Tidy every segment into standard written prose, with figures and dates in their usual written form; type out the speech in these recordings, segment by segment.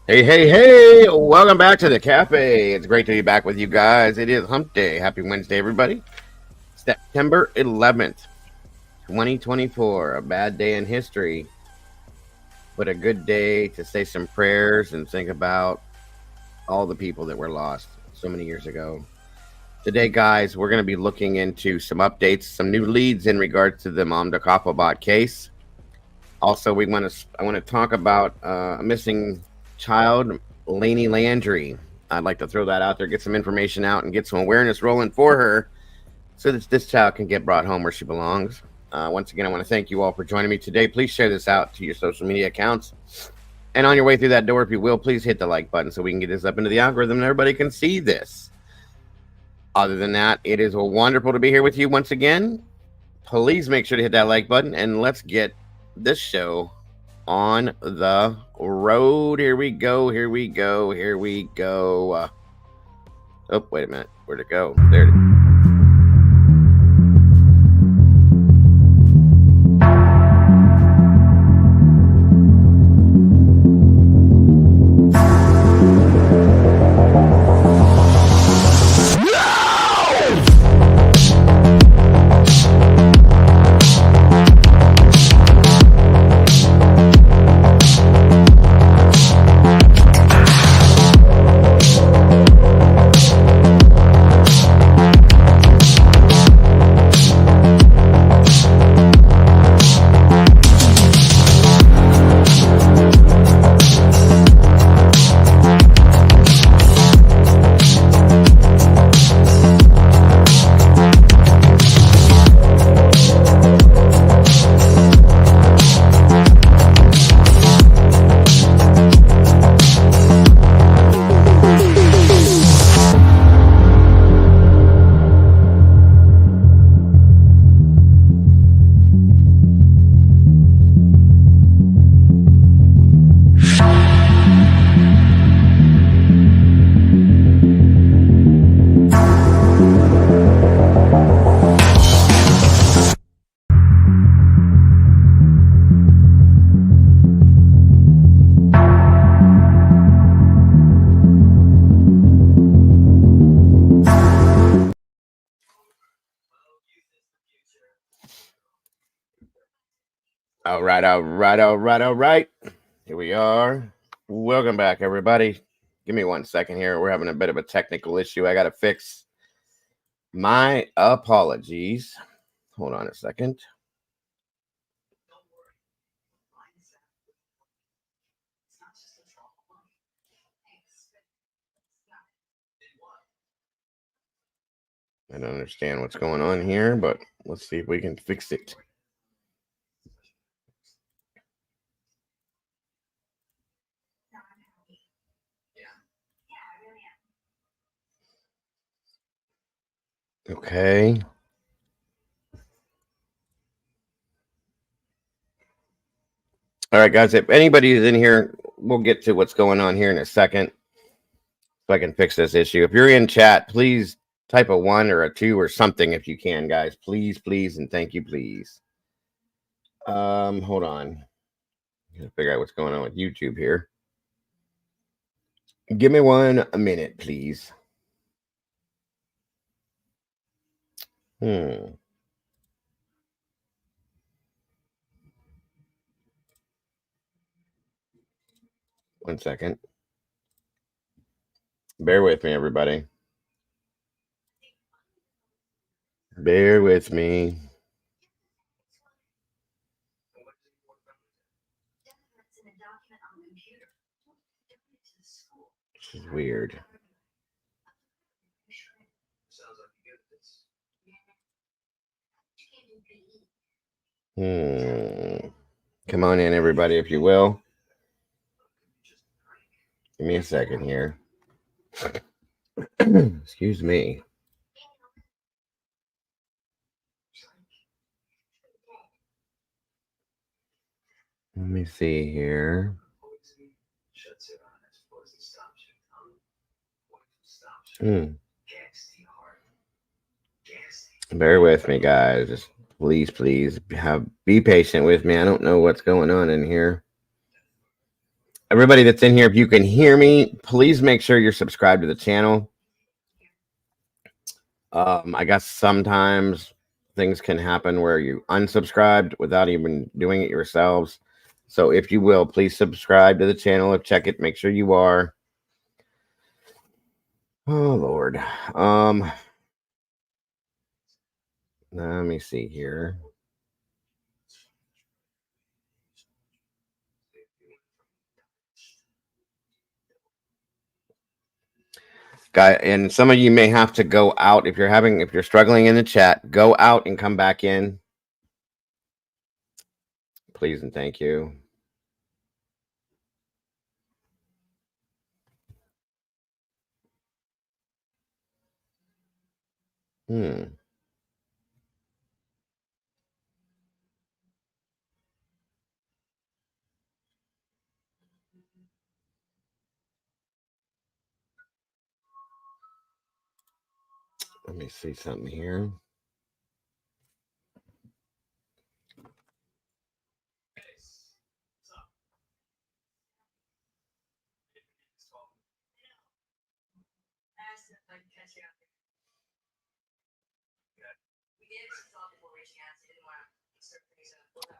Hey, welcome back to the cafe. It's great to be back with you guys. It is hump day. Happy Wednesday, everybody. September 11th, 2024. A bad day in history, but a good day to say some prayers and think about all the people that were lost so many years ago. Today, guys, we're going to be looking into some updates, some new leads in regards to the Mom Decapobot case. Also, I want to talk about a missing child, Laney Landry. I'd like to throw that out there, get some information out, and get some awareness rolling for her, so that this child can get brought home where she belongs. Once again, I want to thank you all for joining me today. Please share this out to your social media accounts. And on your way through that door, if you will, please hit the like button so we can get this up into the algorithm and everybody can see this. Other than that, it is wonderful to be here with you once again. Please make sure to hit that like button and let's get this show on the road. Here we go. Oh, wait a minute. Where'd it go? There it is. All right. Here we are. Welcome back, everybody. Give me 1 second here. We're having a bit of a technical issue. I got to fix. My apologies. Hold on a second. I don't understand what's going on here, but let's see if we can fix it. Okay. All right, guys. If anybody is in here, we'll get to what's going on here in a second. So I can fix this issue. If you're in chat, please type a 1 or a 2 or something if you can, guys. Please, and thank you, please. Hold on. Gotta figure out what's going on with YouTube here. Give me 1 minute, please. 1 second. Bear with me, everybody. Bear with me. This is weird. Come on in, everybody, if you will. Give me a second here. Excuse me. Let me see here. Bear with me, guys. Just please be patient with me. I don't know what's going on in here. Everybody that's in here, if you can hear me, please make sure you're subscribed to the channel. I guess sometimes things can happen where you unsubscribed without even doing it yourselves. So if you will, please subscribe to the channel. Check it. Make sure you are. Oh Lord. Let me see here. Guy, and some of you may have to go out if you're struggling in the chat, go out and come back in. Please and thank you. Hmm. Let me see something here.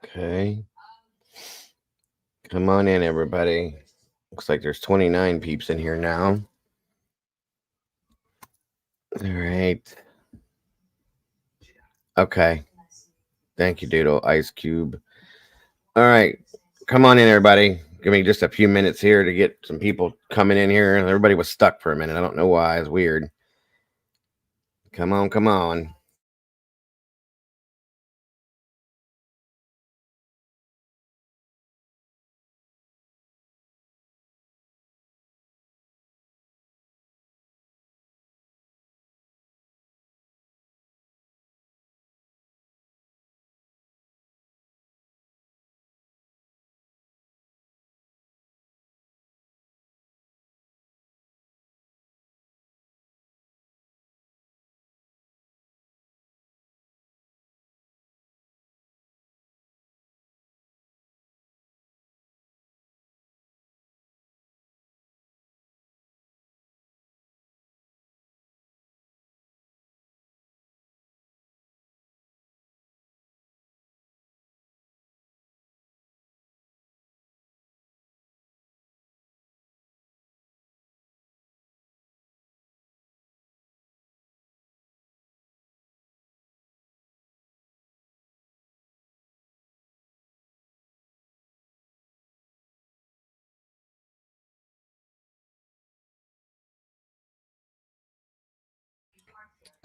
Okay. Come on in, everybody. Looks like there's 29 peeps in here now. All right. Okay. Thank you, Doodle. Ice Cube. All right. Come on in, everybody. Give me just a few minutes here to get some people coming in here. Everybody was stuck for a minute. I don't know why. It's weird. Come on, come on.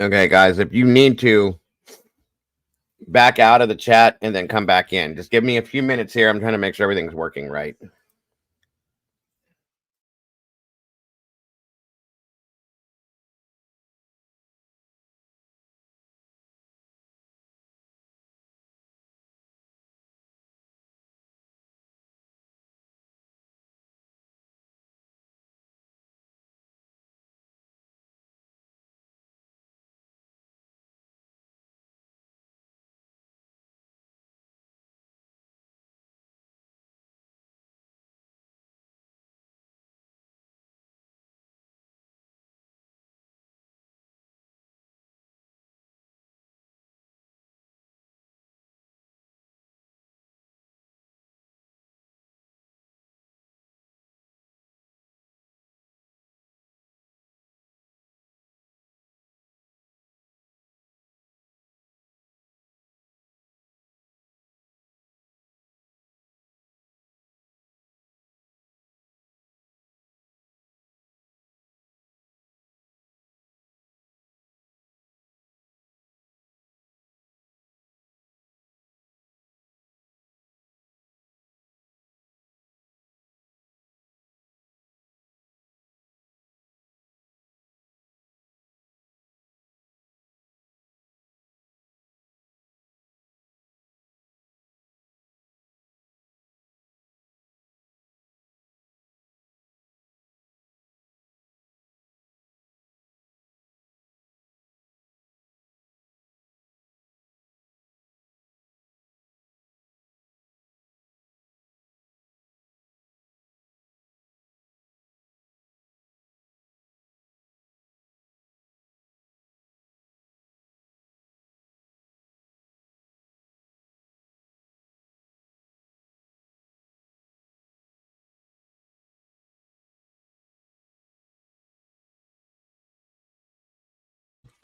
Okay, guys, if you need to back out of the chat and then come back in, just give me a few minutes here. I'm trying to make sure everything's working right.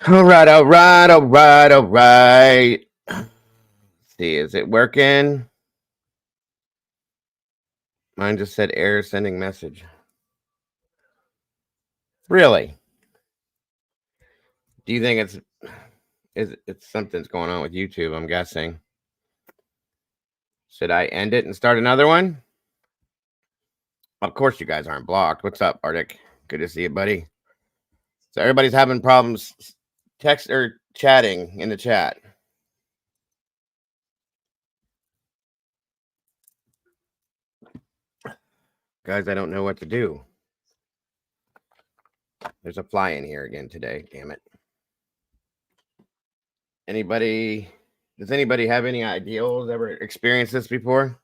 All right, all right, all right, all right. Let's see, is it working? Mine just said error sending message. Really? Do you think it's something's going on with YouTube? I'm guessing. Should I end it and start another one? Of course, you guys aren't blocked. What's up, Arctic? Good to see you, buddy. So everybody's having problems text or chatting in the chat. Guys, I don't know what to do. There's a fly in here again today. Damn it. Anybody? Does anybody have any ideals? Ever experienced this before?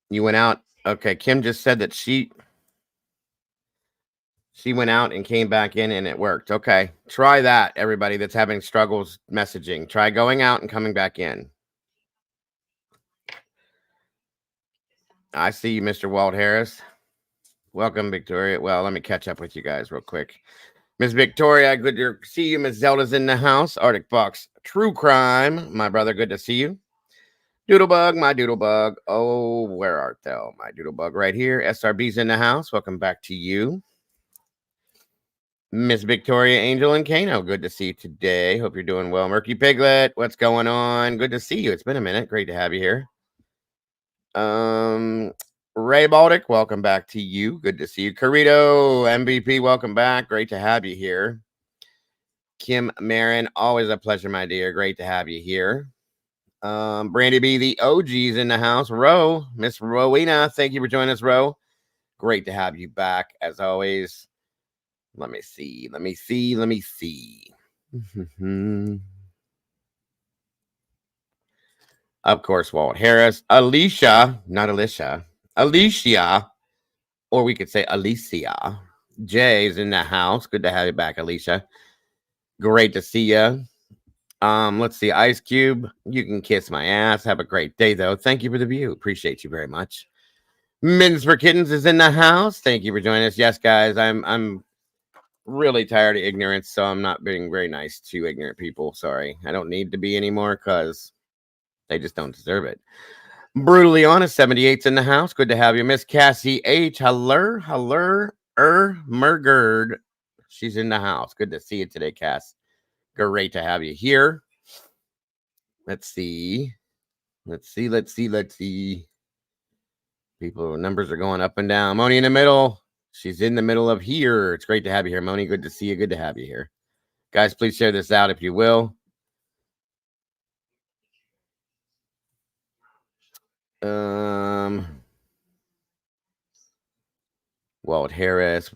You went out. Okay, Kim just said that she went out and came back in and it worked. Okay, try that, everybody that's having struggles messaging. Try going out and coming back in. I see you, Mr. Walt Harris. Welcome, Victoria. Well, let me catch up with you guys real quick. Miss Victoria, good to see you. Miss Zelda's in the house. Arctic Fox, True Crime, my brother, good to see you. Doodlebug, my Doodlebug. Oh, where art thou, my Doodlebug? Right here. SRB's in the house. Welcome back to you. Miss Victoria, Angel, and Kano, good to see you today. Hope you're doing well. Murky Piglet, what's going on? Good to see you. It's been a minute. Great to have you here. Ray Baltic, welcome back to you. Good to see you. Carito, MVP, welcome back. Great to have you here. Kim Marin, always a pleasure, my dear. Great to have you here. Brandy B, the OG's in the house. Ro, Miss Rowena, thank you for joining us, Ro. Great to have you back, as always. Let me see. Of course, Walt Harris. Alicia, not Alicia. Alicia, or we could say Alicia. Jay's in the house. Good to have you back, Alicia. Great to see you. Let's see. Ice Cube, you can kiss my ass. Have a great day, though. Thank you for the view. Appreciate you very much. Mittens for Kittens is in the house. Thank you for joining us. Yes, guys, I'm really tired of ignorance, so I'm not being very nice to ignorant people. Sorry. I don't need to be anymore because they just don't deserve it. Brutally honest, 78's in the house. Good to have you. Miss Cassie H. Haller, Mergerd. She's in the house. Good to see you today, Cass. Great to have you here. Let's see. People, numbers are going up and down. Moni in the middle. She's in the middle of here. It's great to have you here, Moni. Good to see you. Good to have you here. Guys, please share this out if you will. Walt Harris.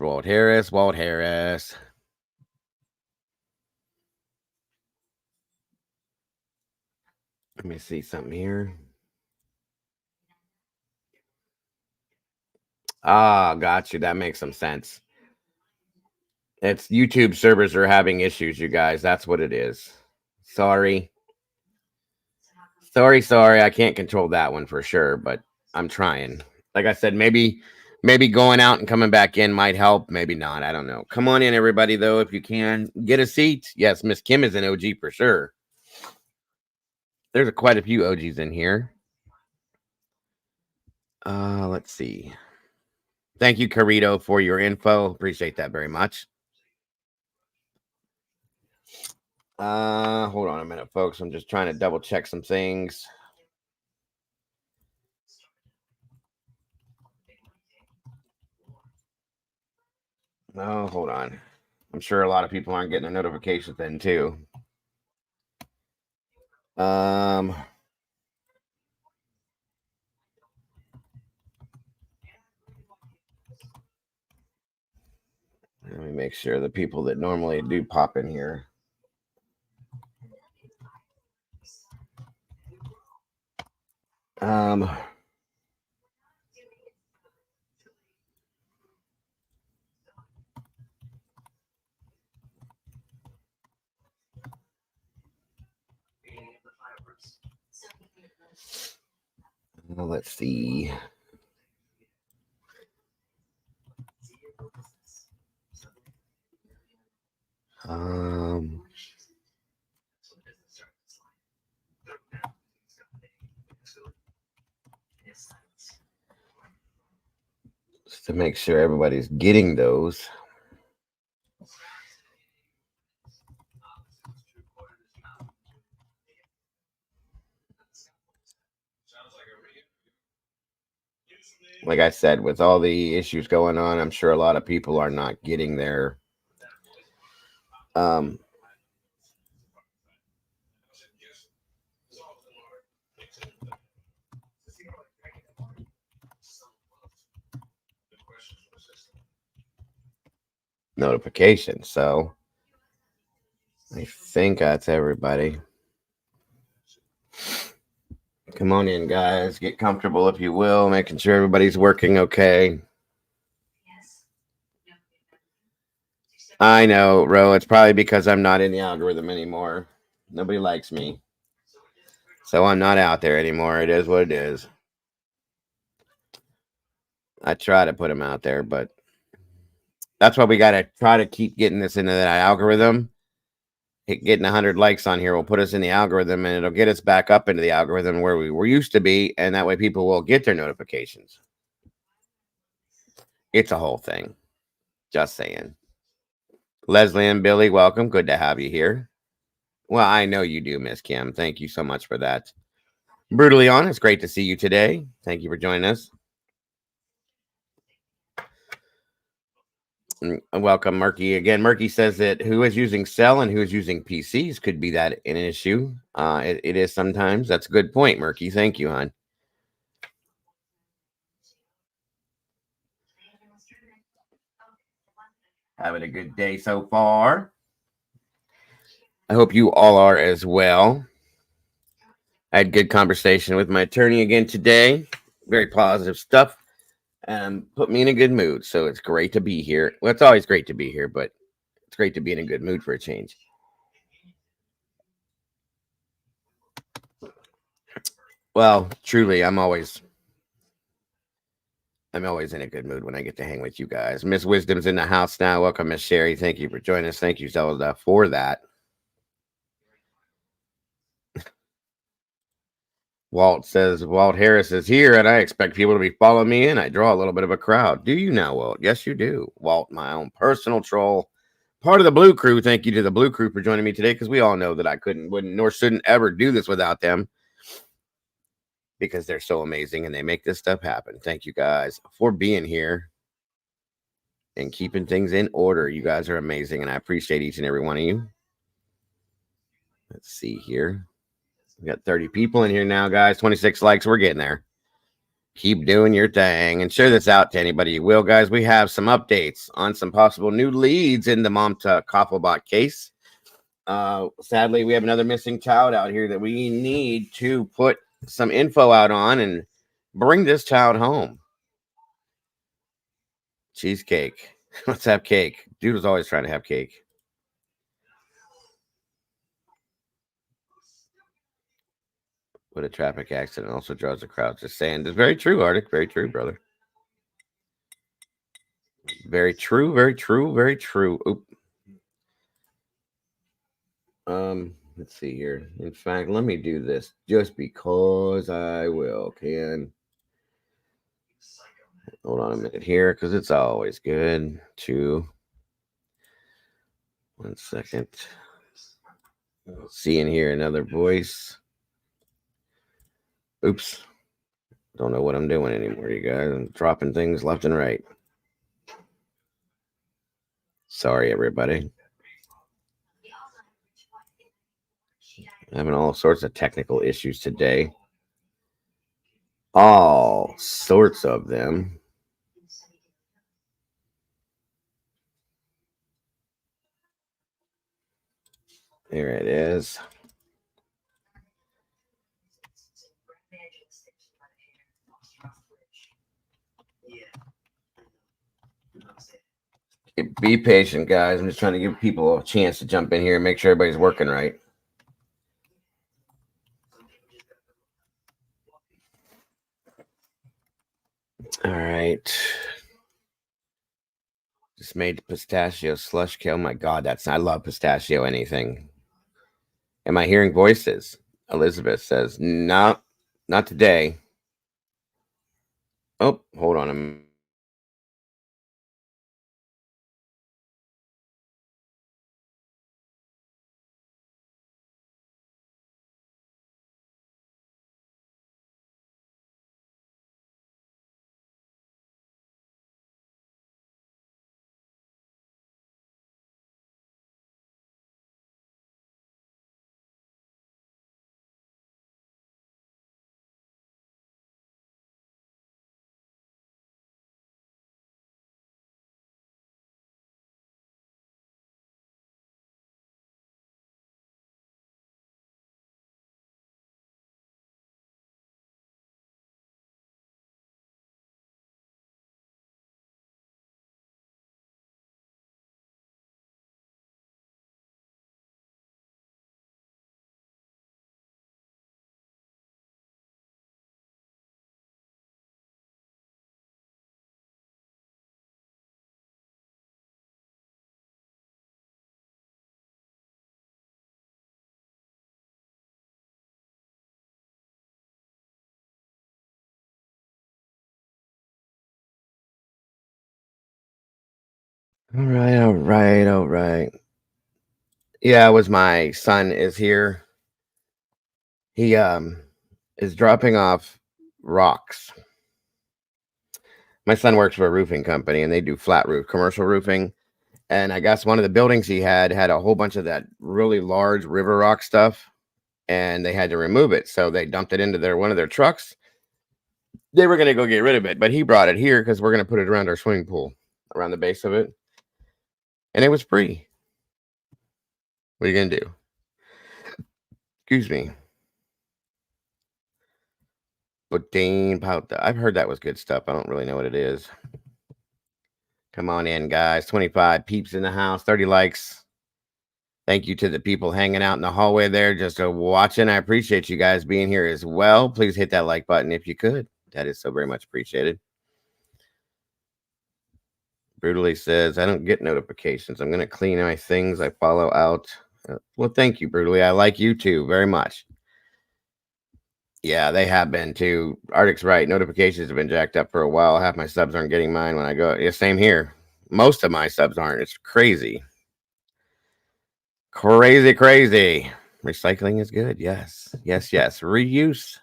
Let me see something here. Ah, got you. That makes some sense. It's YouTube servers are having issues, you guys. That's what it is. Sorry. Sorry. I can't control that one for sure, but I'm trying. Like I said, maybe going out and coming back in might help. Maybe not. I don't know. Come on in, everybody, though, if you can. Get a seat. Yes, Miss Kim is an OG for sure. There's quite a few OGs in here. Let's see. Thank you, Carito, for your info. Appreciate that very much. Hold on a minute, folks. I'm just trying to double check some things. Oh, hold on. I'm sure a lot of people aren't getting their notifications then too. Let me make sure the people that normally do pop in here. Let's see. Um, just to make sure everybody's getting those. Like I said, with all the issues going on, I'm sure a lot of people are not getting their um, notifications. So I think that's everybody. Come on in, guys. Get comfortable if you will, making sure everybody's working okay. I know, Ro. It's probably because I'm not in the algorithm anymore. Nobody likes me. So I'm not out there anymore. It is what it is. I try to put them out there, but that's why we got to try to keep getting this into that algorithm. Getting 100 likes on here will put us in the algorithm, and it'll get us back up into the algorithm where we were used to be, and that way people will get their notifications. It's a whole thing. Just saying. Leslie and Billy, welcome. Good to have you here. Well, I know you do, Miss Kim. Thank you so much for that. Brutally honest, great to see you today. Thank you for joining us. Welcome, Murky. Again, Murky says that who is using cell and who is using PCs could be that an issue. It is sometimes. That's a good point, Murky. Thank you, hon. Having a good day so far. I hope you all are as well. I had good conversation with my attorney again today. Very positive stuff. Put me in a good mood. So it's great to be here. Well, it's always great to be here, but it's great to be in a good mood for a change. Well, truly, I'm always in a good mood when I get to hang with you guys. Miss Wisdom's in the house now. Welcome, Miss Sherry. Thank you for joining us. Thank you, Zelda, for that. Walt Harris is here, and I expect people to be following me in. I draw a little bit of a crowd. Do you now, Walt? Yes, you do. Walt, my own personal troll. Part of the Blue Crew. Thank you to the Blue Crew for joining me today, because we all know that I wouldn't, nor shouldn't ever do this without them, because they're so amazing and they make this stuff happen. Thank you guys for being here and keeping things in order. You guys are amazing, and I appreciate each and every one of you. Let's see here. We got 30 people in here now, guys. 26 likes. We're getting there. Keep doing your thing and share this out to anybody you will, guys. We have some updates on some possible new leads in the Momta Kofflebot case. Sadly, we have another missing child out here that we need to put some info out on and bring this child home. Cheesecake. Let's have cake. Dude was always trying to have cake. But a traffic accident also draws a crowd. Just saying. It's very true, Arctic. Very true, brother. Very true, very true, very true. Oop. Let's see here. In fact, let me do this just because I will. Hold on a minute here, because it's always good to 1 second. See and hear another voice. Oops. Don't know what I'm doing anymore, you guys. I'm dropping things left and right. Sorry, everybody. Having all sorts of technical issues today. All sorts of them. There it is. Be patient, guys. I'm just trying to give people a chance to jump in here and make sure everybody's working right. All right. Just made pistachio slush cake. Oh my god, I love pistachio anything. Am I hearing voices? Elizabeth says, no, not today. Oh, hold on a minute. All right, all right, all right. Yeah, it was my son is here. He is dropping off rocks. My son works for a roofing company and they do flat roof, commercial roofing. And I guess one of the buildings he had a whole bunch of that really large river rock stuff and they had to remove it. So they dumped it into one of their trucks. They were going to go get rid of it, but he brought it here because we're going to put it around our swimming pool, around the base of it. And it was free. What are you going to do? Excuse me. Boudin powder. I've heard that was good stuff. I don't really know what it is. Come on in, guys. 25 peeps in the house, 30 likes. Thank you to the people hanging out in the hallway there, just watching. I appreciate you guys being here as well. Please hit that like button if you could. That is so very much appreciated. Brutally says, I don't get notifications. I'm going to clean my things. I follow out. Well, thank you, Brutally. I like you too very much. Yeah, they have been too. Arctic's right. Notifications have been jacked up for a while. Half my subs aren't getting mine when I go. Yeah, same here. Most of my subs aren't. It's crazy. Crazy, crazy. Recycling is good. Yes. Yes, yes. Reuse.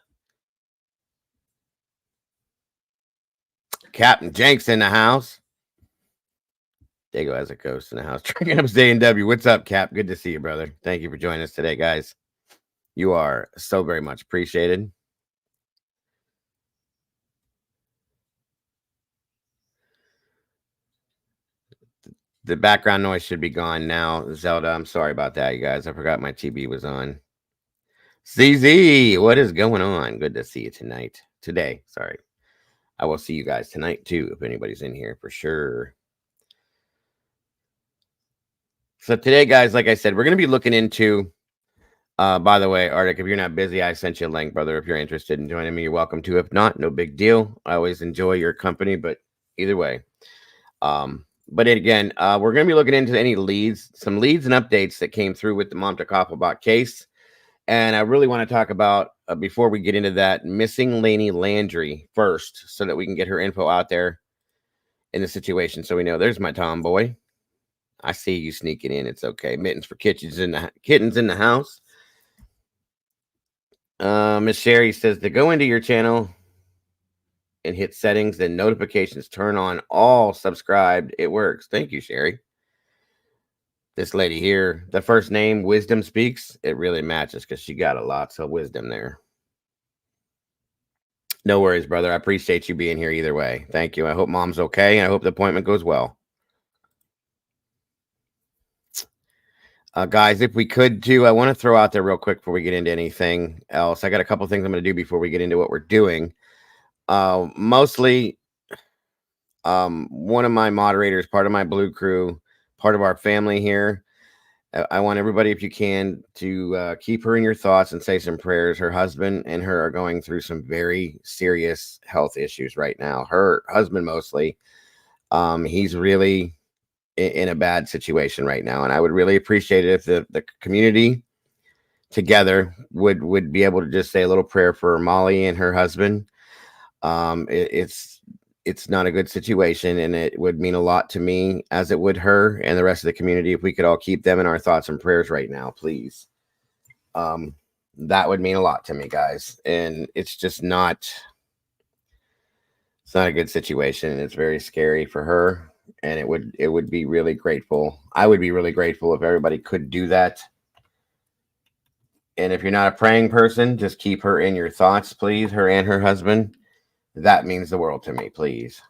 Captain Jenks in the house. Dago has a ghost in the house. Drinking up ZW. What's up, Cap? Good to see you, brother. Thank you for joining us today, guys. You are so very much appreciated. The background noise should be gone now. Zelda, I'm sorry about that, you guys. I forgot my TV was on. CZ, what is going on? Good to see you tonight. Today, sorry. I will see you guys tonight, too, if anybody's in here for sure. So today, guys, like I said, we're going to be looking into, by the way, Arctic, if you're not busy, I sent you a link, brother. If you're interested in joining me, you're welcome to. If not, no big deal. I always enjoy your company, but either way. But again, we're going to be looking into some leads and updates that came through with the Mom to Koppelbach case. And I really want to talk about, before we get into that, missing Laney Landry first, so that we can get her info out there in the situation. So we know there's my tomboy. I see you sneaking in. It's okay. Mittens for kittens in the house. Miss Sherry says to go into your channel and hit settings, then notifications, turn on all subscribed. It works. Thank you, Sherry. This lady here, the first name, Wisdom Speaks, it really matches because she got a lot of wisdom there. No worries, brother. I appreciate you being here either way. Thank you. I hope mom's okay. And I hope the appointment goes well. Guys, if we could do, I want to throw out there real quick before we get into anything else. I got a couple things I'm going to do before we get into what we're doing. Mostly, one of my moderators, part of my Blue Crew, part of our family here. I want everybody, if you can, to keep her in your thoughts and say some prayers. Her husband and her are going through some very serious health issues right now. Her husband mostly. He's really in a bad situation right now, and I would really appreciate it if the community together would be able to just say a little prayer for Molly and her husband. It's not a good situation, and it would mean a lot to me as it would her and the rest of the community if we could all keep them in our thoughts and prayers right now, please. Um, that would mean a lot to me, guys, and it's not a good situation. It's very scary for her, and it would be really grateful. I would be really grateful if everybody could do that. And if you're not a praying person, just keep her in your thoughts, please, her and her husband. That means the world to me, please.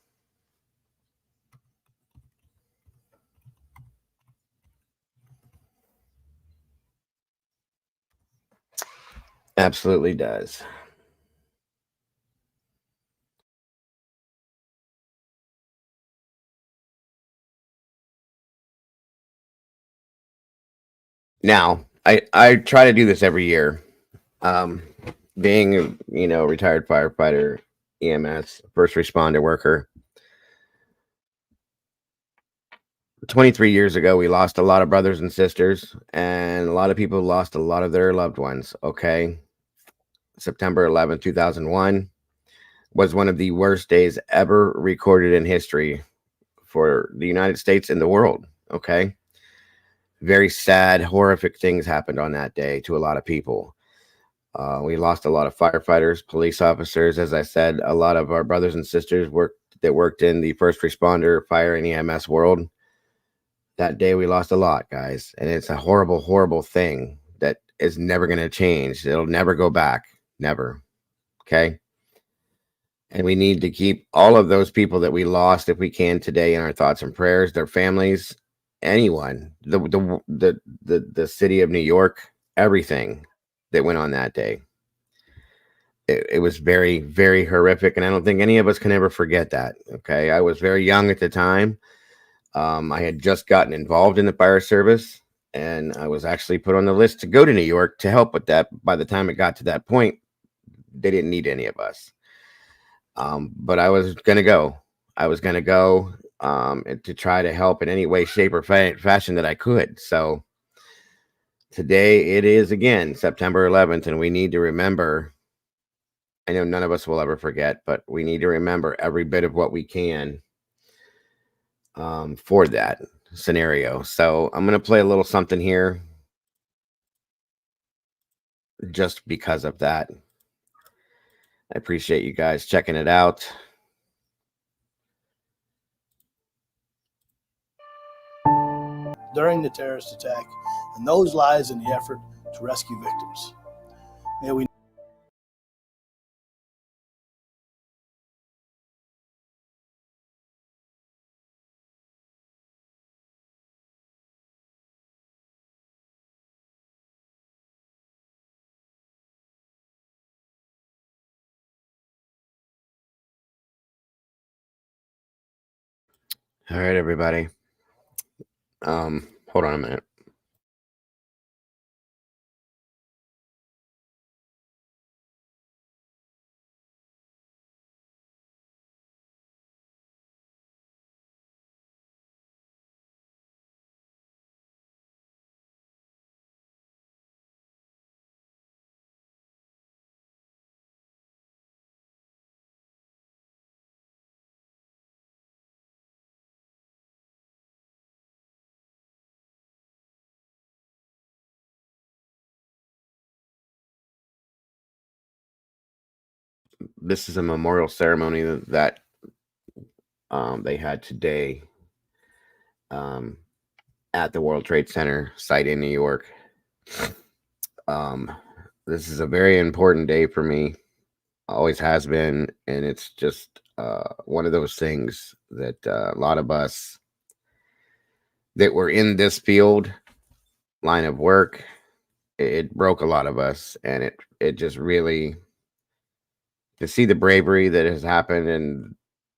Absolutely does. Now, I try to do this every year. Um, being a retired firefighter, EMS, first responder worker, 23 years ago, we lost a lot of brothers and sisters, and a lot of people lost a lot of their loved ones. Okay. September 11th, 2001 was one of the worst days ever recorded in history for the United States and the world. Okay. Very sad, horrific things happened on that day to a lot of people. We lost a lot of firefighters, police officers. As I said, a lot of our brothers and sisters worked in the first responder, fire, and EMS world. That day we lost a lot, guys, and it's a horrible, horrible thing that is never going to change. It'll never go back, never. Okay, and we need to keep all of those people that we lost, if we can, today in our thoughts and prayers. Their families, anyone, the city of New York, everything that went on that day. It was very, very horrific, and I don't think any of us can ever forget that. Okay, I was very young at the time. I had just gotten involved in the fire service, and I was actually put on the list to go to New York to help with that. By the time it got to that point, they didn't need any of us. But I was going to go. I was going to go to try to help in any way, shape, or fashion that I could. So today it is again September 11th, and we need to remember. I know none of us will ever forget, but we need to remember every bit of what we can for that scenario. So I'm going to play a little something here just because of that. I appreciate you guys checking it out. During the terrorist attack, and those lives in the effort to rescue victims. May we All right, everybody. Hold on a minute. This is a memorial ceremony that they had today um, at the World Trade Center site in New York. Um, this is a very important day for me. Always has been, and it's just one of those things that a lot of us that were in this field line of work, it broke a lot of us, and it just really, to see the bravery that has happened and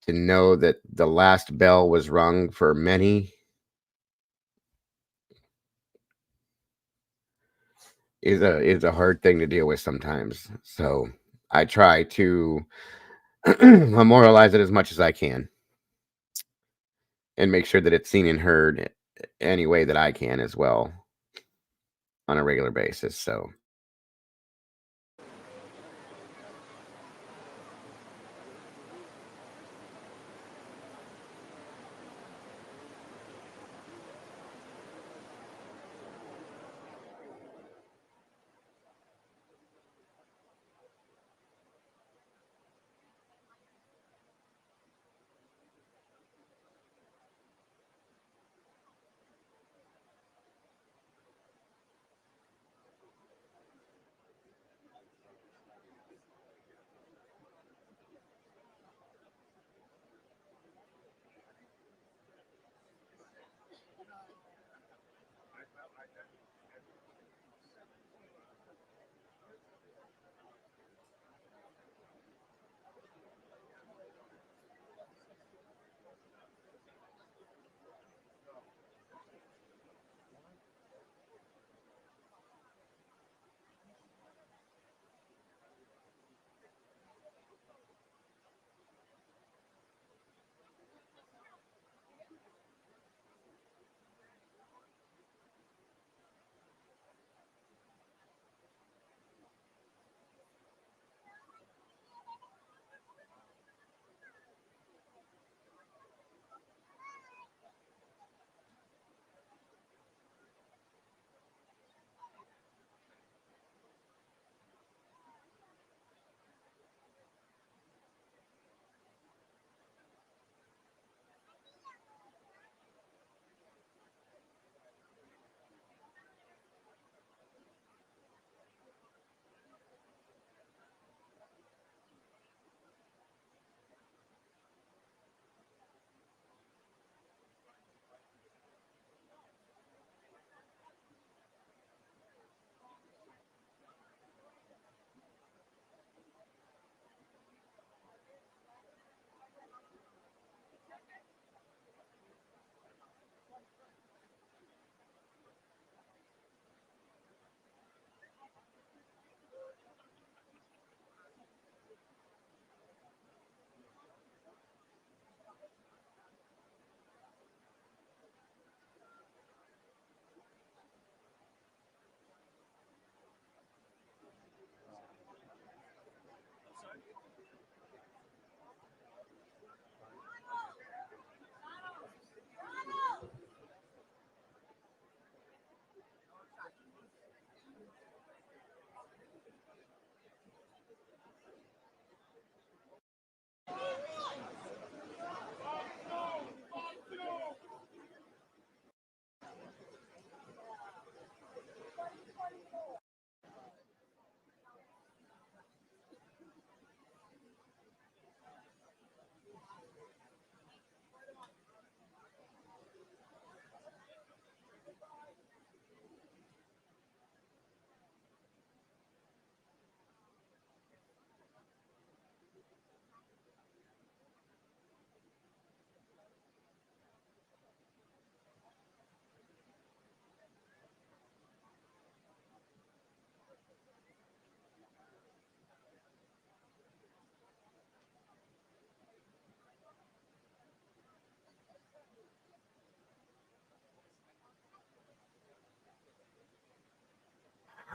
to know that the last bell was rung for many is a hard thing to deal with sometimes. So I try to memorialize it as much as I can. and make sure that it's seen and heard any way that I can as well on a regular basis. So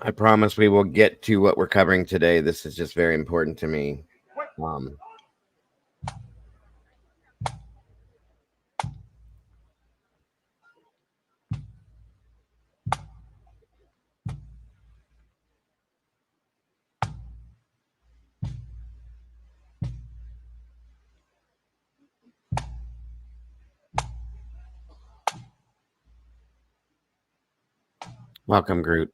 I promise we will get to what we're covering today. This is just very important to me. Um, Welcome, Groot.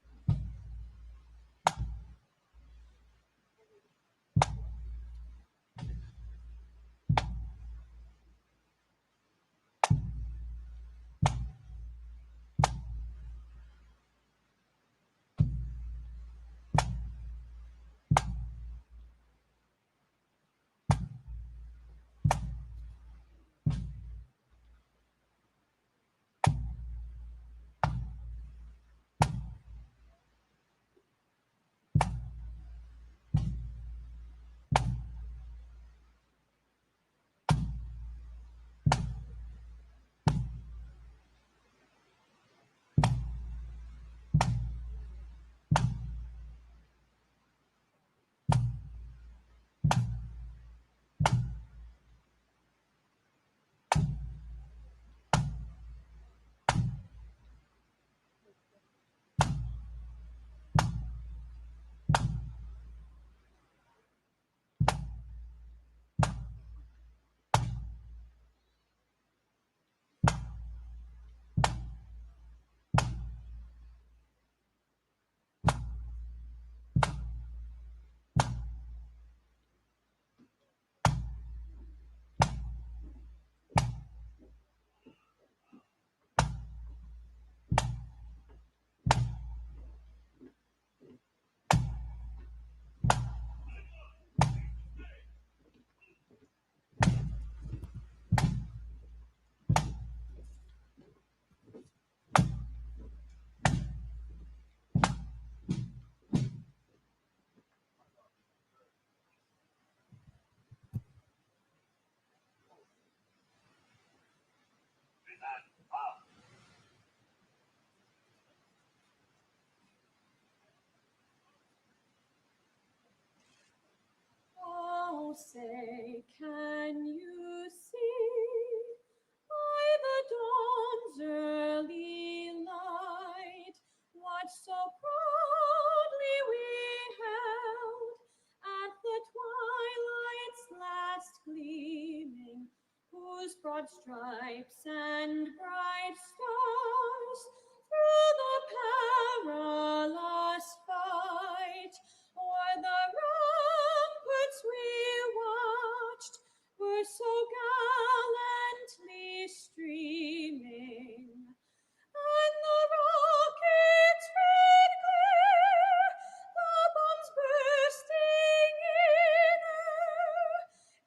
that so proudly we held at the twilight's last gleaming, whose broad stripes and bright stars through the perilous fight o'er the ramparts we watched were so gallantly streaming, and the rockets' red glare, the bombs bursting in air,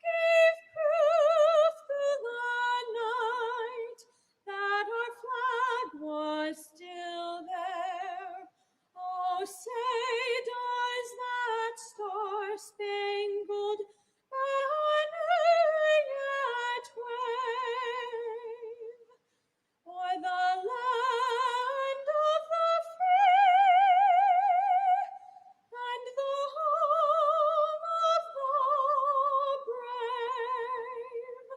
gave proof through the night that our flag was still there. Oh, say does that star-spangled banner yet wave o'er the land of the free and the home of the brave?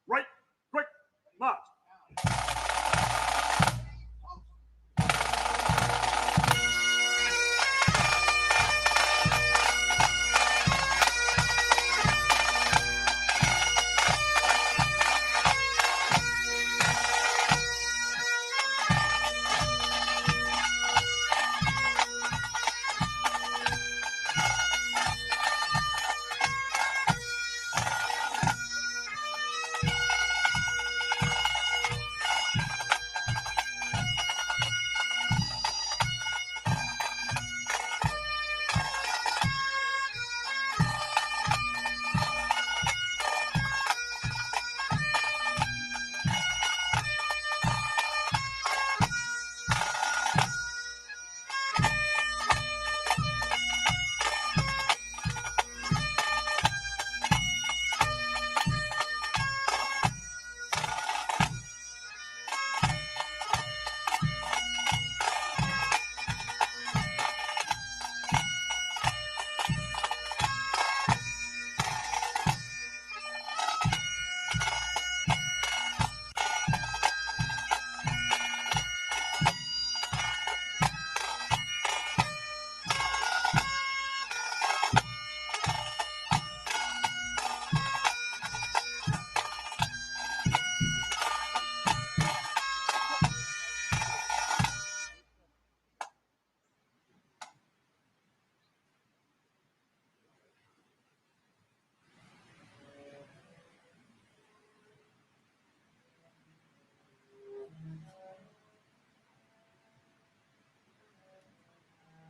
Right, quick, march.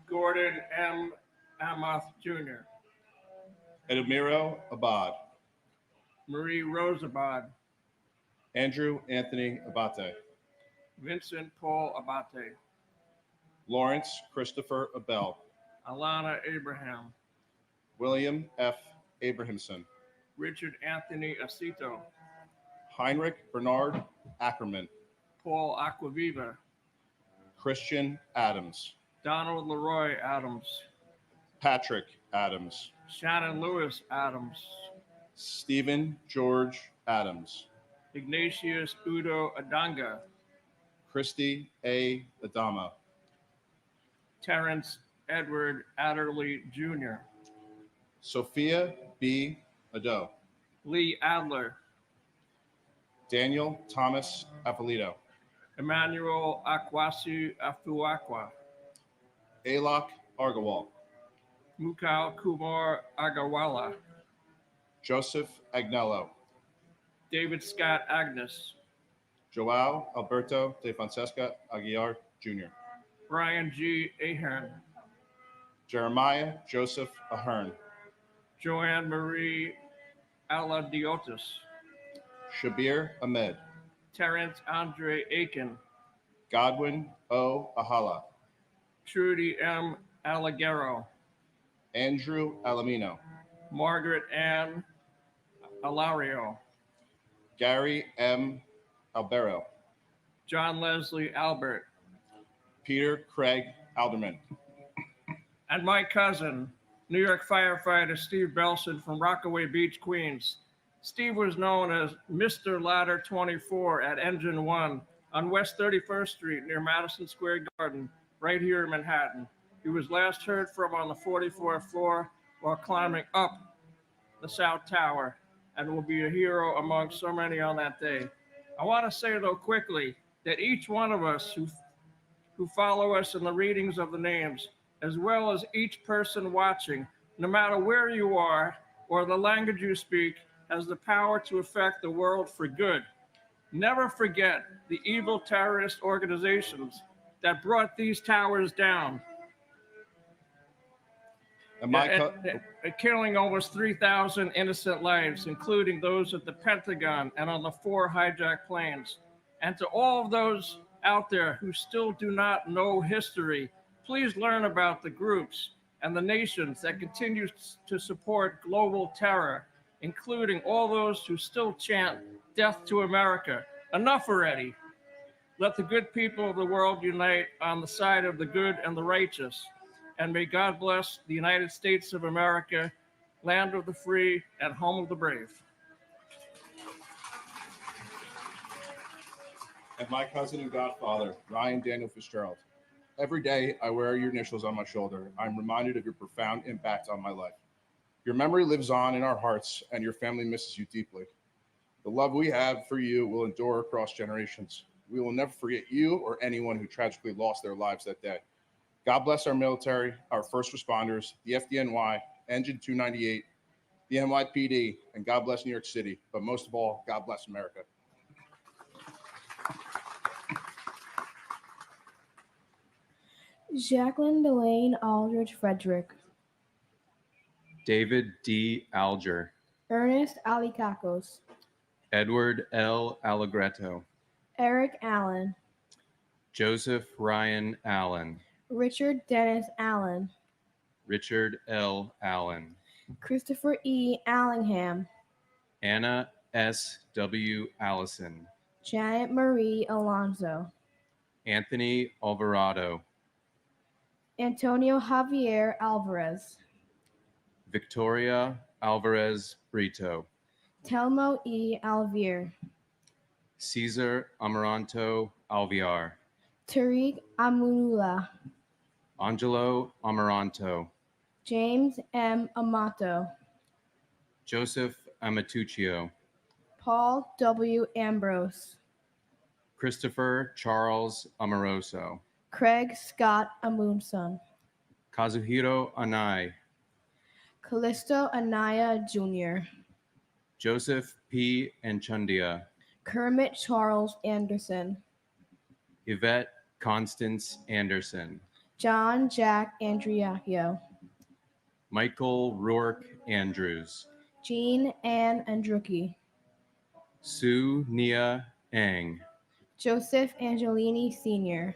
Gordon M. Amoth Jr., Edmiro Abad, Marie Rosabad, Andrew Anthony Abate, Vincent Paul Abate, Lawrence Christopher Abel, Alana Abraham, William F. Abrahamson, Richard Anthony Acito, Heinrich Bernard Ackerman, Paul Aquaviva, Christian Adams, Donald Leroy Adams, Patrick Adams, Shannon Lewis Adams, Stephen George Adams, Ignatius Udo Adanga, Christy A. Adama, Terrence Edward Adderley Jr., Sophia B. Ado, Lee Adler, Daniel Thomas Apolito, Emmanuel Akwasi Afuakwa, Alok Argawal, Mukal Kumar Agawala, Joseph Agnello, David Scott Agnes, Joao Alberto de Fonseca Aguiar Jr., Brian G. Ahern, Jeremiah Joseph Ahern, Joanne Marie Aladiotis, Shabir Ahmed, Terrence Andre Aiken, Godwin O. Ahala, Trudy M. Alagero, Andrew Alamino, Margaret Ann Alario, Gary M. Albero, John Leslie Albert, Peter Craig Alderman, and my cousin, New York firefighter Steve Belson from Rockaway Beach, Queens. Steve was known as Mr. Ladder 24 at Engine 1 on West 31st Street near Madison Square Garden, right here in Manhattan. He was last heard from on the 44th floor while climbing up the South Tower and will be a hero among so many on that day. I want to say, though, quickly that each one of us who follow us in the readings of the names, as well as each person watching, no matter where you are or the language you speak, has the power to affect the world for good. Never forget the evil terrorist organizations that brought these towers down, and my killing almost 3,000 innocent lives, including those at the Pentagon and on the 4 hijacked planes. And to all of those out there who still do not know history, please learn about the groups and the nations that continue to support global terror, including all those who still chant death to America. Enough already. Let the good people of the world unite on the side of the good and the righteous. And may God bless the United States of America, land of the free and home of the brave. and my cousin and godfather, Ryan Daniel Fitzgerald. Every day I wear your initials on my shoulder. I'm reminded of your profound impact on my life. Your memory lives on in our hearts, and your family misses you deeply. The love we have for you will endure across generations. We will never forget you or anyone who tragically lost their lives that day. God bless our military, our first responders, the FDNY, Engine 298, the NYPD, and God bless New York City. But most of all, God bless America. Jacqueline Delane Aldridge Frederick, David D. Alger, Ernest Alicacos, Edward L. Allegretto, Eric Allen, Joseph Ryan Allen, Richard Dennis Allen, Richard L. Allen, Christopher E. Allingham, Anna S. W. Allison, Janet Marie Alonso, Anthony Alvarado, Antonio Javier Alvarez, Victoria Alvarez Brito, Telmo E. Alvier, Cesar Amaranto Alviar, Tariq Amunula, Angelo Amaranto, James M. Amato, Joseph Amatuccio, Paul W. Ambrose, Christopher Charles Amoroso, Craig Scott Amundson, Kazuhiro Anai, Callisto Anaya Jr., Joseph P. Enchundia, Kermit Charles Anderson, Yvette Constance Anderson, John Jack Andriacchio, Michael Rourke Andrews, Jean Ann Andrucki, Sue Nia Ang, Joseph Angelini Sr.,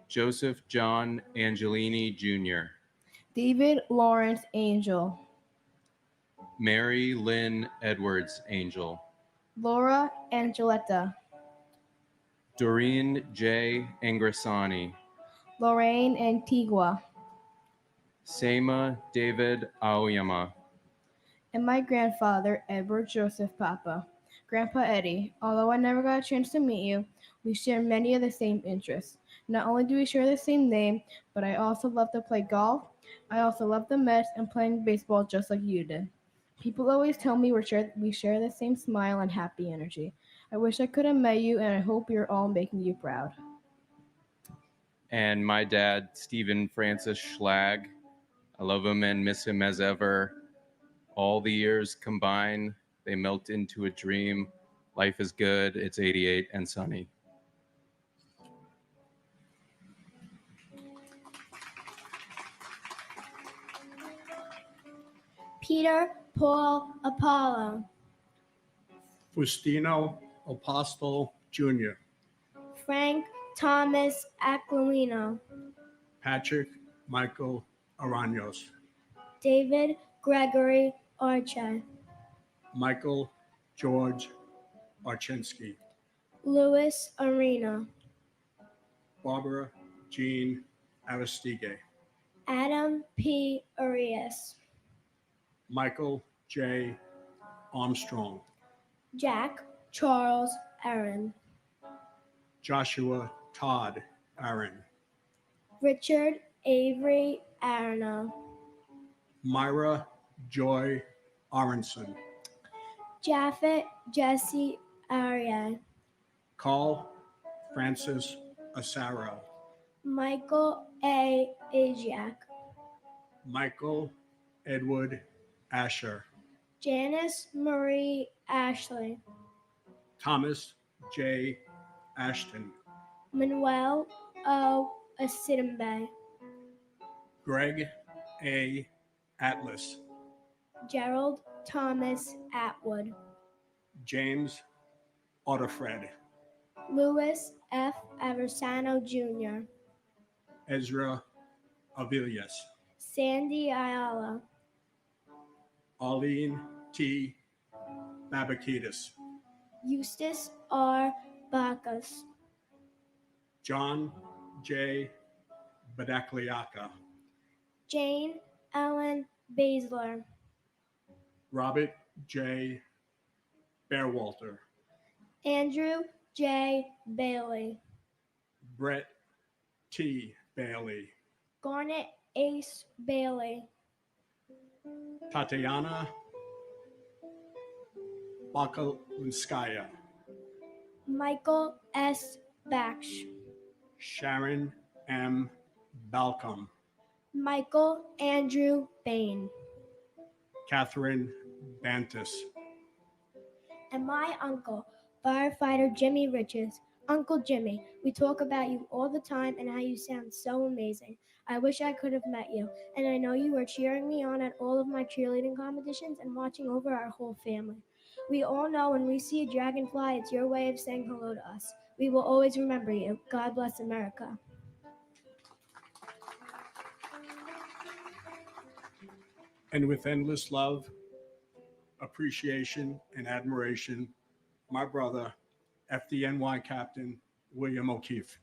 Joseph John Angelini Jr., David Lawrence Angel, Mary Lynn Edwards Angel, Laura Angeletta, Doreen J. Angrasani, Lorraine Antigua, Seima David Aoyama, and my grandfather, Edward Joseph Papa. Grandpa Eddie, although I never got a chance to meet you, we share many of the same interests. Not only do we share the same name, but I also love to play golf. I also love the Mets and playing baseball just like you did. People always tell me we share the same smile and happy energy. I wish I could have met you, and I hope we're all making you proud. And my dad, Stephen Francis Schlag. I love him and miss him as ever. All the years combined, they melt into a dream. Life is good. It's 88 and sunny. Peter Paul Apollo, Faustino Apostle Jr., Frank Thomas Aquilino, Patrick Michael Araños, David Gregory Arche, Michael George Archinsky, Louis Arena, Barbara Jean Aristide, Adam P. Arias, Michael J. Armstrong, Jack Charles Aaron, Joshua Todd Aaron, Richard Avery Arno, Myra Joy Aronson, Japhet Jesse Arya, Carl Francis Asaro, Michael A. Ajiak, Michael Edward Asher, Janice Marie Ashley, Thomas J. Ashton, Manuel O. Asidimbe, Greg A. Atlas, Gerald Thomas Atwood, James Otterfred, Louis F. Aversano Jr., Ezra Avilias, Sandy Ayala, Arlene T. Babakidis, Eustace R. Bacchus, John J. Badakliaka, Jane Ellen Basler, Robert J. Bearwalter, Andrew J. Bailey, Brett T. Bailey, Garnet Ace Bailey, Tatiana Bakalinskaya, Michael S. Baksh, Sharon M. Balcom, Michael Andrew Bain, Catherine Bantis, and my uncle, firefighter Jimmy Riches. Uncle Jimmy, we talk about you all the time and how you sound so amazing. I wish I could have met you, and I know you were cheering me on at all of my cheerleading competitions and watching over our whole family. We all know when we see a dragonfly, it's your way of saying hello to us. We will always remember you. God bless America. and with endless love, appreciation, and admiration, my brother, FDNY Captain William O'Keefe.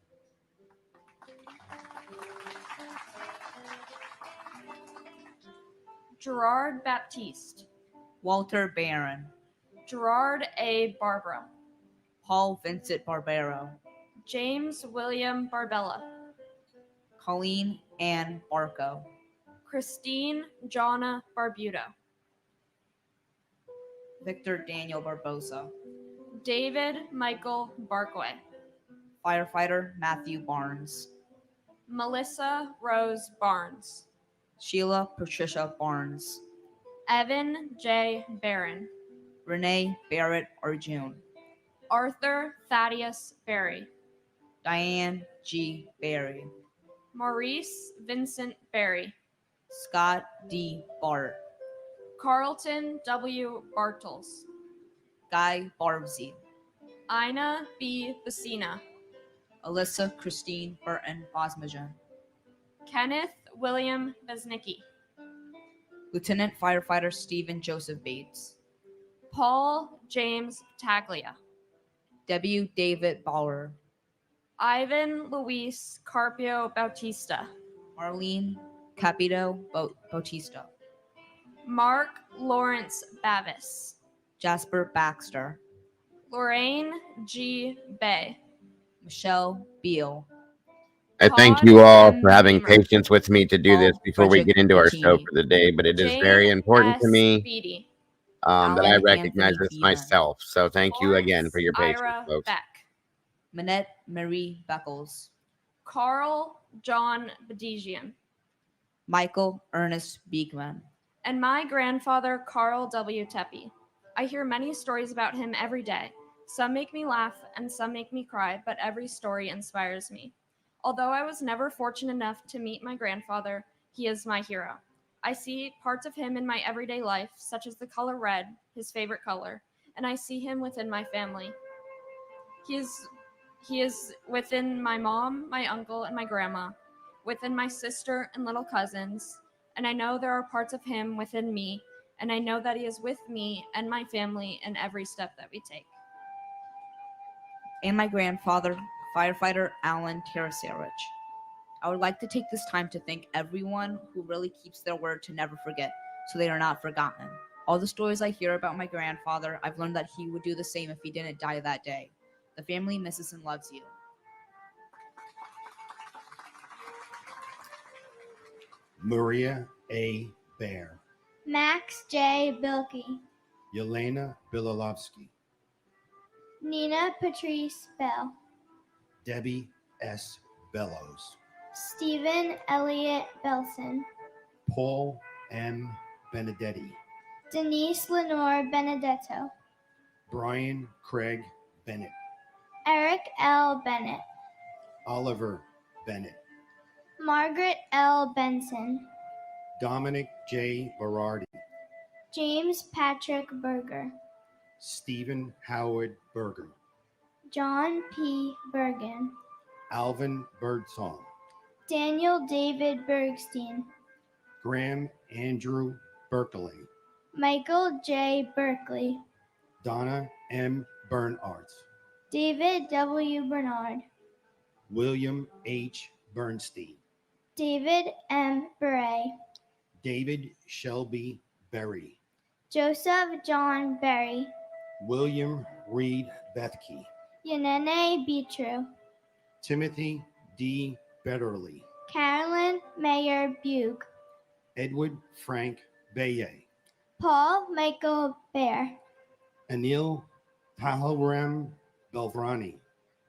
Gerard Baptiste, Walter Barron, Gerard A. Barbara, Paul Vincent Barbero, James William Barbella, Colleen Ann Barco, Christine Jonna Barbuto, Victor Daniel Barbosa, David Michael Barkway, Firefighter Matthew Barnes, Melissa Rose Barnes, Sheila Patricia Barnes, Evan J. Barron, Renee Barrett Arjun, Arthur Thaddeus Berry, Diane G. Berry, Maurice Vincent Berry, Scott D. Bart, Carlton W. Bartels, Guy Barbsey, Ina B. Basina, Alyssa Christine Burton Bosmajan, Kenneth William Besnicki, Lieutenant Firefighter Stephen Joseph Bates, Paul James Taglia, W. David Bauer, Ivan Luis Carpio Bautista, Marlene Capito Bautista, Mark Lawrence Bavis, Jasper Baxter, Lorraine G. Bay, Michelle Beal, I thank Todd you all M. for having Beamer, patience with me to do this Paul before we Frederick get into our show Martini, for the day, but it is Jane very important to S. me Beatty, that I Alan recognize Anthony as Beeman. myself. So thank you again Lawrence for your patience, Ira folks. Beck. Minette Marie Beckles. Carl John Bedigian. Michael Ernest Beekman. And my grandfather, Carl W. Tepe. I hear many stories about him every day. Some make me laugh and some make me cry, but every story inspires me. Although I was never fortunate enough to meet my grandfather, he is my hero. I see parts of him in my everyday life, such as the color red, his favorite color, and I see him within my family. He is within my mom, my uncle, and my grandma, within my sister and little cousins, and I know there are parts of him within me, and I know that he is with me and my family in every step that we take. And my grandfather, firefighter Alan Tarasarich. I would like to take this time to thank everyone who really keeps their word to never forget, so they are not forgotten. All the stories I hear about my grandfather, I've learned that he would do the same if he didn't die that day. The family misses and loves you. Maria A. Bear, Max J. Bilkey, Yelena Bilolovsky, Nina Patrice Bell, Debbie S. Bellows, Stephen Elliott Belson, Paul M. Benedetti, Denise Lenore Benedetto, Brian Craig Bennett, Eric L. Bennett, Oliver Bennett, Margaret L. Benson, Dominic J. Berardi, James Patrick Berger, Stephen Howard Berger, John P. Bergen, Alvin Birdsong, Daniel David Bergstein, Graham Andrew Berkeley, Michael J. Berkeley, Donna M. Bernardt, David W. Bernard, William H. Bernstein, David M. Beret, David Shelby Berry, Joseph John Berry, William Reed Bethke, Yanene Beatru, Timothy D. Betterly, Carolyn Mayer Bug, Edward Frank Baye, Paul Michael Bear, Anil Pahalram Belvrani,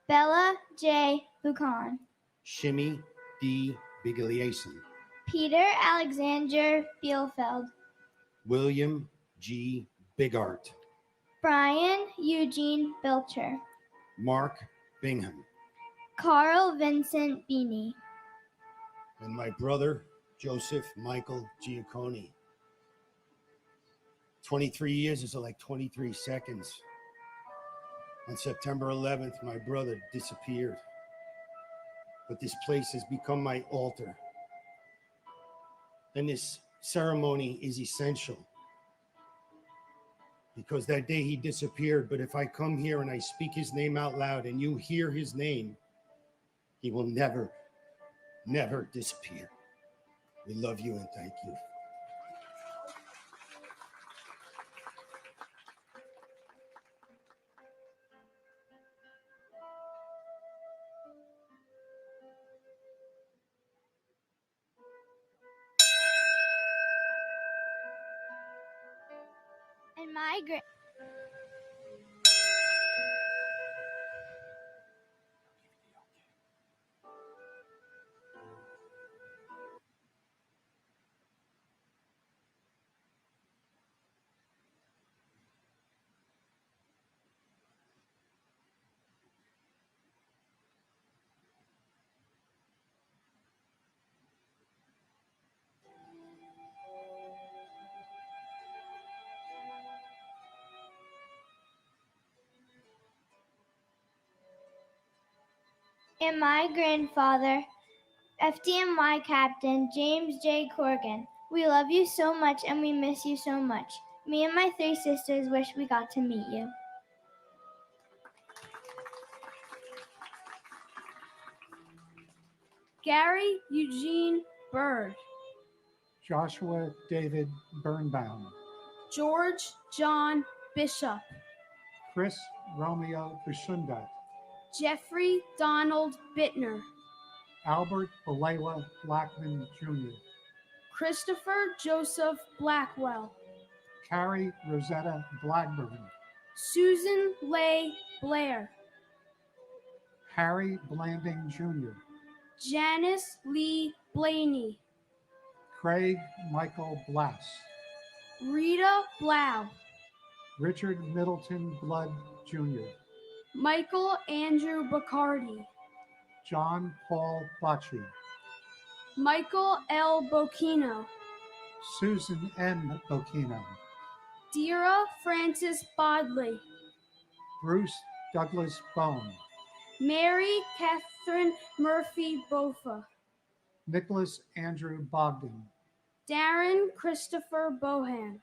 Bella J. Buchan, Shimi D. Bigliason, Peter Alexander Bielfeld, William G. Bigart, Brian Eugene Belcher, Mark Bingham, Carl Vincent Beanie, and my brother, Joseph Michael Giacconi. 23 years is like 23 seconds. On September 11th, my brother disappeared. But this place has become my altar. And this ceremony is essential. Because that day he disappeared, but if I come here and I speak his name out loud and you hear his name, he will never, never disappear. We love you and thank you. and my great. And my grandfather, FDNY Captain James J. Corrigan. We love you so much and we miss you so much. Me and my 3 sisters wish we got to meet you. Gary Eugene Bird, Joshua David Birnbaum, George John Bishop, Chris Romeo Bishundat, Jeffrey Donald Bittner, Albert Belayla Blackman Jr., Christopher Joseph Blackwell, Carrie Rosetta Blackburn, Susan Leigh Blair, Harry Blanding Jr., Janice Lee Blaney, Craig Michael Blass, Rita Blau, Richard Middleton Blood Jr., Michael Andrew Bacardi, John Paul Bocci, Michael L. Bocchino, Susan N. Bocchino, Dira Francis Bodley, Bruce Douglas Bone, Mary Catherine Murphy Bofa, Nicholas Andrew Bogdan, Darren Christopher Bohan,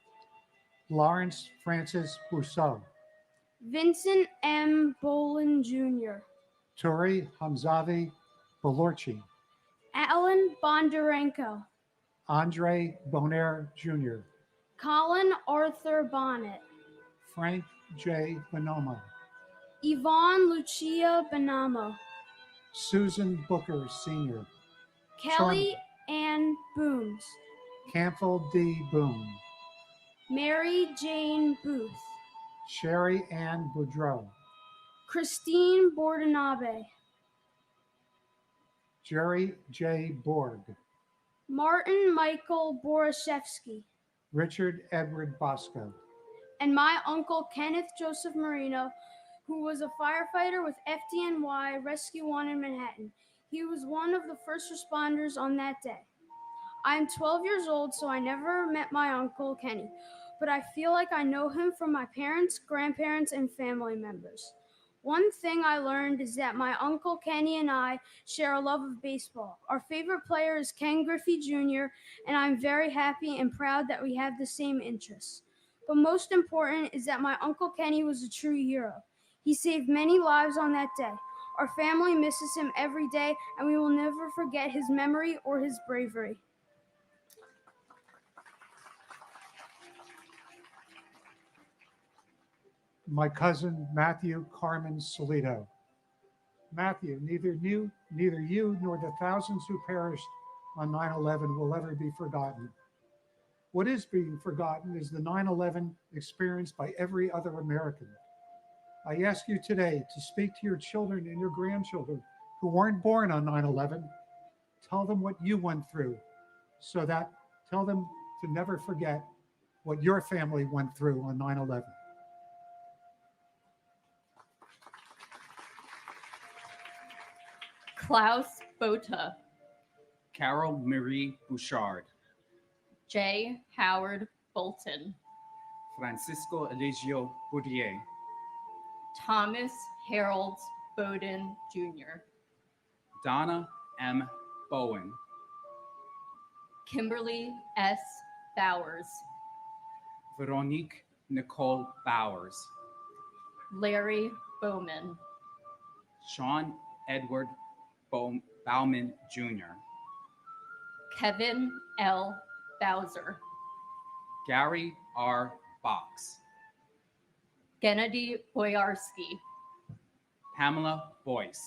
Lawrence Francis Bousseau, Vincent M. Bolin Jr., Turi Hamzavi Belorchi, Alan Bondarenko, Andre Bonaire Jr., Colin Arthur Bonnet, Frank J. Bonomo, Yvonne Lucia Benamo, Susan Booker Sr., Kelly Ann Booms, Campbell D. Boone, Mary Jane Booth, Sherry Ann Boudreau, Christine Bordanabe, Jerry J. Borg, Martin Michael Borashevsky, Richard Edward Bosco, and my uncle Kenneth Joseph Marino, who was a firefighter with FDNY Rescue 1 in Manhattan. He was one of the first responders on that day. I'm 12 years old, so I never met my uncle Kenny, but I feel like I know him from my parents, grandparents, and family members. One thing I learned is that my uncle Kenny and I share a love of baseball. Our favorite player is Ken Griffey Jr., and I'm very happy and proud that we have the same interests. But most important is that my uncle Kenny was a true hero. He saved many lives on that day. Our family misses him every day, and we will never forget his memory or his bravery. my cousin Matthew Carmen Solito. Matthew, neither you nor the thousands who perished on 9/11 will ever be forgotten. What is being forgotten is the 9/11 experienced by every other American. I ask you today to speak to your children and your grandchildren who weren't born on 9/11. Tell them what you went through, tell them to never forget what your family went through on 9/11. Klaus Botha, Carol Marie Bouchard, J. Howard Bolton, Francisco Eligio Boudier, Thomas Harold Bowden Jr., Donna M. Bowen, Kimberly S. Bowers, Veronique Nicole Bowers, Larry Bowman, Sean Edward Bauman Jr., Kevin L. Bowser, Gary R. Box, Gennady Boyarsky, Pamela Boyce,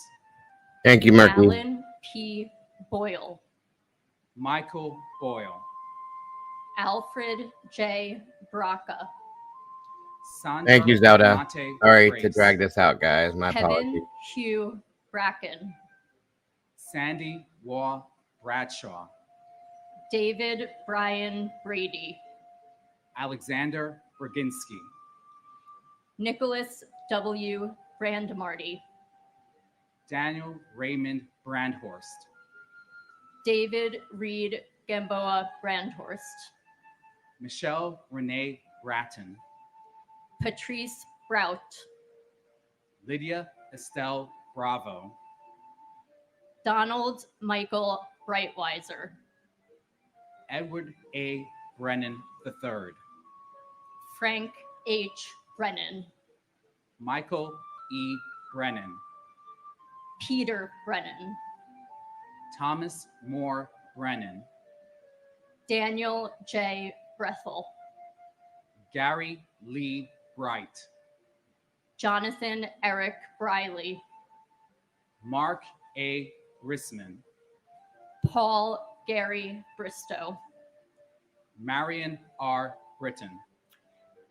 Thank you, Murphy. Alan P. Boyle, Michael Boyle, Alfred J. Braca, Sandra Thank you, Zelda. Monte Sorry Grace, to drag this out, guys. My Kevin apologies. Hugh Bracken, Sandy Waugh Bradshaw, David Brian Brady, Alexander Roginski, Nicholas W. Brandmarty, Daniel Raymond Brandhorst, David Reed Gamboa Brandhorst, Michelle Renee Bratton, Patrice Brout, Lydia Estelle Bravo, Donald Michael Brightweiser, Edward A. Brennan III, Frank H. Brennan, Michael E. Brennan, Peter Brennan, Thomas Moore Brennan, Daniel J. Brethel, Gary Lee Bright, Jonathan Eric Briley, Mark A. Risman, Paul Gary Bristow, Marion R. Britton,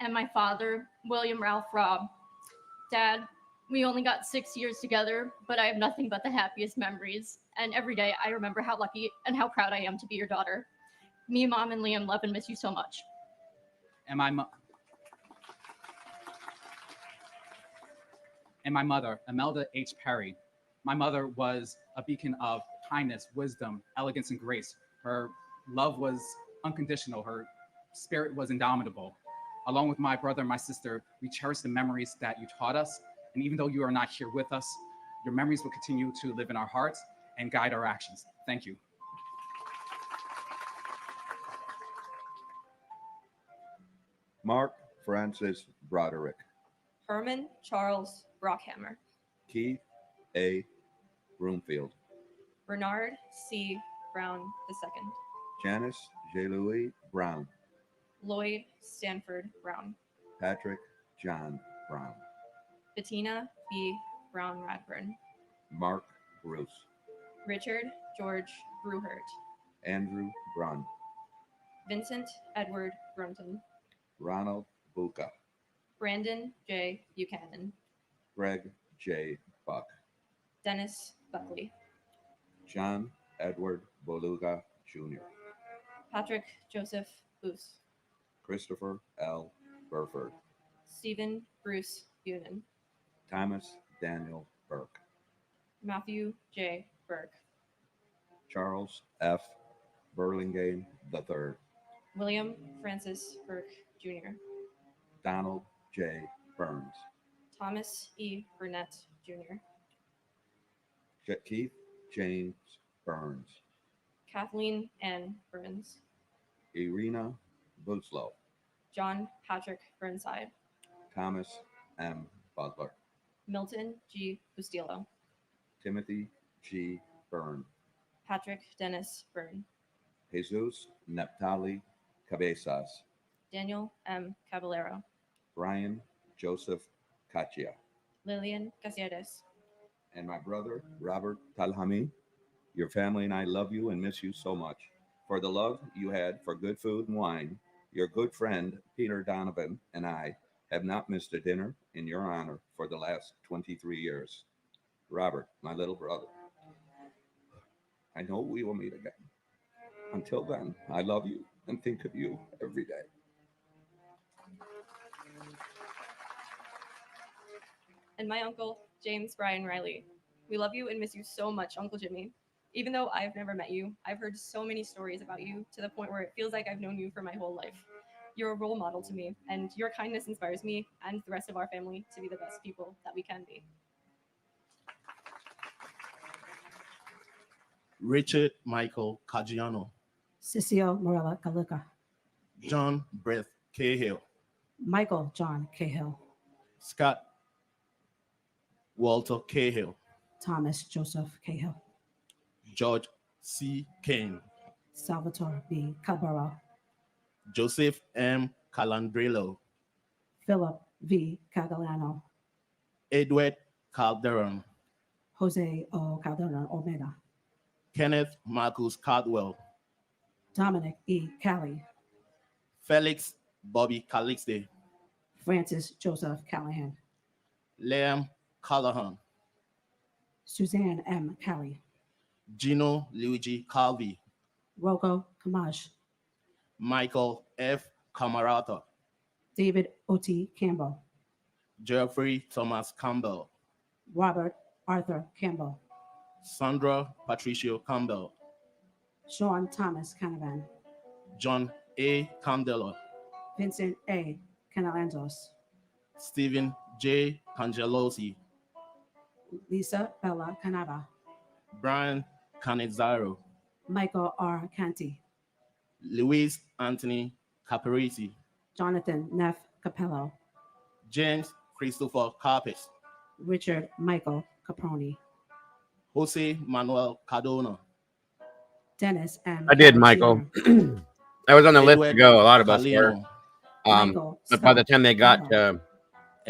and my father, William Ralph Robb. Dad, we only got 6 years together, but I have nothing but the happiest memories. And every day I remember how lucky and how proud I am to be your daughter. Me, Mom, and Liam love and miss you so much. And my mother, Imelda H. Perry. My mother was a beacon of kindness, wisdom, elegance, and grace. Her love was unconditional. Her spirit was indomitable. Along with my brother and my sister, we cherish the memories that you taught us. And even though you are not here with us, your memories will continue to live in our hearts and guide our actions. Thank you. Mark Francis Broderick. Herman Charles Brockhammer. Keith A. Broomfield. Bernard C. Brown II. Janice J. Louis Brown. Lloyd Stanford Brown. Patrick John Brown. Bettina B. Brown Radburn. Mark Bruce. Richard George Bruhert. Andrew Brunn. Vincent Edward Brunton. Ronald Buca. Brandon J. Buchanan. Greg J. Buck. Dennis Buckley. John Edward Boluga Jr. Patrick Joseph Boos. Christopher L. Burford. Stephen Bruce Bunin. Thomas Daniel Burke. Matthew J. Burke. Charles F. Burlingame III. William Francis Burke Jr. Donald J. Burns. Thomas E. Burnett Jr. Keith James Burns. Kathleen Ann Burns. Irina Butzlow. John Patrick Burnside. Thomas M. Butler. Milton G. Bustillo. Timothy G. Byrne. Patrick Dennis Byrne. Jesus Neptali Cabezas. Daniel M. Caballero. Brian Joseph Cachia. Lillian Caceres. And my brother, Robert Talhami. Your family and I love you and miss you so much. For the love you had for good food and wine, your good friend, Peter Donovan, and I have not missed a dinner in your honor for the last 23 years. Robert, my little brother, I know we will meet again. Until then, I love you and think of you every day. And my uncle, James Brian Riley. We love you and miss you so much, Uncle Jimmy. Even though I've never met you, I've heard so many stories about you to the point where it feels like I've known you for my whole life. You're a role model to me, and your kindness inspires me and the rest of our family to be the best people that we can be. Richard Michael Caggiano. Cecile Morella Galuca. John Brett Cahill. Michael John Cahill. Scott Walter Cahill. Thomas Joseph Cahill. George C. Kane. Salvatore B. Calbaro. Joseph M. Calandrello. Philip V. Cagalano. Edward Calderon. Jose O. Calderon Olmeda. Kenneth Marcus Caldwell. Dominic E. Cali. Felix Bobby Calixte. Francis Joseph Callahan. Liam Callahan. Suzanne M. Cali. Gino Luigi Calvi. Rocco Kamaj. Michael F. Camarata. David O.T. Campbell. Jeffrey Thomas Campbell. Robert Arthur Campbell. Sandra Patricio Campbell. Sean Thomas Canavan. John A. Candela. Vincent A. Canalanzos. Stephen J. Cangelosi. Lisa Bella Canava. Brian Canizaro. Michael R. Canty. Luis Anthony Caparisi. Jonathan Neff Capello. James Christopher Carpes. Richard Michael Caproni. Jose Manuel Cardona. Dennis M. I did, Michael. I was on the list to go. A lot of us were. But by the time they got to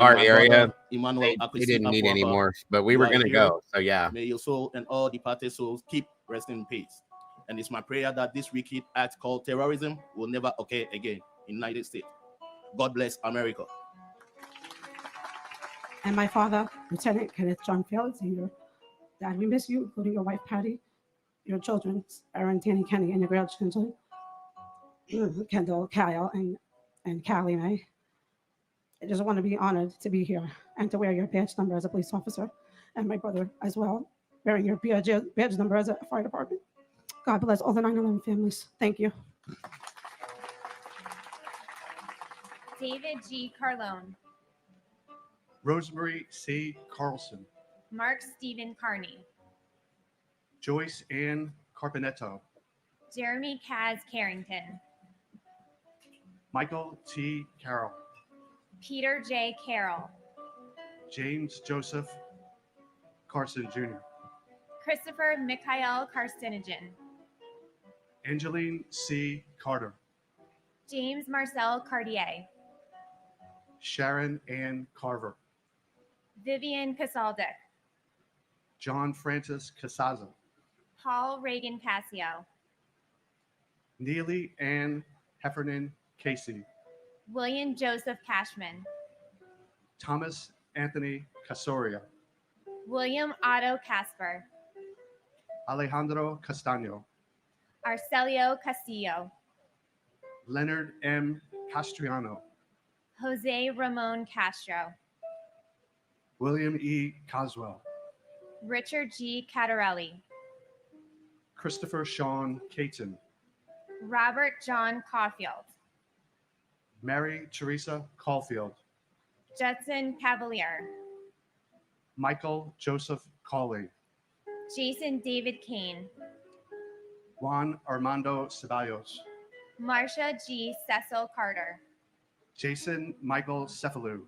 our area, they didn't need any more. But we were going to go. So, yeah. May your soul and all departed souls keep resting in peace. And it's my prayer that this wicked act called terrorism will never occur again in the United States. God bless America. And my father, Lieutenant Kenneth John Field Sr. Dad, we miss you, including your wife Patty, your children, Aaron, Danny, Kenny, and your grandchildren, Kendall, Kyle, and Callie Mae. I just want to be honored to be here and to wear your badge number as a police officer, and my brother as well, wearing your badge number as a fire department. God bless all the 9/11 families. Thank you. David G. Carlone, Rosemary C. Carlson, Mark Stephen Carney, Joyce Ann Carpenetto, Jeremy Kaz Carrington, Michael T. Carroll, Peter J. Carroll, James Joseph Carson Jr., Christopher Mikhail Carcinogen, Angeline C. Carter, James Marcel Cartier, Sharon Ann Carver, Vivian Casaldic, John Francis Casaza, Paul Reagan Passio, Neely Ann Heffernan Casey, William Joseph Cashman, Thomas Anthony Casoria, William Otto Casper, Alejandro Castaño, Arcelio Castillo, Leonard M. Castriano, Jose Ramon Castro, William E. Coswell, Richard G. Catarelli, Christopher Sean Caton, Robert John Caulfield, Mary Teresa Caulfield, Judson Cavalier, Michael Joseph Cawley, Jason David Kane, Juan Armando Ceballos, Marcia G. Cecil Carter, Jason Michael Cephalou,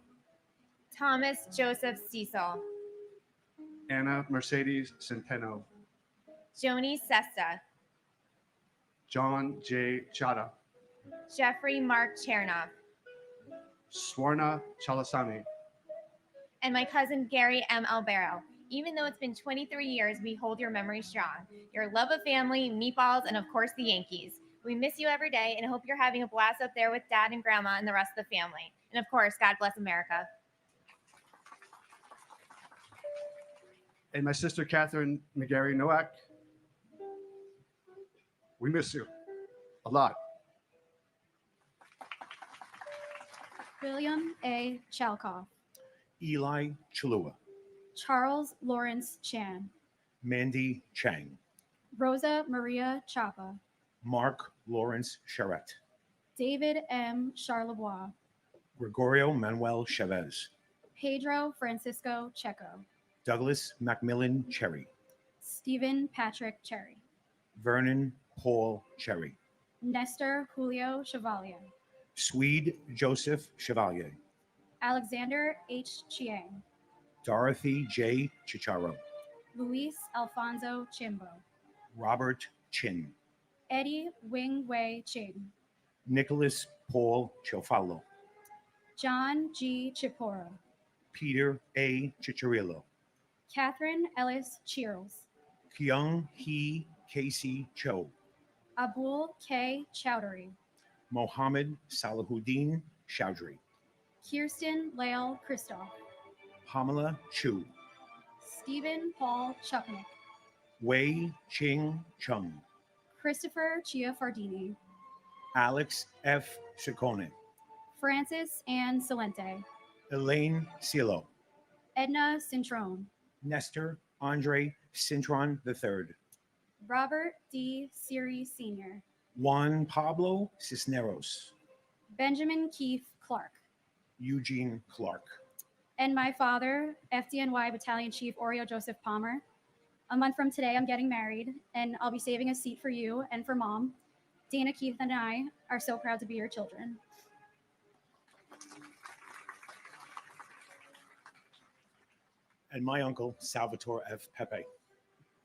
Thomas Joseph Cecil, Anna Mercedes Centeno, Joni Sesta, John J. Chada, Jeffrey Mark Chernoff, Swarna Chalasani, and my cousin Gary M. Albero. Even though it's been 23 years, we hold your memory strong. Your love of family, meatballs, and of course the Yankees. We miss you every day and hope you're having a blast up there with Dad and Grandma and the rest of the family. And of course, God bless America. and my sister Catherine McGarry Nowak. We miss you a lot. William A. Chalkoff, Eli Chalua, Charles Lawrence Chan, Mandy Chang, Rosa Maria Chapa, Mark Lawrence Charette, David M. Charlebois, Gregorio Manuel Chavez, Pedro Francisco Checo, Douglas Macmillan Cherry, Stephen Patrick Cherry, Vernon Paul Cherry, Nestor Julio Chevalier, Swede Joseph Chevalier, Alexander H. Chiang, Dorothy J. Chicharo, Luis Alfonso Chimbo, Robert Chin, Eddie Wing Wei Ching, Nicholas Paul Chofalo, John G. Chiporo, Peter A. Chicharillo, Catherine Ellis Cheers, Kyung Hee Casey Cho, Abul K. Chowdhury, Mohammed Salahuddin Chowdhury, Kirsten Lael Christoph, Pamela Chu, Stephen Paul Chupnick, Wei Ching Chung, Christopher Chiafardini, Alex F. Ciccone, Francis Ann Salente, Elaine Cielo, Edna Cintrone, Nestor Andre Cintron III, Robert D. Siri Sr., Juan Pablo Cisneros, Benjamin Keith Clark, Eugene Clark, and my father, FDNY Battalion Chief Oreo Joseph Palmer. A month from today, I'm getting married, and I'll be saving a seat for you and for Mom. Dana, Keith, and I are so proud to be your children. and my uncle, Salvatore F. Pepe.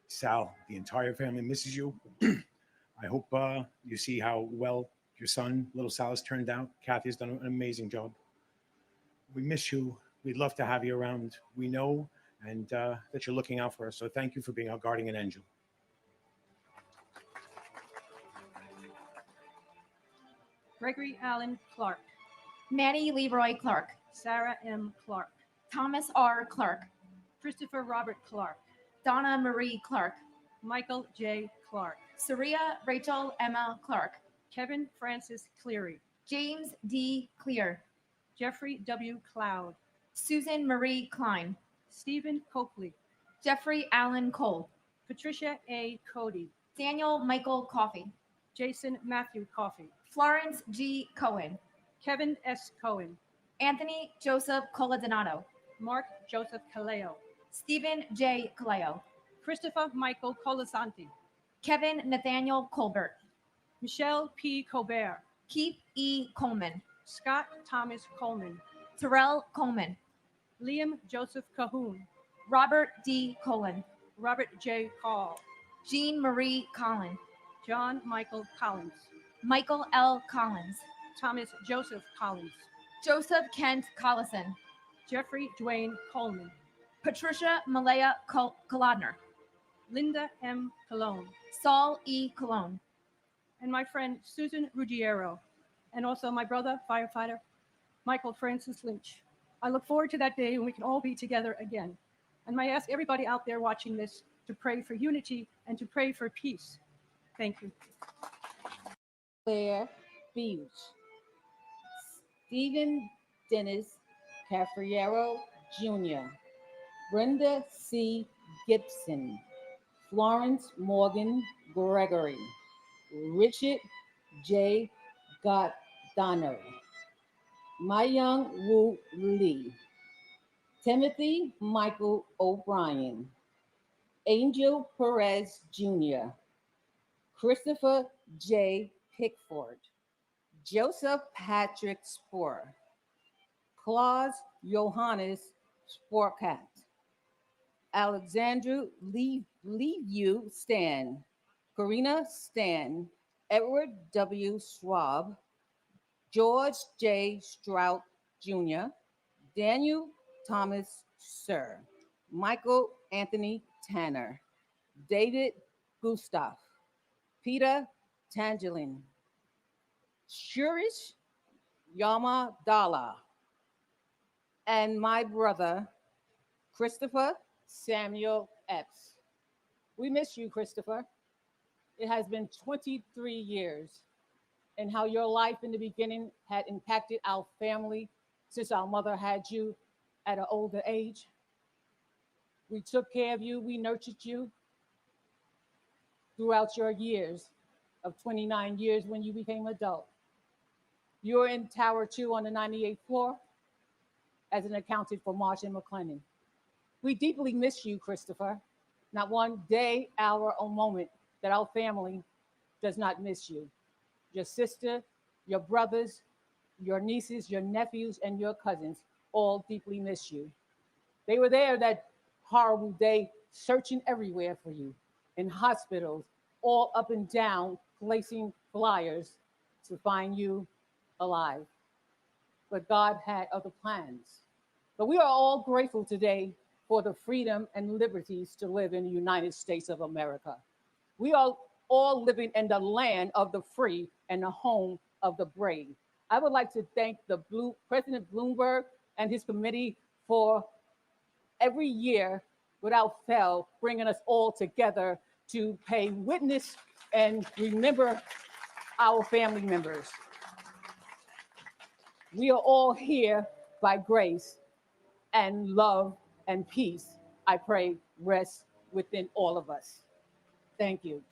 Sal, the entire family misses you. I hope you see how well your son, little Sal, has turned out. Kathy has done an amazing job. We miss you. We'd love to have you around. We know and that you're looking out for us. So thank you for being our guardian angel. Gregory Allen Clark, Manny Leroy Clark, Sarah M. Clark, Thomas R. Clark, Christopher Robert Clark, Donna Marie Clark, Michael J. Clark, Saria Rachel Emma Clark, Kevin Francis Cleary, James D. Clear, Jeffrey W. Cloud, Susan Marie Klein, Stephen Copley, Jeffrey Allen Cole, Patricia A. Cody, Daniel Michael Coffey, Jason Matthew Coffey, Florence G. Cohen, Kevin S. Cohen, Anthony Joseph Coladonato, Mark Joseph Caleo, Stephen J. Caleo, Christopher Michael Colasanti, Kevin Nathaniel Colbert, Michelle P. Colbert, Keith E. Coleman, Scott Thomas Coleman, Terrell Coleman, Liam Joseph Cahoon, Robert D. Colon, Robert J. Call, Jean Marie Collin, John Michael Collins, Michael L. Collins, Thomas Joseph Collins, Joseph Kent Collison, Jeffrey Dwayne Coleman, Patricia Malaya Kolodner, Linda M. Cologne, Saul E. Cologne, and my friend Susan Ruggiero, and also my brother, firefighter Michael Francis Lynch. I look forward to that day when we can all be together again. And I ask everybody out there watching this to pray for unity and to pray for peace. Thank you. Claire Beach, Stephen Dennis Cafriero Jr., Brenda C. Gibson, Florence Morgan Gregory, Richard J. Goddonner, Myung Woo Lee, Timothy Michael O'Brien, Angel Perez Jr., Christopher J. Pickford, Joseph Patrick Spoor, Claus Johannes Sporkat, Alexandra Leaveyu Stan, Karina Stan, Edward W. Schwab, George J. Strout Jr., Daniel Thomas Sir, Michael Anthony Tanner, David Gustav, Peter Tangelin, Shurish Yamadala, and my brother, Christopher Samuel Epps. We miss you, Christopher. It has been 23 years, and how your life in the beginning had impacted our family since our mother had you at an older age. We took care of you, we nurtured you throughout your years of 29 years when you became adult. You're in Tower 2 on the 98th floor as an accountant for Marsh and McLennan. We deeply miss you, Christopher. Not one day, hour, or moment that our family does not miss you. Your sister, your brothers, your nieces, your nephews, and your cousins all deeply miss you. They were there that horrible day searching everywhere for you, in hospitals, all up and down, placing flyers to find you alive. But God had other plans. But we are all grateful today for the freedom and liberties to live in the United States of America. We are all living in the land of the free and the home of the brave. I would like to thank President Bloomberg and his committee for every year, without fail, bringing us all together to pay witness and remember our family members. We are all here by grace, and love and peace, I pray, rests within all of us. Thank you.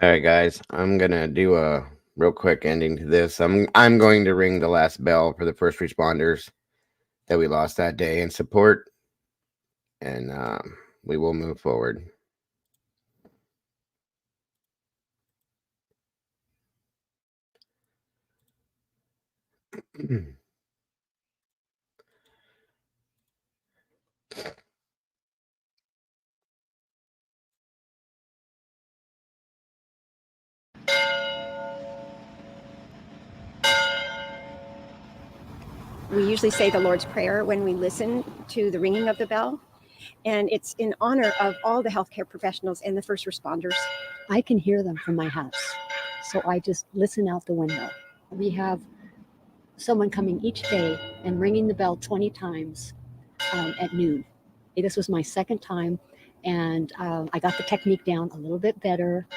All right, guys. I'm gonna do a real quick ending to this. I'm going to ring the last bell for the first responders that we lost that day in support, and we will move forward. We usually say the Lord's Prayer when we listen to the ringing of the bell, and it's in honor of all the healthcare professionals and the first responders. I can hear them from my house, so I just listen out the window. We have someone coming each day and ringing the bell 20 times at noon. This was my second time, and I got the technique down a little bit better,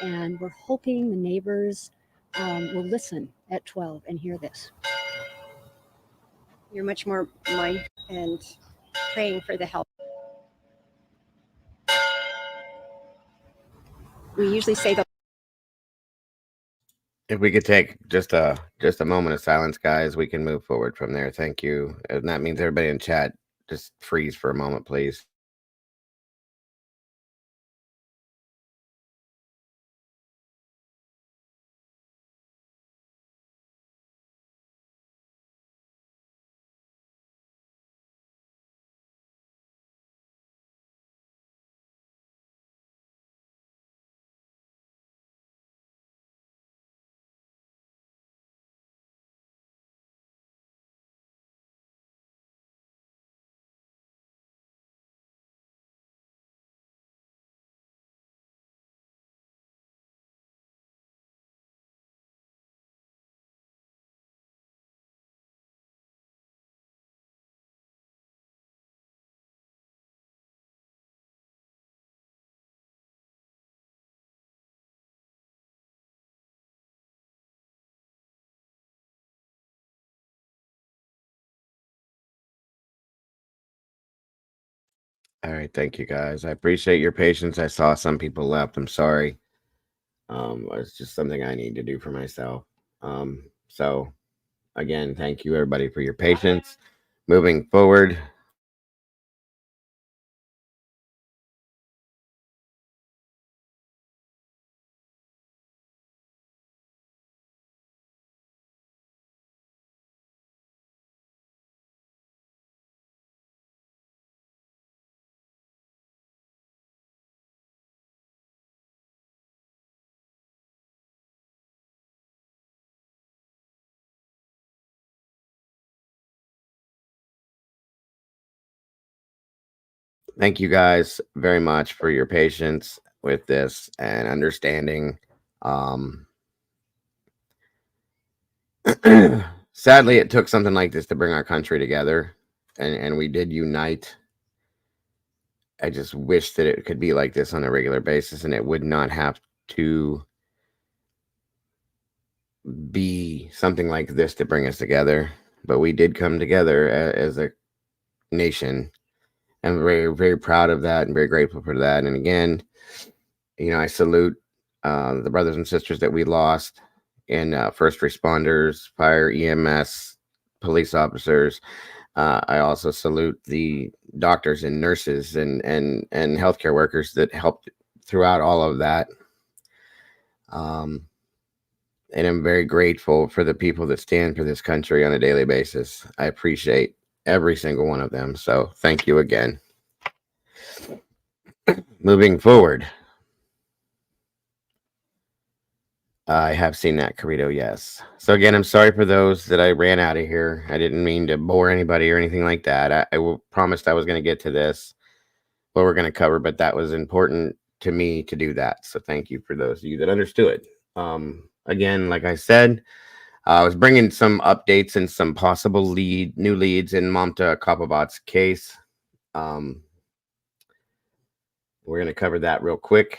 and we're hoping the neighbors will listen at 12 and hear this. You're much more mindful and praying for the help. We usually say the If we could take just a moment of silence, guys, we can move forward from there. Thank you. And that means everybody in chat, just freeze for a moment, please. All right, thank you guys. I appreciate your patience. I saw some people left. I'm sorry. It's just something I need to do for myself. So again, thank you everybody for your patience. Moving forward. Thank you guys very much for your patience with this and understanding. Um, Sadly, it took something like this to bring our country together, and we did unite. I just wish that it could be like this on a regular basis, and it would not have to be something like this to bring us together. But we did come together as a nation. I'm very, very proud of that and very grateful for that. And again, I salute the brothers and sisters that we lost in first responders, fire, EMS, police officers. I also salute the doctors and nurses and healthcare workers that helped throughout all of that. And I'm very grateful for the people that stand for this country on a daily basis. I appreciate every single one of them. So thank you again. Moving forward. I have seen that, Carito, yes. So again, I'm sorry for those that I ran out of here. I didn't mean to bore anybody or anything like that. I promised I was going to get to this, what we're going to cover, but that was important to me to do that. So thank you for those of you that understood. Again, like I said, I was bringing some updates and some possible new leads in Mamta Kapabat's case. We're going to cover that real quick.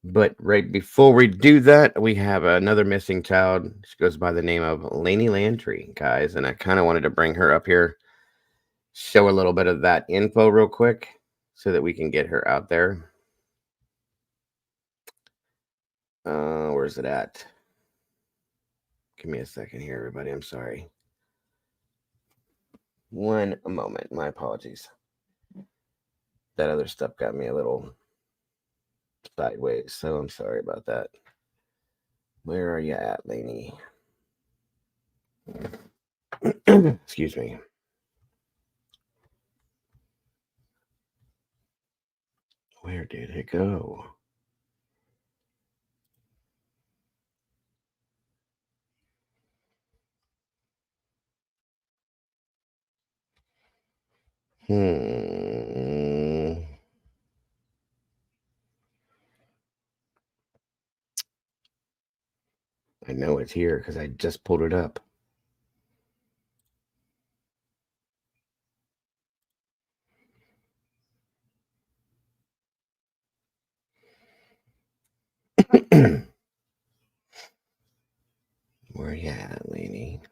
But right before we do that, we have another missing child. She goes by the name of Laney Landry, guys. And I kind of wanted to bring her up here, show a little bit of that info real quick so that we can get her out there. Where's it at? Give me a second here, everybody. I'm sorry. One moment. My apologies. That other stuff got me a little sideways, so I'm sorry about that. Where are you at, Laney? Excuse me. Where did it go? I know it's here because I just pulled it up. Where you at, Laney?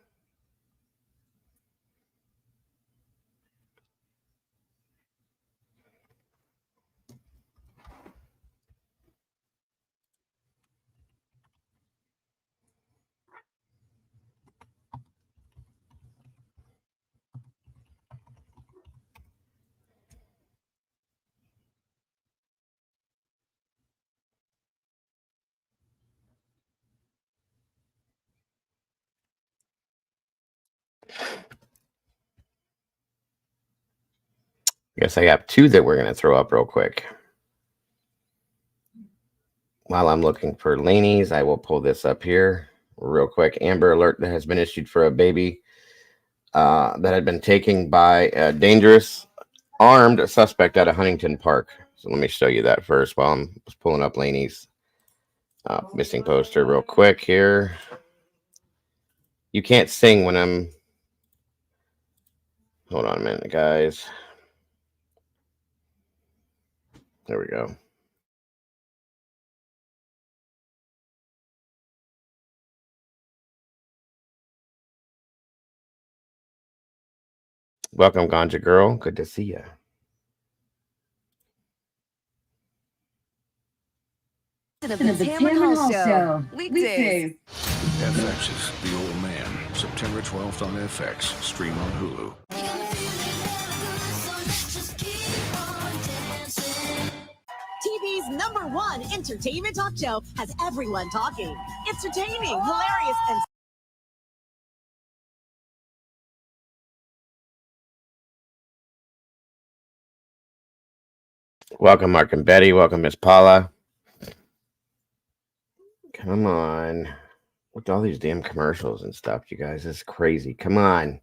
Guess I have two that we're going to throw up real quick. While I'm looking for Laney's, I will pull this up here real quick. Amber alert that has been issued for a baby that had been taken by a dangerous armed suspect at a Huntington Park. So let me show you that first while I'm pulling up Laney's missing poster real quick here. You can't sing when I'm... Hold on a minute, guys. There we go. Welcome, Ganja Girl. Good to see you. The Tim and Hall Show. Weekdays. FX's The Old Man, September 12th on FX. Stream on Hulu. TV's #1 entertainment talk show has everyone talking. Entertaining, hilarious, and Welcome, Mark and Betty. Welcome, Miss Paula. Come on. With all these damn commercials and stuff, you guys. It's crazy. Come on.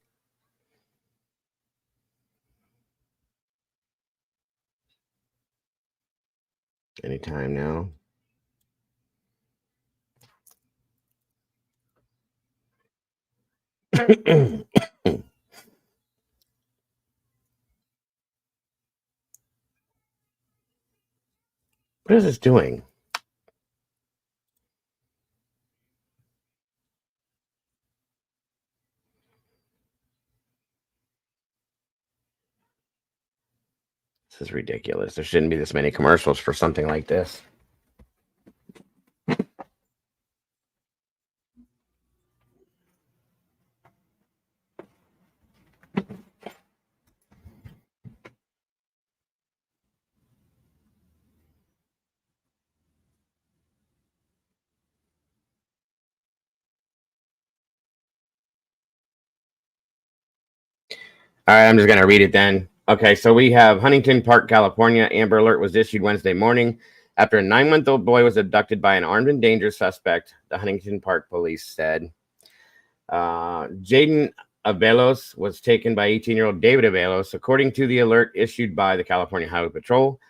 Anytime now. What is this doing? This is ridiculous. There shouldn't be this many commercials for something like this. All right, I'm just going to read it then. Okay, so we have Huntington Park, California. Amber alert was issued Wednesday morning after a 9-month-old boy was abducted by an armed and dangerous suspect, the Huntington Park police said. Jaden Avelos was taken by 18-year-old David Avelos. According to the alert issued by the California Highway Patrol,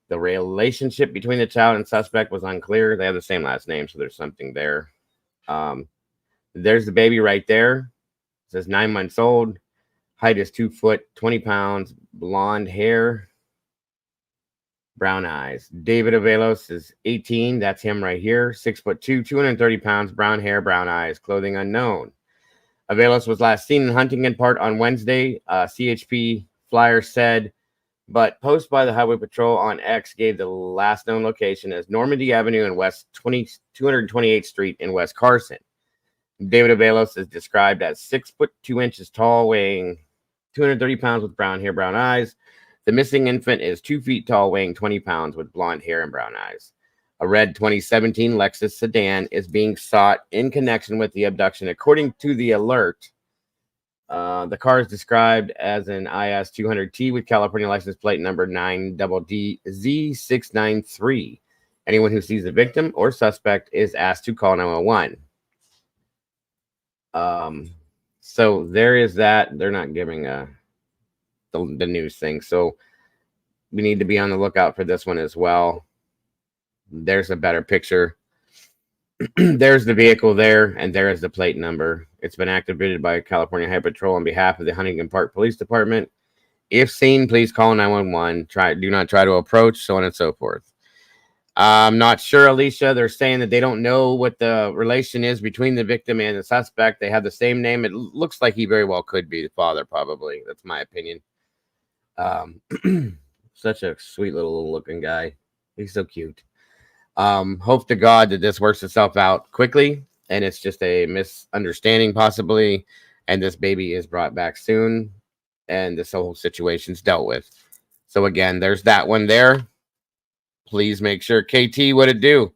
the relationship between the child and suspect was unclear. They have the same last name, so there's something there. There's the baby right there. It says 9 months old. Height is 2 foot, 20 pounds, blonde hair, brown eyes. David Avelos is 18. That's him right here. 6'2", 230 pounds, brown hair, brown eyes, clothing unknown. Avelos was last seen in Huntington Park on Wednesday. CHP flyer said But post by the Highway Patrol on X gave the last known location as Normandy Avenue and West 228th Street in West Carson. David Avalos is described as 6'2" tall, weighing 230 pounds with brown hair, brown eyes. The missing infant is 2 feet tall, weighing 20 pounds with blonde hair and brown eyes. A red 2017 Lexus sedan is being sought in connection with the abduction. According to the alert, the car is described as an IS 200T with California license plate number 9DZ693. Anyone who sees the victim or suspect is asked to call 911. So there is that. They're not giving the news thing, so we need to be on the lookout for this one as well. There's a better picture. There's the vehicle there, and there is the plate number. It's been activated by California Highway Patrol on behalf of the Huntington Park Police Department. If seen, please call 911. Do not try to approach, so on and so forth. I'm not sure, Alicia. They're saying that they don't know what the relation is between the victim and the suspect. They have the same name. It looks like he very well could be the father, probably. That's my opinion. Such a sweet little looking guy. He's so cute. Hope to God that this works itself out quickly and it's just a misunderstanding possibly, and this baby is brought back soon and this whole situation's dealt with. So again, there's that one there. Please make sure. KT, what it do?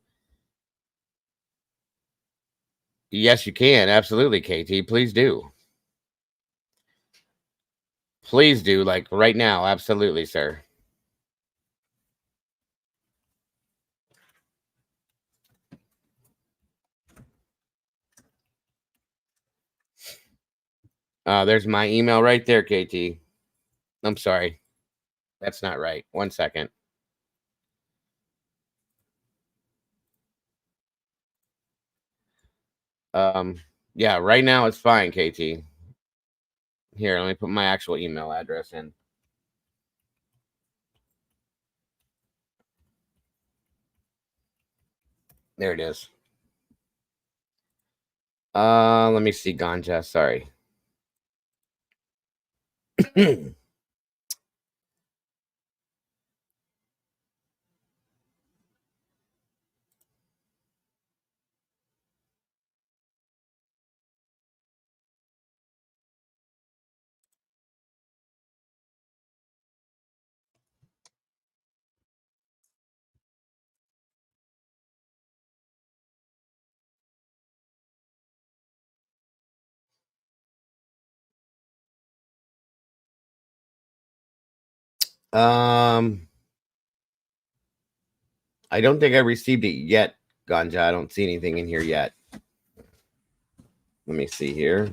Yes, you can. Absolutely, KT. Please do. Please do, like right now. Absolutely, sir. There's my email right there, KT. I'm sorry. That's not right. 1 second. Yeah, right now it's fine, KT. Here, let me put my actual email address in. There it is. Let me see, Ganja. Sorry. I don't think I received it yet, Ganja. I don't see anything in here yet. Let me see here.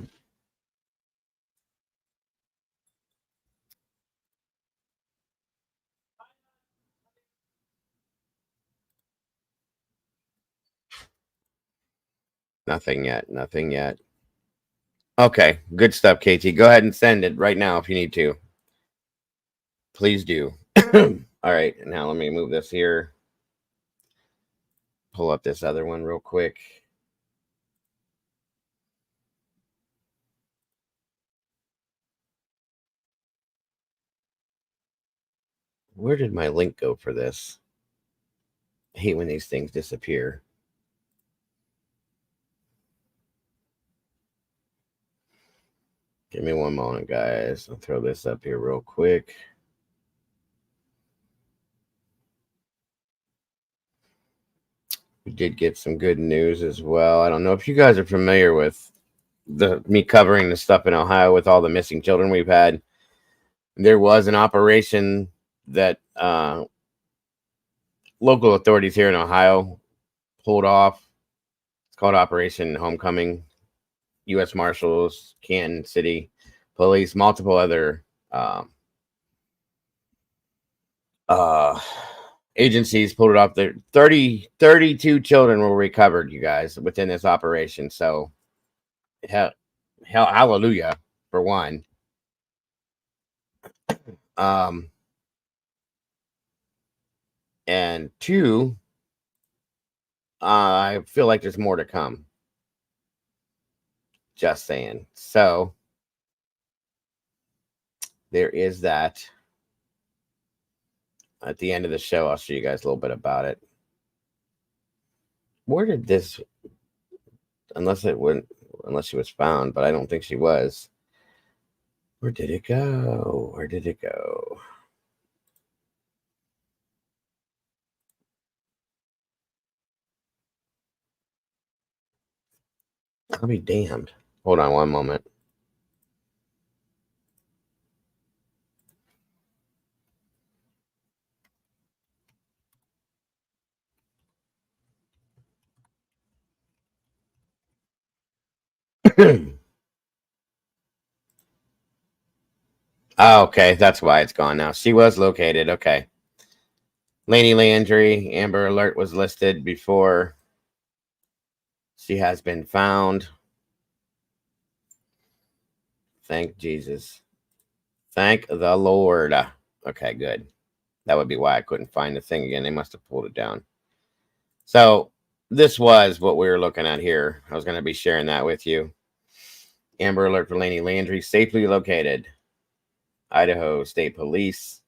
Nothing yet. Nothing yet. Okay, good stuff, KT. Go ahead and send it right now if you need to. Please do. All right, now let me move this here. Pull up this other one real quick. Where did my link go for this? I hate when these things disappear. Give me one moment, guys. I'll throw this up here real quick. We did get some good news as well. I don't know if you guys are familiar with me covering the stuff in Ohio with all the missing children we've had. There was an operation that local authorities here in Ohio pulled off. It's called Operation Homecoming. U.S. Marshals, Canton City Police, multiple other agencies pulled it off. There 32 children were recovered, you guys, within this operation. So hallelujah for one. And two, I feel like there's more to come. Just saying. So there is that. at the end of the show, I'll show you guys a little bit about it. Where did this, unless she was found, but I don't think she was. Where did it go? Where did it go? I'll be damned. Hold on one moment. Oh, okay, that's why it's gone now. She was located. Okay. Laney Landry, Amber Alert was listed before. She has been found. Thank Jesus. Thank the Lord. Okay, good. That would be why I couldn't find the thing again. They must have pulled it down. So this was what we were looking at here. I was going to be sharing that with you. Amber Alert for Laney Landry, safely located. Idaho State Police.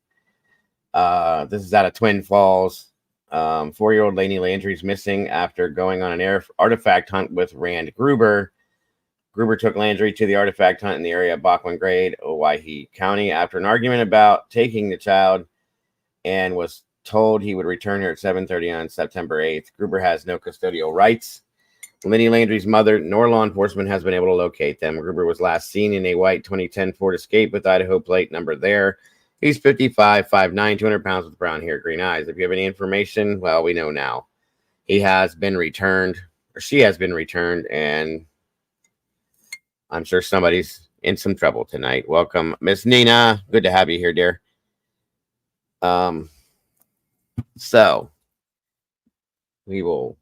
This is out of Twin Falls. 4-year-old Laney Landry is missing after going on an artifact hunt with Rand Gruber. Gruber took Landry to the artifact hunt in the area of Bachman Grade, Owyhee County, after an argument about taking the child, and was told he would return her at 7:30 on September 8th. Gruber has no custodial rights. Laney Landry's mother nor law enforcement has been able to locate them. Gruber was last seen in a white 2010 Ford Escape with Idaho plate number there. He's 55, 5'9", 200 pounds with brown hair, green eyes. If you have any information, well, we know now. He has been returned, or she has been returned, and I'm sure somebody's in some trouble tonight. Welcome, Miss Nina. Good to have you here, dear. So we will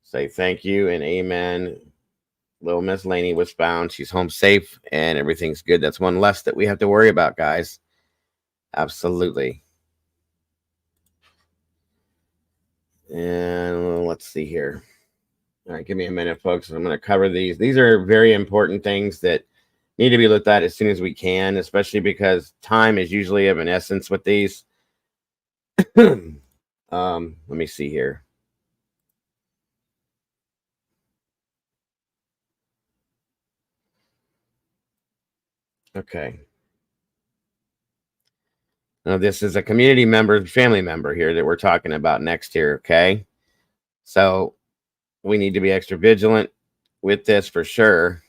say thank you and amen. Little Miss Laney was found. She's home safe and everything's good. That's one less that we have to worry about, guys. Absolutely. And let's see here. All right, give me a minute, folks. I'm going to cover these. These are very important things that need to be looked at as soon as we can, especially because time is usually of an essence with these. Let me see here. Okay. Now, this is a community member, family member here that we're talking about next here, okay? So we need to be extra vigilant with this for sure,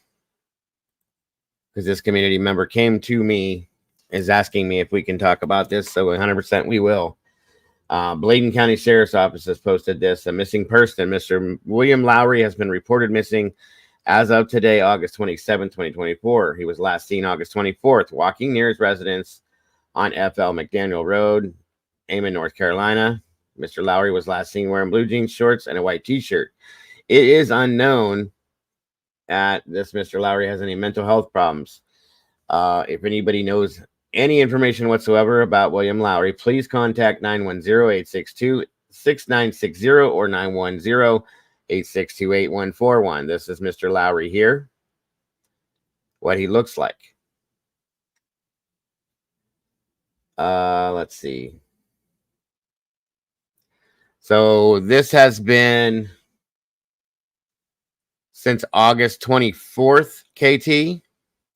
because this community member came to me, is asking me if we can talk about this, so 100% we will. Bladen County Sheriff's Office has posted this. A missing person, Mr. William Lowry, has been reported missing as of today, August 27, 2024. He was last seen August 24th, walking near his residence on FL McDaniel Road, Amon, North Carolina. Mr. Lowry was last seen wearing blue jeans, shorts, and a white t-shirt. It is unknown that this Mr. Lowry has any mental health problems. If anybody knows any information whatsoever about William Lowry, please contact 910-862-6960 or 910-862-8141. This is Mr. Lowry here. What he looks like. Let's see. So this has been since August 24th, KT.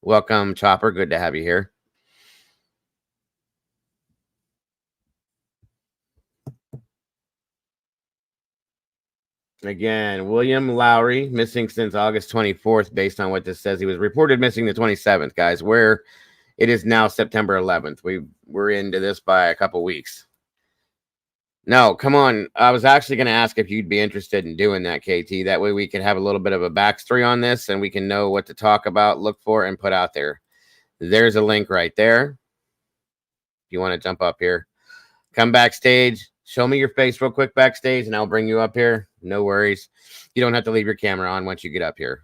Welcome, Chopper. Good to have you here. Again, William Lowry, missing since August 24th, based on what this says. He was reported missing the 27th, guys, where it is now September 11th. We're into this by a couple weeks. No, come on. I was actually going to ask if you'd be interested in doing that, KT. That way we can have a little bit of a backstory on this and we can know what to talk about, look for, and put out there. There's a link right there. If you want to jump up here, come backstage, show me your face real quick backstage, and I'll bring you up here. No worries. You don't have to leave your camera on once you get up here.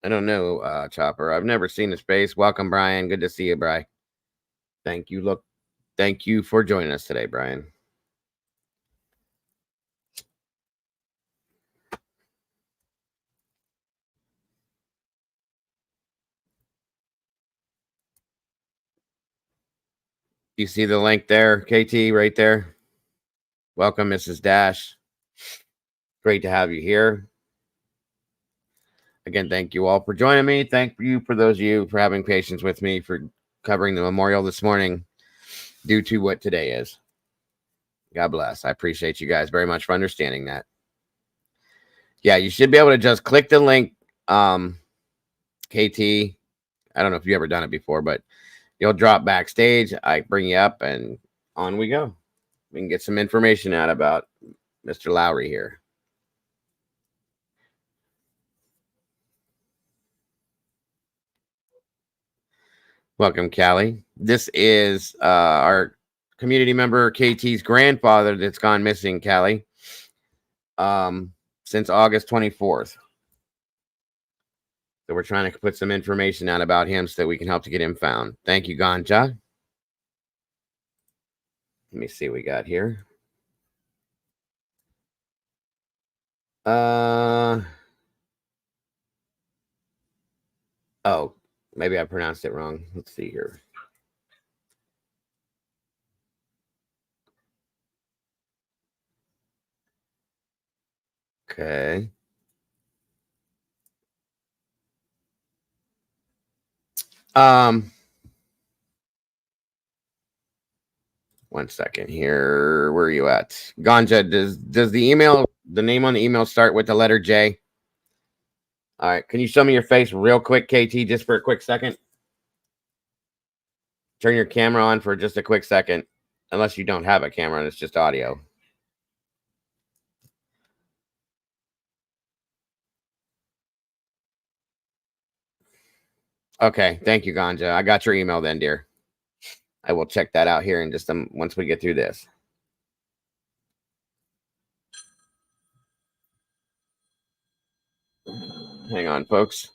I don't know, Chopper. I've never seen his face. Welcome, Brian. Good to see you, Brian. Thank you. Thank you for joining us today, Brian. You see the link there, KT, right there? Welcome, Mrs. Dash. Great to have you here. Again, thank you all for joining me. Thank you for those of you for having patience with me for covering the memorial this morning due to what today is. God bless. I appreciate you guys very much for understanding that. Yeah, you should be able to just click the link, KT. I don't know if you've ever done it before, but you'll drop backstage. I bring you up, and on we go. We can get some information out about Mr. Lowry here. Welcome, Callie. This is our community member KT's grandfather that's gone missing, Callie, since August 24th. So we're trying to put some information out about him so that we can help to get him found. Thank you, Ganja. Let me see what we got here. Oh, maybe I pronounced it wrong. Let's see here. Okay. One second here. Where are you at? Ganja, does the name on the email start with the letter J? All right. Can you show me your face real quick, KT, just for a quick second? Turn your camera on for just a quick second. Unless you don't have a camera and it's just audio. Okay. Thank you, Ganja. I got your email then, dear. I will check that out here in just once we get through this. Hang on, folks.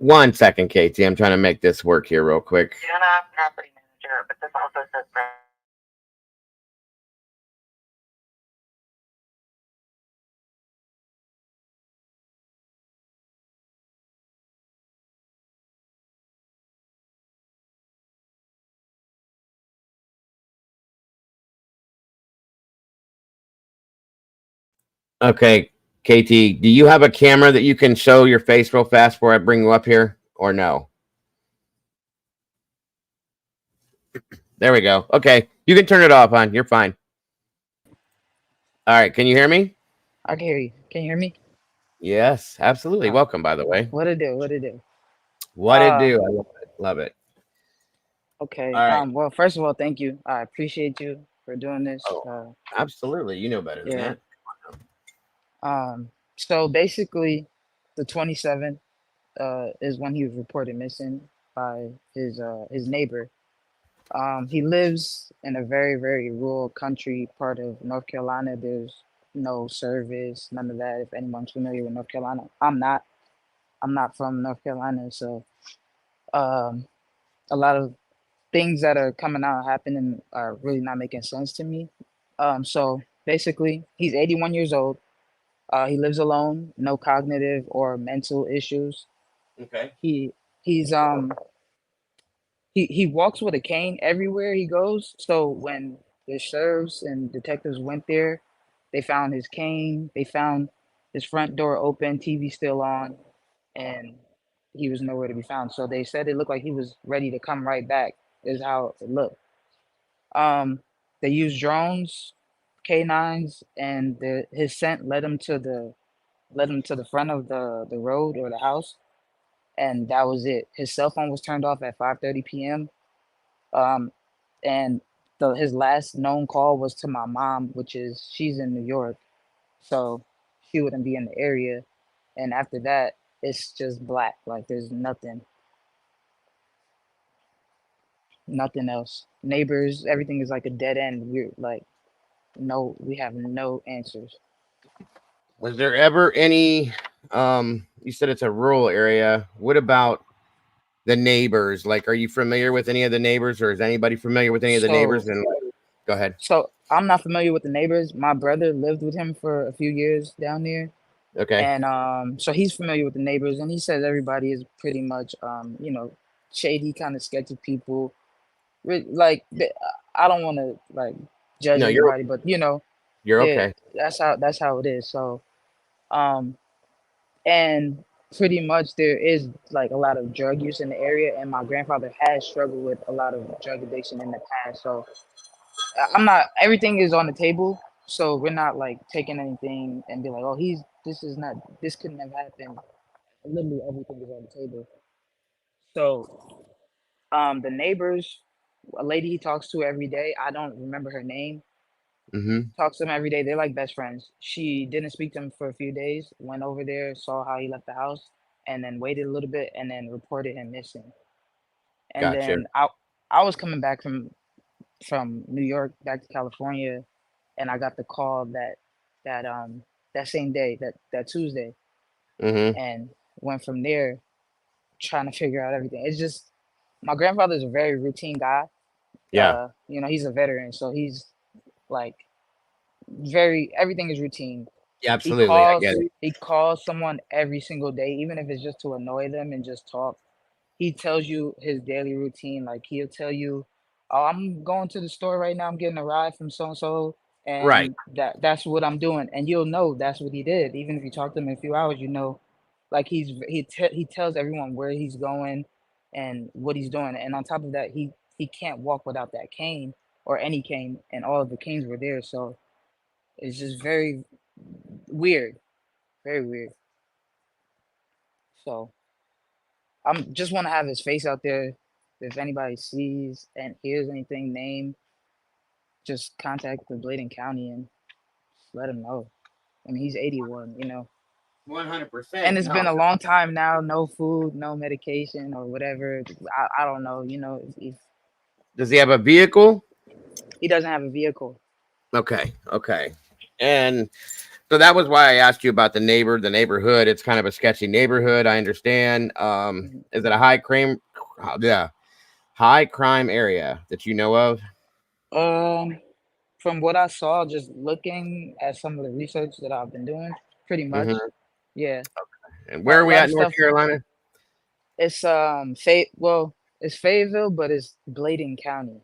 One second, KT. I'm trying to make this work here real quick. Property manager, but this also says Okay, KT, do you have a camera that you can show your face real fast before I bring you up here, or no? There we go. Okay, you can turn it off, hon. You're fine. All right, can you hear me? I can hear you. Can you hear me? Yes, absolutely. Welcome, by the way. What it do? What it do? What it do? I love it. Love it. Okay. All right. Well, first of all, thank you. I appreciate you for doing this. Oh, absolutely. You know better than Yeah. that. So basically, the 27th is when he was reported missing by his neighbor. He lives in a very, very rural country part of North Carolina. There's no service, none of that. If anyone's familiar with North Carolina, I'm not. I'm not from North Carolina, so um, a lot of things that are coming out happening are really not making sense to me. So basically, he's 81 years old. He lives alone, no cognitive or mental issues. Okay. He's he walks with a cane everywhere he goes. So when the sheriffs and detectives went there, they found his cane. They found his front door open, TV still on, and he was nowhere to be found. So they said it looked like he was ready to come right back. Is how it looked. Um, they used drones, K9s, and his scent led him to the front of the road or the house, and that was it. His cell phone was turned off at 5:30 p.m. Um, and his last known call was to my mom, which is she's in New York, so she wouldn't be in the area. And after that, it's just black. Like there's nothing else. Neighbors, everything is like a dead end. We're like, no, we have no answers. Was there ever any? You said it's a rural area. What about the neighbors? Like, are you familiar with any of the neighbors, or is anybody familiar with any of the neighbors? So, And go ahead. so I'm not familiar with the neighbors. My brother lived with him for a few years down there, Okay. and so he's familiar with the neighbors, and he says everybody is pretty much shady, kind of sketchy people. Like I don't want to like judge No, anybody, but you're yeah, okay. that's how it is. So um and pretty much there is like a lot of drug use in the area, and my grandfather has struggled with a lot of drug addiction in the past. So I'm not, everything is on the table, so we're not like taking anything and be like, oh, this couldn't have happened. Literally everything is on the table. So the neighbors, a lady he talks to every day, I don't remember her name, Mm-hmm. talks to him every day. They're like best friends. She didn't speak to him for a few days, went over there, saw how he left the house, and then waited a little bit and then reported him missing. And Gotcha. then I was coming back from New York back to California, and I got the call that same day, that Tuesday, Mm-hmm. and went from there trying to figure out everything. It's just my grandfather's a very routine guy. Yeah. He's a veteran, so he's like very, everything is routine. Yeah. He Absolutely. I get calls it. he calls someone every single day, even if it's just to annoy them and just talk. He tells you his daily routine. Like he'll tell you, "Oh, I'm going to the store right now. I'm getting a ride from so and so, Right. and that's what I'm doing." And you'll know that's what he did. Even if you talk to him in a few hours, like he tells everyone where he's going and what he's doing. And on top of that, he can't walk without that cane or any cane, and all of the canes were there. So it's just very weird, very weird. So I'm just want to have his face out there. If anybody sees and hears anything, name, just contact the Bladen County and just let him know. I mean, he's 81. 100%. And it's No. been a long time now. No food, no medication or whatever. I don't know. If Does he have a vehicle? he doesn't have a vehicle. Okay. Okay. And so that was why I asked you about the neighborhood. It's kind of a sketchy neighborhood. I understand. Is it a high crime? Yeah, high crime area that you know of? Um, from what I saw, just looking at some of the research that I've been doing, pretty much, Mm-hmm. yeah. And A where are we lot at of in North stuff. Carolina? It's it's Fayetteville, but it's Bladen County.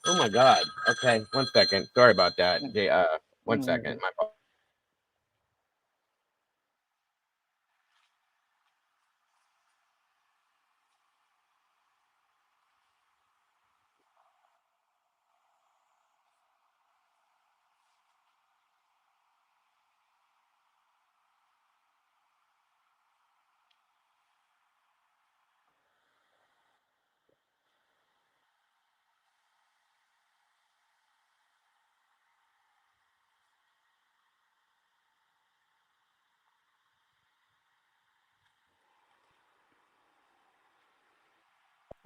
Oh my God. Okay, 1 second. Sorry about that. Okay, 1 second. Mhm. My fault.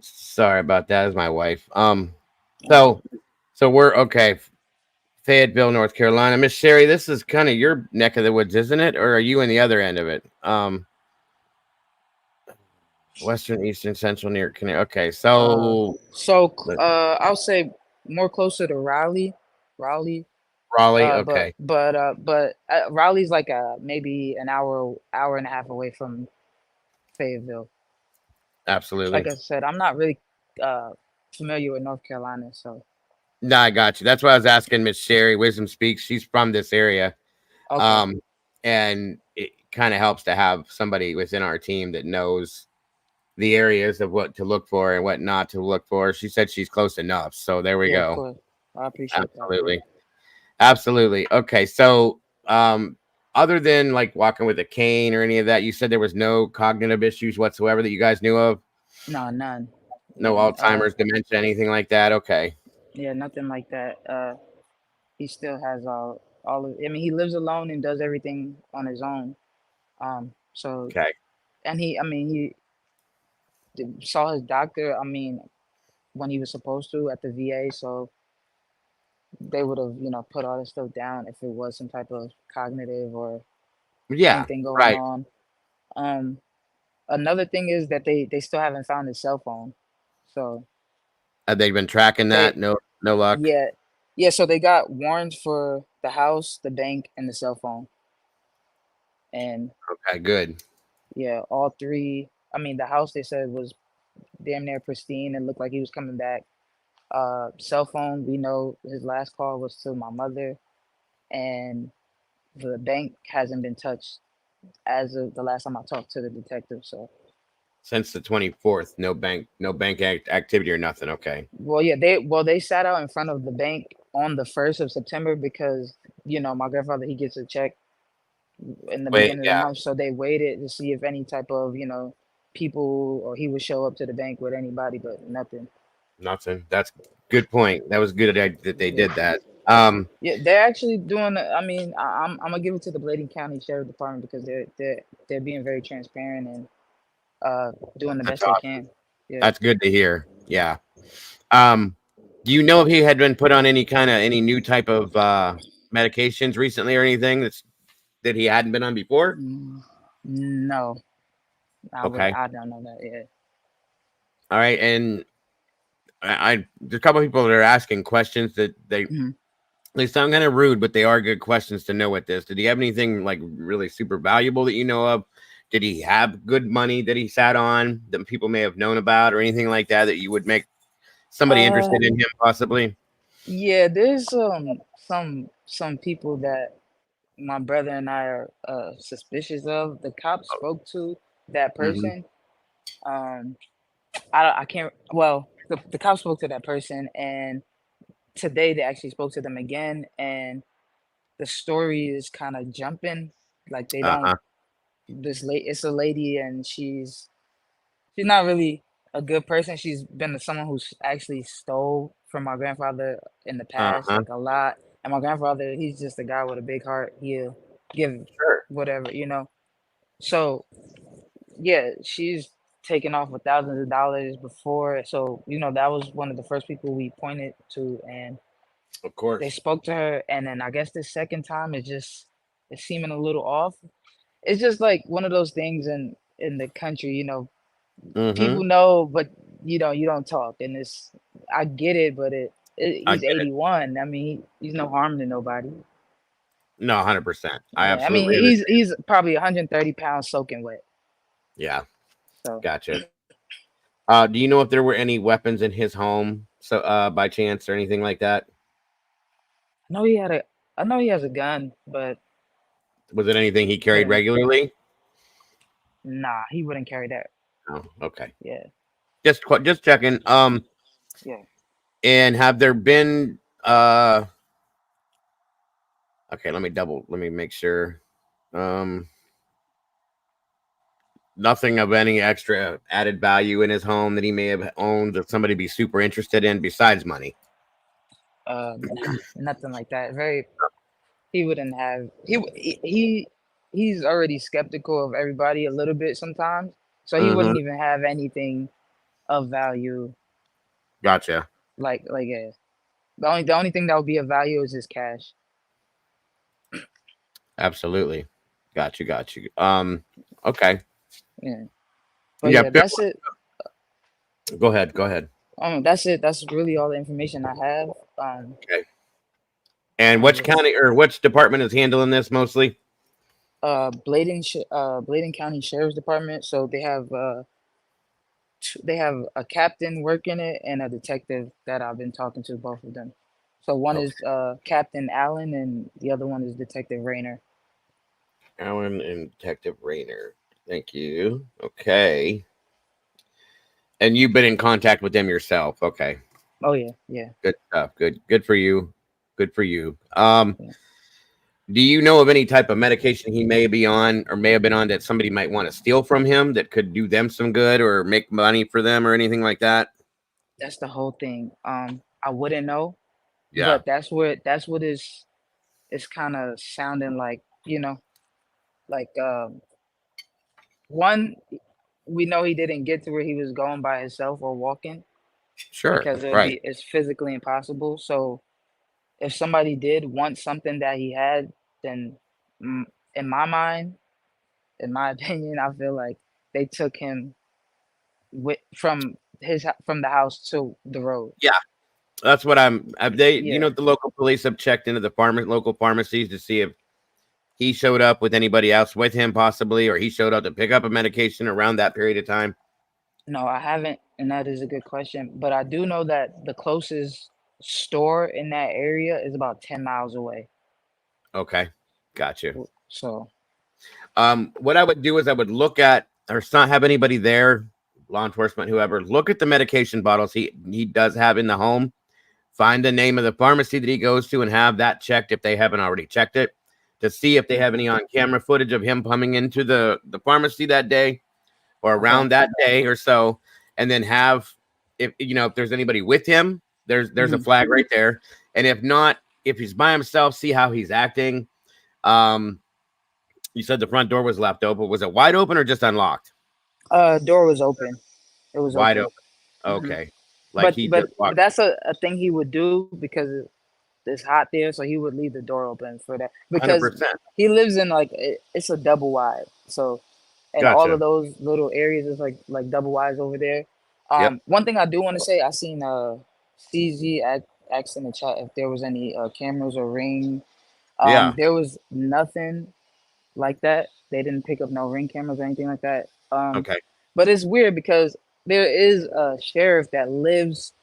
Sorry about that. Is my wife. So, so we're okay. Fayetteville, North Carolina. Miss Sherry, this is kind of your neck of the woods, isn't it? Or are you in the other end of it? Western, Eastern, Central, near Canary. Okay, so I'll say more closer to Raleigh. Raleigh. Uh, but Okay, but Raleigh's like maybe an hour and a half away from Fayetteville. Like absolutely. I said, I'm not really uh familiar with North Carolina, so No, I got you. That's why I was asking Miss Sherry. Wisdom Speaks. She's from this area. okay. Um, and kind of helps to have somebody within our team that knows the areas of what to look for and what not to look for. She said she's close enough. So there we Yeah, of go. course. I appreciate that. Absolutely. Absolutely. Okay. So, other than like walking with a cane or any of that, you said there was no cognitive issues whatsoever that you guys knew of? No, none. No Alzheimer's, dementia, anything like that? Okay. Yeah, nothing like that. He still has all of. I mean, he lives alone and does everything on his own. So Okay. and I mean, he saw his doctor. I mean, when he was supposed to at the VA, so they would have, put all this stuff down if it was some type of cognitive or Yeah. anything going Right. on. Um, Another thing is that they still haven't found his cell phone. So Have they been tracking they that? No luck. yeah. Yeah, so they got warrants for the house, the bank, and the cell phone. And Okay, good. yeah, all three. I mean, the house they said was damn near pristine and looked like he was coming back. Cell phone, we know his last call was to my mother, and the bank hasn't been touched as of the last time I talked to the detective. So, Since the 24th, no bank activity or nothing. Okay. well, yeah, they sat out in front of the bank on the 1st of September because my grandfather, he gets a check in the Wait, beginning of the yeah, month, so they waited to see if any type of people or he would show up to the bank with anybody, but nothing. nothing. That's good point. That was good that they Yeah. did that. Yeah, they're actually doing. I mean, I'm gonna give it to the Bladen County Sheriff Department because they're being very transparent and doing the That's best they awesome. can. Yeah. That's good to hear. Yeah. Um, do you know if he had been put on any new type of medications recently or anything that he hadn't been on before? No, Okay. I don't know that. Yeah. All right. And there's a couple of people that are asking questions that they sound kind of rude, but they are good questions to know with this. Did he have anything like really super valuable that you know of? Did he have good money that he sat on that people may have known about or anything like that you would make somebody interested in him possibly? Yeah, there's some people that my brother and I are suspicious of. The cops spoke to that person. Um, I can't. Well, the cops spoke to that person, and today they actually spoke to them again, and the story is kind of jumping. Like they don't. Uh-huh. It's a lady, and she's not really a good person. She's been someone who's actually stole from my grandfather in the past, Uh-huh. like a lot. And my grandfather, he's just a guy with a big heart. He'll give whatever. So yeah, she's taken off with thousands of dollars before. So that was one of the first people we pointed to, and of course they spoke to her. And then I guess the second time it's seeming a little off. It's just like one of those things in the country. People know, but you don't talk, and I get it, but I he's get it. 81. I mean, he's no harm to nobody. No, 100%. I Yeah, I mean, absolutely understand. he's probably 130 pounds soaking wet. Yeah. So Gotcha. Do you know if there were any weapons in his home, so by chance or anything like that? I know he has a gun, but Was it anything he carried yeah, regularly? nah, he wouldn't carry that. Oh, okay. Yeah, Just checking. yeah. And have there been okay, let me make sure. Nothing of any extra added value in his home that he may have owned that somebody be super interested in besides money. Nothing like that. He wouldn't have. He's already skeptical of everybody a little bit sometimes, so he wouldn't even have anything of value. Gotcha. Like yeah. The only thing that would be of value is his cash. Absolutely. Got you. Okay. Yeah. But yeah, that's it. Go ahead. That's it. That's really all the information I have. Okay. And which county or which department is handling this mostly? Bladen County Sheriff's Department. So they have a captain working it and a detective that I've been talking to, both of them. So one is Captain Allen and the other one is Detective Rayner. Alan and Detective Rayner. Thank you. Okay. And you've been in contact with them yourself. Okay. Oh yeah, yeah. Good stuff. Good for you. Good for you. Do you know of any type of medication he may be on or may have been on that somebody might want to steal from him that could do them some good or make money for them or anything like that? That's the whole thing. I wouldn't know, Yeah. but that's what is it's kind of sounding like, like one, we know he didn't get to where he was going by himself or walking Sure. because Right. it's physically impossible. So if somebody did want something that he had, then mm, in my mind, in my opinion, I feel like they took him from the house to the road. Yeah. That's what Yeah. the local police have checked into the local pharmacies to see if he showed up with anybody else with him possibly, or he showed up to pick up a medication around that period of time. No, I haven't, and that is a good question. But I do know that the closest store in that area is about 10 miles away. Okay. Gotcha. So, What I would do is I would look at or not have anybody there, law enforcement, whoever, look at the medication bottles he does have in the home. Find the name of the pharmacy that he goes to and have that checked if they haven't already checked it to see if they have any on camera footage of him coming into the pharmacy that day or around that day or so. And then have, if there's anybody with him, there's a flag right there. And if not, if he's by himself, see how he's acting. You said the front door was left open. Was it wide open or just unlocked? door was open. It was Wide open. open. Mhm. Okay. Like he But just walked. that's a thing he would do because it's hot there, so he would leave the door open for that because 100%. he lives in like it's a double wide. So, and all Gotcha. of those little areas is like double wides over there. Yep. One thing I do want to say, I seen CZ asked in the chat if there was any cameras or ring. Yeah. There was nothing like that. They didn't pick up no ring cameras or anything like that. Okay. But it's weird because there is a sheriff that lives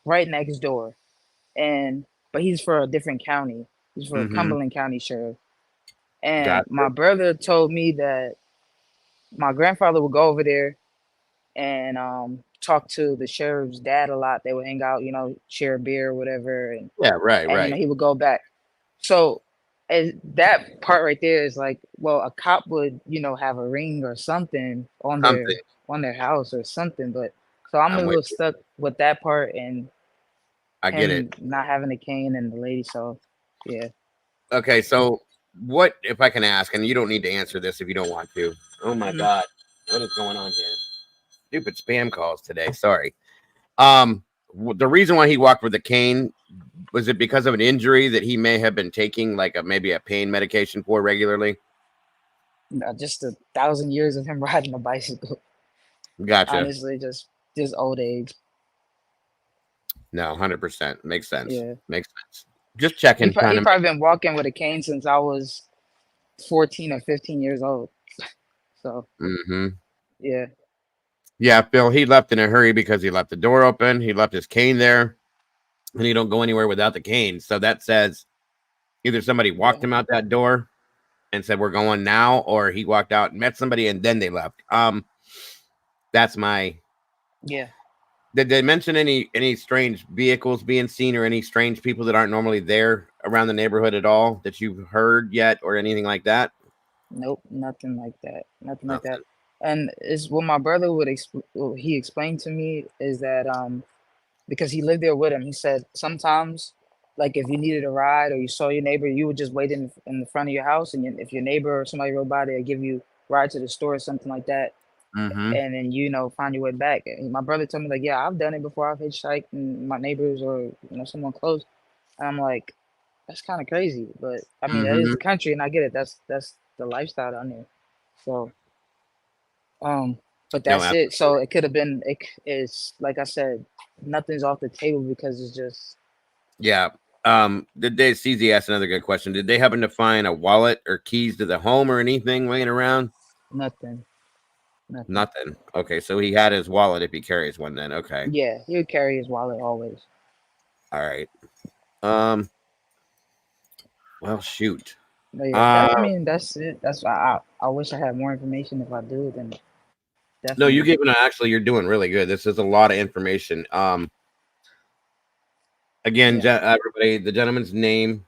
right next door, but he's for a different county. He's for Mm-hmm. Cumberland County Sheriff. And Gotcha. my brother told me that my grandfather would go over there and talk to the sheriff's dad a lot. They would hang out, share a beer or whatever, and Yeah. Right. Right. he would go back. So that part right there is like, well, a cop would, have a ring or something on Something. their house or something. But so I'm a I'm with little you. stuck with that part and I get it. him not having a cane and the lady. So yeah. Okay. So what, if I can ask, and you don't need to answer this if you don't want to. Oh my Mhm. God. What is going on here? Stupid spam calls today. Sorry. The reason why he walked with a cane, was it because of an injury that he may have been taking like maybe a pain medication for regularly? Just 1,000 years of him riding a bicycle. Gotcha. Honestly, just old age. No, 100% makes sense. Yeah. Makes sense. Just checking. He probably been walking with a cane since I was 14 or 15 years old. So Mm-hmm. yeah. Yeah, Phil, he left in a hurry because he left the door open. He left his cane there, and you don't go anywhere without the cane. So that says either somebody walked him out that door and said, "We're going now," or he walked out and met somebody and then they left. That's my. Yeah. Did they mention any strange vehicles being seen or any strange people that aren't normally there around the neighborhood at all that you've heard yet or anything like that? Nope, nothing like that. Nothing like that. And it's what my brother he explained to me is that because he lived there with him, he said sometimes like if you needed a ride or you saw your neighbor, you would just wait in the front of your house, and if your neighbor or somebody rode by, they'd give you a ride to the store or something like that. Mm-hmm. And then find your way back. And my brother told me like, yeah, I've done it before. I've hitchhiked and my neighbors or someone close. And I'm like, that's kind of crazy, but I mean that is the country, and I get it. That's the lifestyle down there. So, but that's it. So it could have been. It's like I said, nothing's off the table because it's just. Yeah. Did they? CZ asked another good question. Did they happen to find a wallet or keys to the home or anything laying around? Nothing. Nothing. Okay, so he had his wallet if he carries one. Then okay. Yeah, he would carry his wallet always. All right. Well, shoot. But yeah, I mean, that's it. That's why I wish I had more information. If I do, then No, you definitely. giving actually, you're doing really good. This is a lot of information. Again, Yeah. everybody, the gentleman's name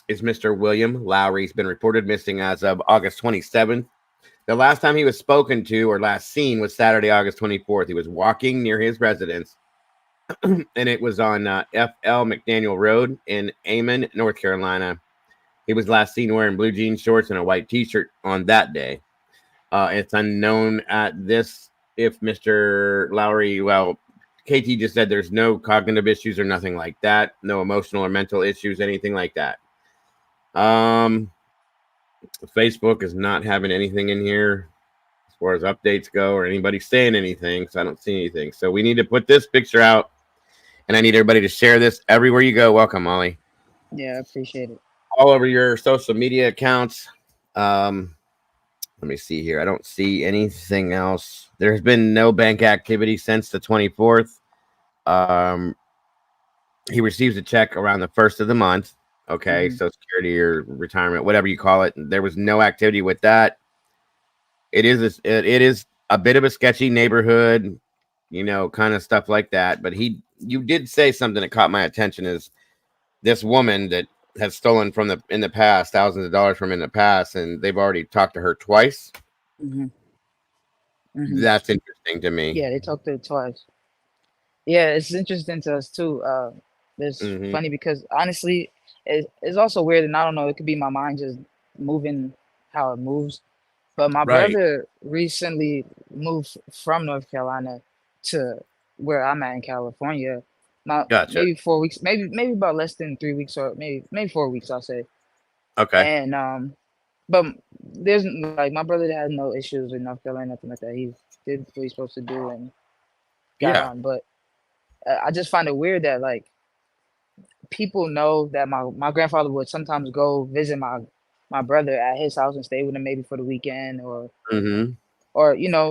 is Mr. William Lowry. He's been reported missing as of August 27th. The last time he was spoken to or last seen was Saturday, August 24th. He was walking near his residence, and it was on F.L. McDaniel Road in Amon, North Carolina. He was last seen wearing blue jean shorts and a white T-shirt on that day. It's unknown at this if Mr. Lowry, well, KT just said there's no cognitive issues or nothing like that, no emotional or mental issues, anything like that. Facebook is not having anything in here as far as updates go or anybody saying anything, so I don't see anything. So we need to put this picture out, and I need everybody to share this everywhere you go. Welcome, Molly. Yeah, I appreciate it. All over your social media accounts. Let me see here. I don't see anything else. There's been no bank activity since the 24th. He receives a check around the 1st of the month. Okay, Social Security or retirement, whatever you call it. There was no activity with that. It is a bit of a sketchy neighborhood, kind of stuff like that. But you did say something that caught my attention is this woman that has stolen in the past thousands of dollars from in the past, and they've already talked to her twice. That's interesting to me. Yeah, they talked to her twice. Yeah, it's interesting to us too. It's funny because honestly, it's also weird, and I don't know. It could be my mind just moving how it moves. But my brother recently moved from North Carolina to where I'm at in California. Not Gotcha. maybe 4 weeks, maybe about less than 3 weeks, or maybe 4 weeks, I'll say. Okay. And but there's like my brother had no issues with North Carolina, nothing like that. He did what he's supposed to do and got on. But I just find it weird that like people know that my grandfather would sometimes go visit my brother at his house and stay with him maybe for the weekend or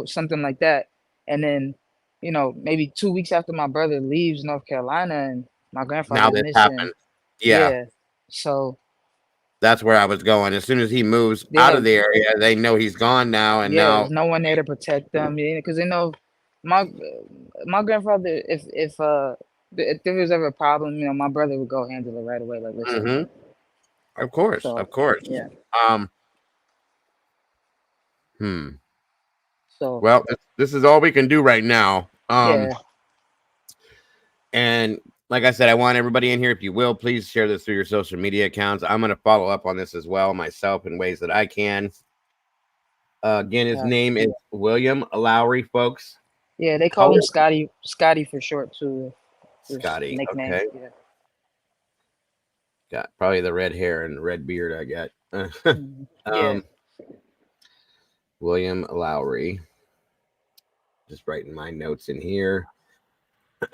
something like that. And then maybe 2 weeks after my brother leaves North Carolina and my grandfather Now is this missing. happened. Yeah. So that's where I was going. As soon as he moves out of the area, they know he's gone now. And now there's no one there to protect them because they know my grandfather. If there was ever a problem, my brother would go handle it right away. Like, listen. Of course, So, of course. Yeah. So well, this is all we can do right now. Yeah. And like I said, I want everybody in here, if you will, please share this through your social media accounts. I'm going to follow up on this as well myself in ways that I can. Again, his name is William Lowry, folks. Yeah, they call him Scotty for short too. Scotty, nickname. okay. Yeah. Got probably the red hair and red beard I got. William Lowry. Just writing my notes in here.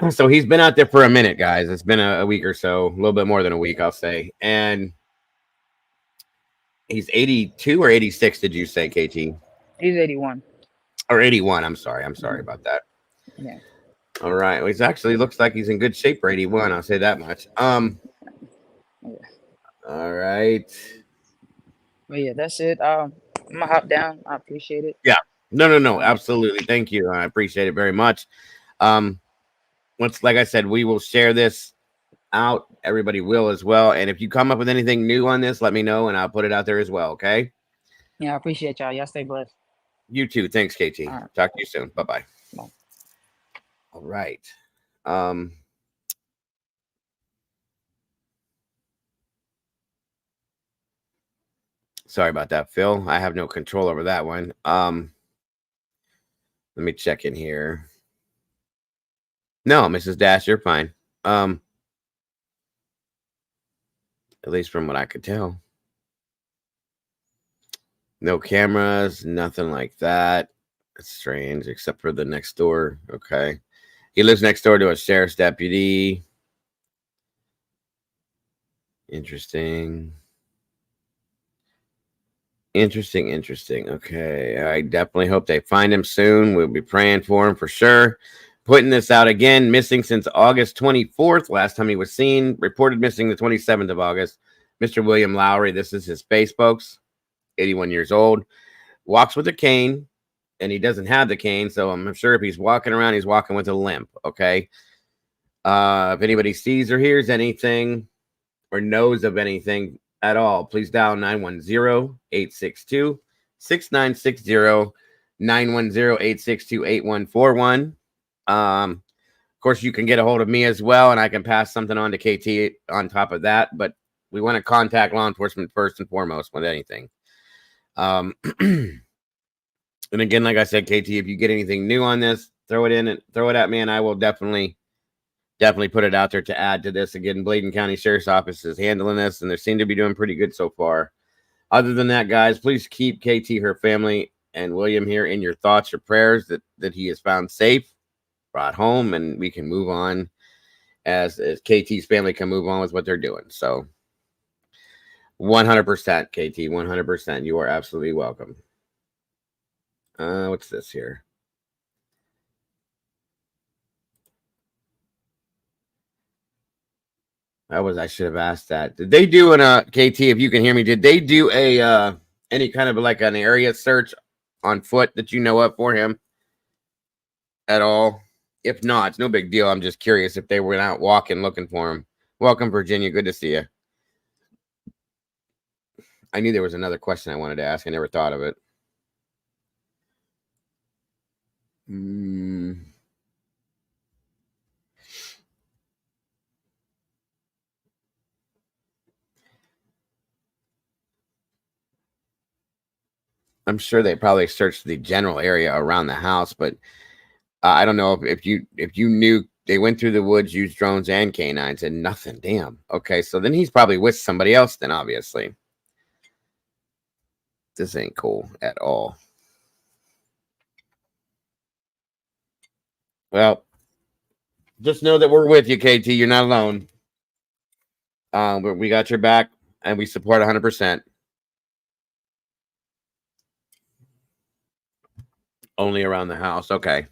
So he's been out there for a minute, guys. It's been a week or so, a little bit more than a week, I'll say. And he's 82 or 86, did you say, KT? He's 81. Or 81, I'm sorry about that. Yeah. All right. Well, he's actually looks like he's in good shape for 81, I'll say that much. All right. But yeah, that's it. I'm gonna hop down. I appreciate it. Yeah. No, absolutely. Thank you. I appreciate it very much. Once, like I said, we will share this out. Everybody will as well. And if you come up with anything new on this, let me know and I'll put it out there as well. Okay. Yeah, I appreciate y'all. Y'all stay blessed. You too. Thanks, KT. Right. Talk to you soon. Bye-bye. Bye. All right. Sorry about that, Phil. I have no control over that one. Let me check in here. No, Mrs. Dash, you're fine. At least from what I could tell. No cameras, nothing like that. It's strange, except for the next door. Okay. He lives next door to a sheriff's deputy. Interesting. Okay. I definitely hope they find him soon. We'll be praying for him for sure. Putting this out again, missing since August 24th. Last time he was seen, reported missing the 27th of August. Mr. William Lowry, this is his face, folks. 81 years old. Walks with a cane, and he doesn't have the cane, so I'm sure if he's walking around, he's walking with a limp, okay? If anybody sees or hears anything or knows of anything at all, please dial 910-862-6960, 910-862-8141. Of course, you can get a hold of me as well, and I can pass something on to KT on top of that, but we want to contact law enforcement first and foremost with anything. And again, like I said, KT, if you get anything new on this, throw it in and throw it at me, and I will definitely put it out there to add to this. Again, Bladen County Sheriff's Office is handling this, and they seem to be doing pretty good so far. Other than that, guys, please keep KT, her family, and William here in your thoughts, your prayers, that he is found safe, brought home, and we can move on as KT's family can move on with what they're doing. So 100%, KT, 100%. You are absolutely welcome. What's this here? I should have asked that. Did they do KT, if you can hear me, did they do any kind of like an area search on foot that you know of for him at all? If not, it's no big deal. I'm just curious if they went out walking looking for him. Welcome, Virginia. Good to see you. I knew there was another question I wanted to ask. I never thought of it. I'm sure they probably searched the general area around the house, but I don't know if you knew they went through the woods, used drones and canines, and nothing. Damn. Okay, so then he's probably with somebody else. Then obviously, this ain't cool at all. Well, just know that we're with you, KT. You're not alone. But we got your back, and we support 100%. Only around the house. Okay.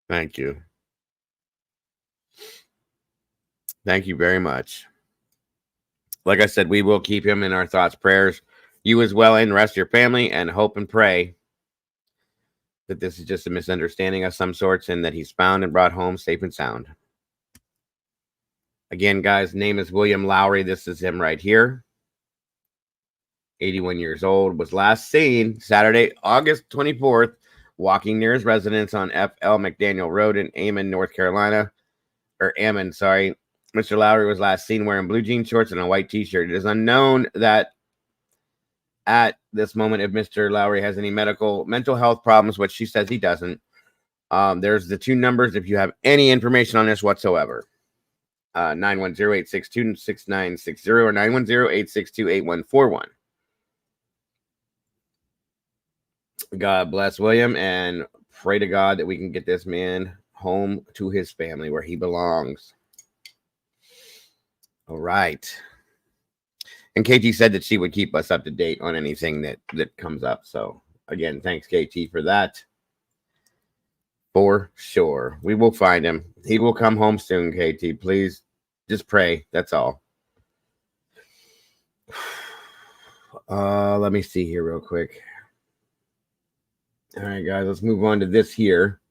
Thank you. Thank you very much. Like I said, we will keep him in our thoughts, prayers. You as well, and the rest of your family, and hope and pray that this is just a misunderstanding of some sorts and that he's found and brought home safe and sound. Again, guys, name is William Lowry. This is him right here. 81 years old, was last seen Saturday, August 24th, walking near his residence on F.L. McDaniel Road in Ammon, North Carolina. Or Ammon, sorry. Mr. Lowry was last seen wearing blue jean shorts and a white t-shirt. It is unknown that at this moment if Mr. Lowry has any mental health problems, which she says he doesn't. There's the two numbers if you have any information on this whatsoever. 910-862-6960 or 910-862-8141. God bless William, and pray to God that we can get this man home to his family where he belongs. All right. And KT said that she would keep us up to date on anything that comes up. So again, thanks KT for that. For sure. We will find him. He will come home soon, KT. Please just pray. That's all. Let me see here real quick. All right, guys, let's move on to this here.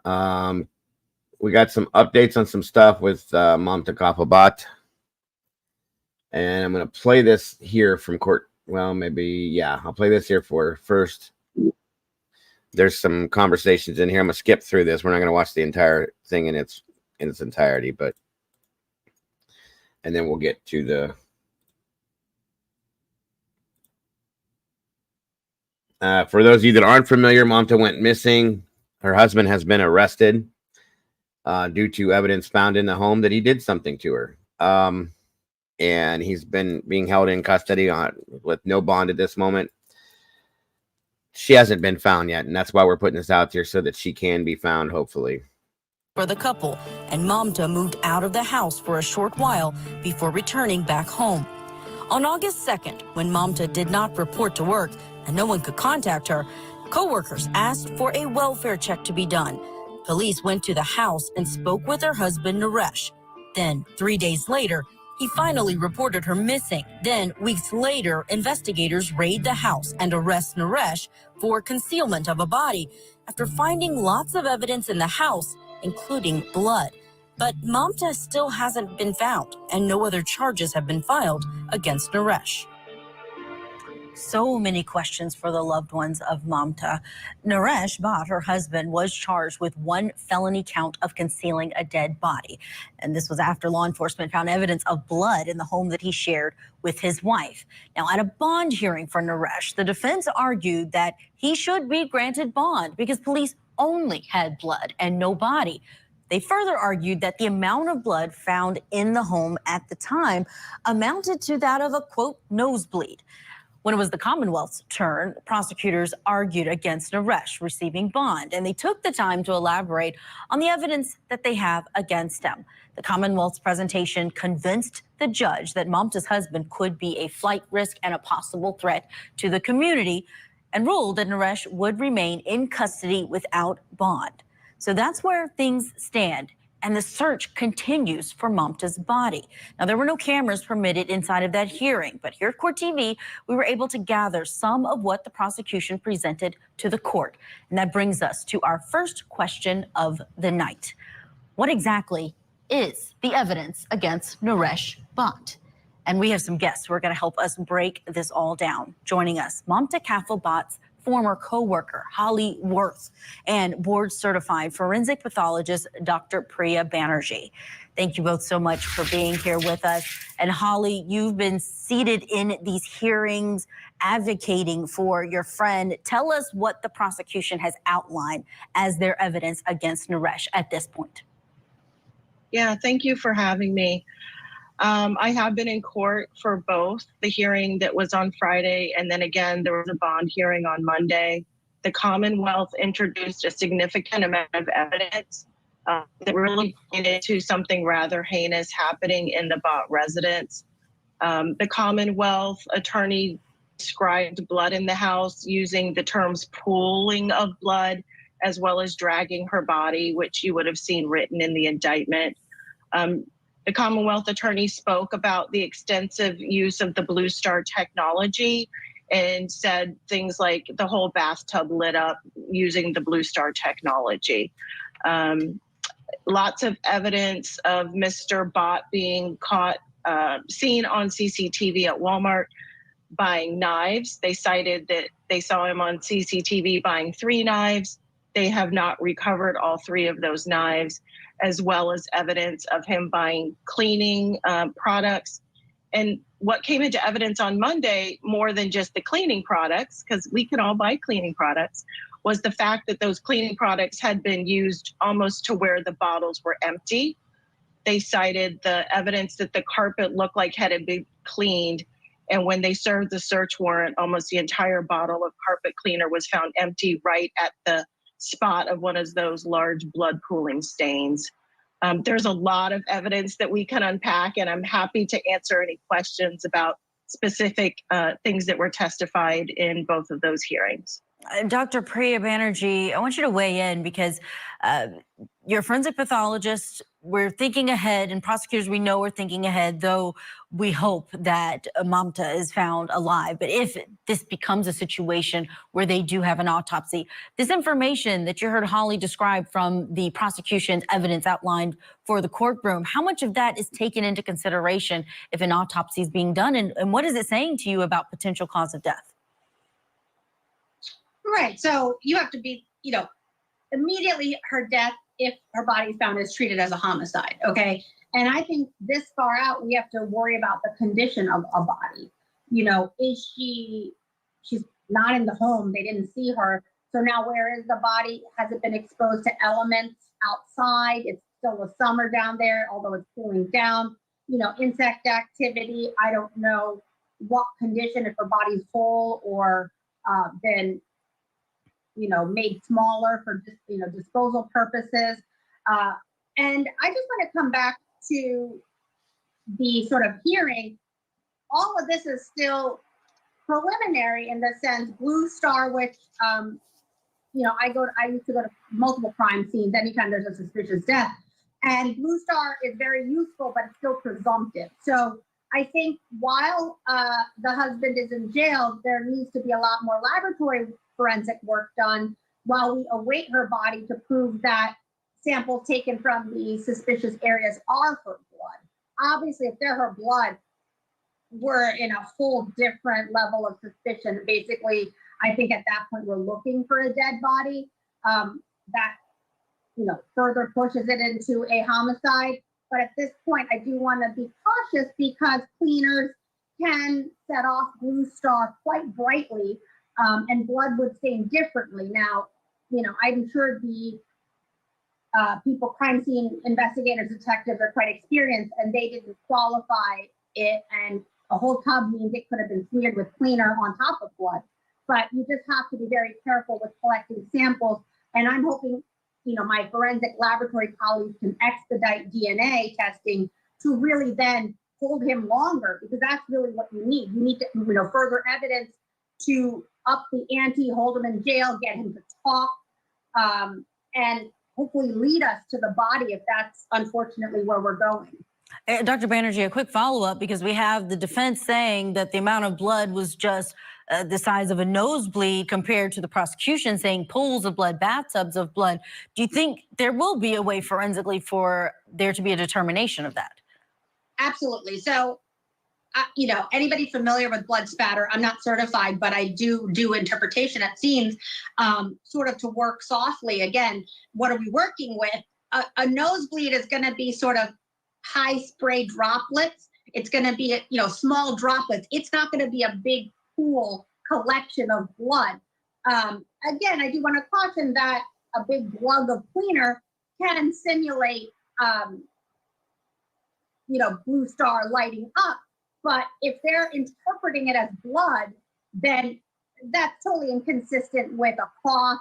We got some updates on some stuff with Mamta Kapabat. And I'm going to play this here from court. Well, maybe, yeah, I'll play this here for first. There's some conversations in here. I'm going to skip through this. We're not going to watch the entire thing in its entirety, but and then we'll get to the for those of you that aren't familiar, Mamta went missing. Her husband has been arrested due to evidence found in the home that he did something to her. And he's been being held in custody with no bond at this moment. She hasn't been found yet, and that's why we're putting this out there so that she can be found, hopefully. For the couple, and Mamta moved out of the house for a short while before returning back home. On August 2nd, when Mamta did not report to work and no one could contact her, co-workers asked for a welfare check to be done. Police went to the house and spoke with her husband, Naresh. Then, 3 days later, he finally reported her missing. Then, weeks later, investigators raid the house and arrest Naresh for concealment of a body after finding lots of evidence in the house, including blood. But Mamta still hasn't been found, and no other charges have been filed against Naresh. So many questions for the loved ones of Mamta. Naresh Bhatt, her husband, was charged with 1 felony count of concealing a dead body. And this was after law enforcement found evidence of blood in the home that he shared with his wife. Now, at a bond hearing for Naresh, the defense argued that he should be granted bond because police only had blood and no body. They further argued that the amount of blood found in the home at the time amounted to that of a, quote, nosebleed. When it was the Commonwealth's turn, prosecutors argued against Naresh receiving bond, and they took the time to elaborate on the evidence that they have against him. The Commonwealth's presentation convinced the judge that Mamta's husband could be a flight risk and a possible threat to the community, and ruled that Naresh would remain in custody without bond. So that's where things stand. And the search continues for Mamta's body. Now, there were no cameras permitted inside of that hearing, but here at Court TV, we were able to gather some of what the prosecution presented to the court. And that brings us to our first question of the night. What exactly is the evidence against Naresh Bhatt? And we have some guests who are going to help us break this all down. Joining us, Mamta Kafil Bhatt's former co-worker, Holly Worth, and board-certified forensic pathologist, Dr. Priya Banerjee. Thank you both so much for being here with us. And Holly, you've been seated in these hearings, advocating for your friend. Tell us what the prosecution has outlined as their evidence against Naresh at this point. Yeah, thank you for having me. I have been in court for both the hearing that was on Friday, and then again, there was a bond hearing on Monday. The Commonwealth introduced a significant amount of evidence that really pointed to something rather heinous happening in the Bhatt residence. The Commonwealth attorney described blood in the house using the terms pooling of blood, as well as dragging her body, which you would have seen written in the indictment. The Commonwealth attorney spoke about the extensive use of the Blue Star technology and said things like the whole bathtub lit up using the Blue Star technology. Lots of evidence of Mr. Bhatt being caught, seen on CCTV at Walmart buying knives. They cited that they saw him on CCTV buying 3 knives. They have not recovered all 3 of those knives, as well as evidence of him buying cleaning products. And what came into evidence on Monday, more than just the cleaning products, because we can all buy cleaning products, was the fact that those cleaning products had been used almost to where the bottles were empty. They cited the evidence that the carpet looked like had been cleaned. And when they served the search warrant, almost the entire bottle of carpet cleaner was found empty right at the spot of one of those large blood pooling stains. There's a lot of evidence that we can unpack, and I'm happy to answer any questions about specific things that were testified in both of those hearings. Dr. Priya Banerjee, I want you to weigh in because you're a forensic pathologist. We're thinking ahead, and prosecutors we know are thinking ahead, though we hope that Mamta is found alive. But if this becomes a situation where they do have an autopsy, this information that you heard Holly describe from the prosecution's evidence outlined for the courtroom, how much of that is taken into consideration if an autopsy is being done? And what is it saying to you about potential cause of death? Right. So you have to be, immediately her death, if her body is found, is treated as a homicide. Okay. And I think this far out, we have to worry about the condition of a body. Is she's not in the home. They didn't see her. So now where is the body? Has it been exposed to elements outside? It's still the summer down there, although it's cooling down. Insect activity. I don't know what condition, if her body's whole or been made smaller for disposal purposes. And I just want to come back to the sort of hearing. All of this is still preliminary in the sense Blue Star, which I used to go to multiple crime scenes anytime there's a suspicious death. And Blue Star is very useful, but it's still presumptive. So I think while the husband is in jail, there needs to be a lot more laboratory forensic work done while we await her body to prove that samples taken from the suspicious areas are her blood. Obviously, if they're her blood, we're in a whole different level of suspicion. Basically, I think at that point we're looking for a dead body. That further pushes it into a homicide. But at this point, I do want to be cautious because cleaners can set off Blue Star quite brightly, and blood would stain differently. Now, I'm sure the crime scene investigators, detectives are quite experienced, and they didn't qualify it. And a whole tub means it could have been smeared with cleaner on top of blood. But you just have to be very careful with collecting samples. And I'm hoping, my forensic laboratory colleagues can expedite DNA testing to really then hold him longer, because that's really what you need. You need to, further evidence to up the ante, hold him in jail, get him to talk, and hopefully lead us to the body if that's unfortunately where we're going. Dr. Banerjee, a quick follow-up, because we have the defense saying that the amount of blood was just the size of a nosebleed compared to the prosecution saying pools of blood, bathtubs of blood. Do you think there will be a way forensically for there to be a determination of that? Absolutely. So, anybody familiar with blood spatter, I'm not certified, but I do interpretation at scenes, sort of to work softly. Again, what are we working with? A nosebleed is going to be sort of high spray droplets. It's going to be, small droplets. It's not going to be a big pool collection of blood. Again, I do want to caution that a big glug of cleaner can simulate, Blue Star lighting up. But if they're interpreting it as blood, then that's totally inconsistent with a cough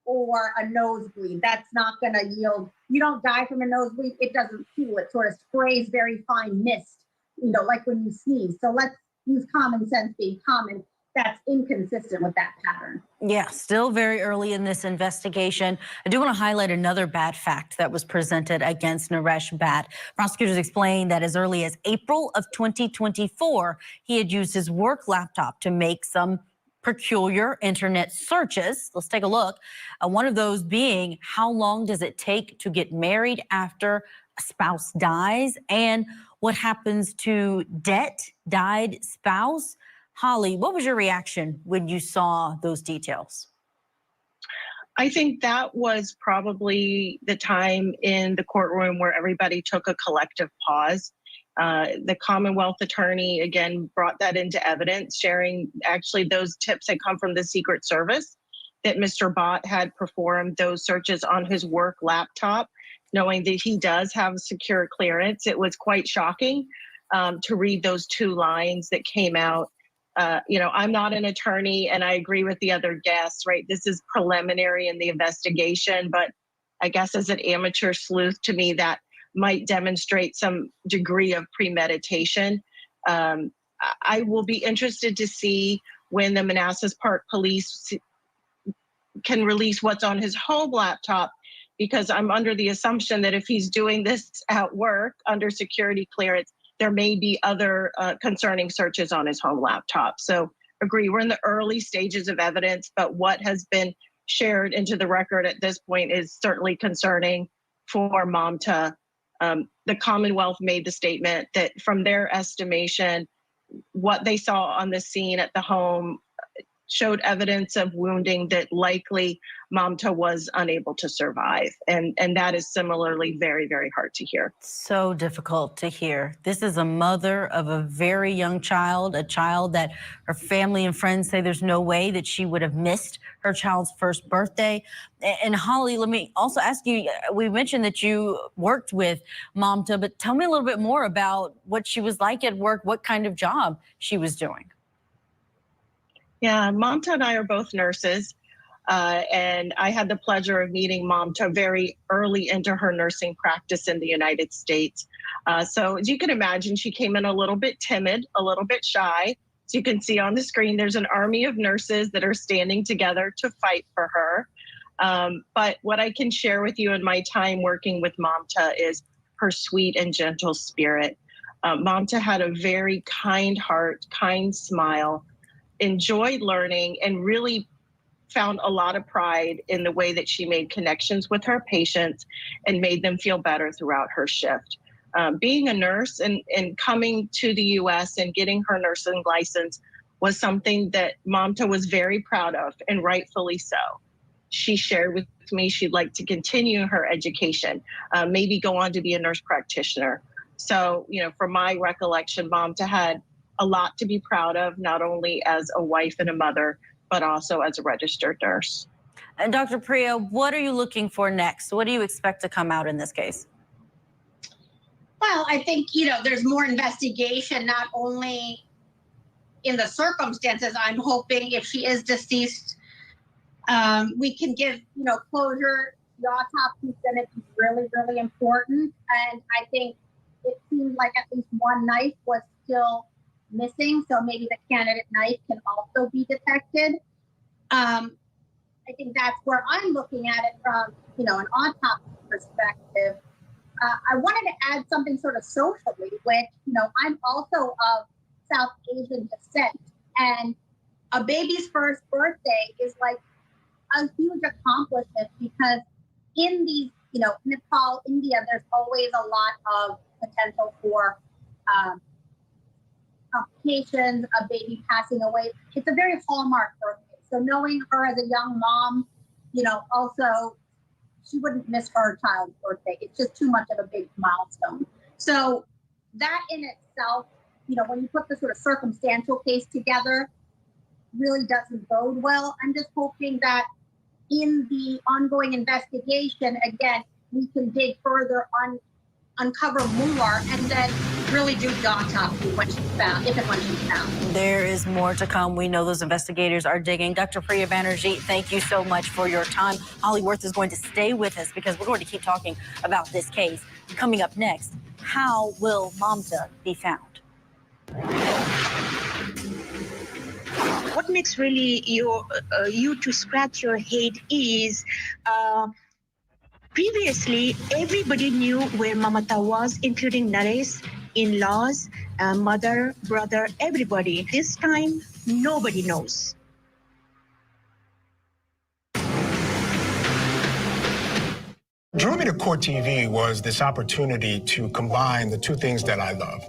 or a nosebleed. That's not going to yield. You don't die from a nosebleed. It doesn't pool. It sort of sprays very fine mist, like when you sneeze. So let's use common sense being common. That's inconsistent with that pattern. Yeah, still very early in this investigation. I do want to highlight another bad fact that was presented against Naresh Bhatt. Prosecutors explained that as early as April of 2024, he had used his work laptop to make some peculiar internet searches. Let's take a look. One of those being, how long does it take to get married after a spouse dies? And what happens to died spouse? Holly, what was your reaction when you saw those details? I think that was probably the time in the courtroom where everybody took a collective pause. The Commonwealth attorney, again, brought that into evidence, sharing actually those tips had come from the Secret Service, that Mr. Bhatt had performed those searches on his work laptop, knowing that he does have a secure clearance. It was quite shocking to read those two lines that came out. I'm not an attorney, and I agree with the other guests, right? This is preliminary in the investigation, but I guess as an amateur sleuth, to me, that might demonstrate some degree of premeditation. I will be interested to see when the Manassas Park Police can release what's on his home laptop, because I'm under the assumption that if he's doing this at work under security clearance, there may be other concerning searches on his home laptop. So agree, we're in the early stages of evidence, but what has been shared into the record at this point is certainly concerning for Mamta. The Commonwealth made the statement that from their estimation, what they saw on the scene at the home showed evidence of wounding that likely Mamta was unable to survive. And that is similarly very, very hard to hear. So difficult to hear. This is a mother of a very young child, a child that her family and friends say there's no way that she would have missed her child's first birthday. And Holly, let me also ask you, we mentioned that you worked with Mamta, but tell me a little bit more about what she was like at work, what kind of job she was doing. Yeah, Mamta and I are both nurses, and I had the pleasure of meeting Mamta very early into her nursing practice in the United States. So as you can imagine, she came in a little bit timid, a little bit shy. As you can see on the screen, there's an army of nurses that are standing together to fight for her. But what I can share with you in my time working with Mamta is her sweet and gentle spirit. Mamta had a very kind heart, kind smile, enjoyed learning, and really found a lot of pride in the way that she made connections with her patients and made them feel better throughout her shift. Being a nurse and coming to the U.S. and getting her nursing license was something that Mamta was very proud of, and rightfully so. She shared with me she'd like to continue her education, maybe go on to be a nurse practitioner. So, you know, from my recollection, Mamta had a lot to be proud of, not only as a wife and a mother, but also as a registered nurse. And Dr. Priya, what are you looking for next? What do you expect to come out in this case? Well, I think, you know, there's more investigation, not only in the circumstances. I'm hoping if she is deceased, we can give, you know, closure. The autopsy is going to be really, really important. And I think it seems like at least one knife was still missing. So maybe the candidate knife can also be detected. I think that's where I'm looking at it from, you know, an autopsy perspective. I wanted to add something sort of socially, which, you know, I'm also of South Asian descent, and a baby's first birthday is like a huge accomplishment because in these, you know, Nepal, India, there's always a lot of potential for complications, a baby passing away. It's a very hallmark birthday. So knowing her as a young mom, you know, also she wouldn't miss her child's birthday. It's just too much of a big milestone. So that in itself, you know, when you put the sort of circumstantial case together, really doesn't bode well. I'm just hoping that in the ongoing investigation, again, we can dig further on, uncover more, and then really do the autopsy when she's found, if and when she's found. There is more to come. We know those investigators are digging. Dr. Priya Banerjee, thank you so much for your time. Holly Worth is going to stay with us because we're going to keep talking about this case. Coming up next, how will Mamta be found? What makes really you to scratch your head is previously everybody knew where Mamata was, including Naresh, in-laws, mother, brother, everybody. This time, nobody knows. Drew me to Court TV was this opportunity to combine the two things that I love.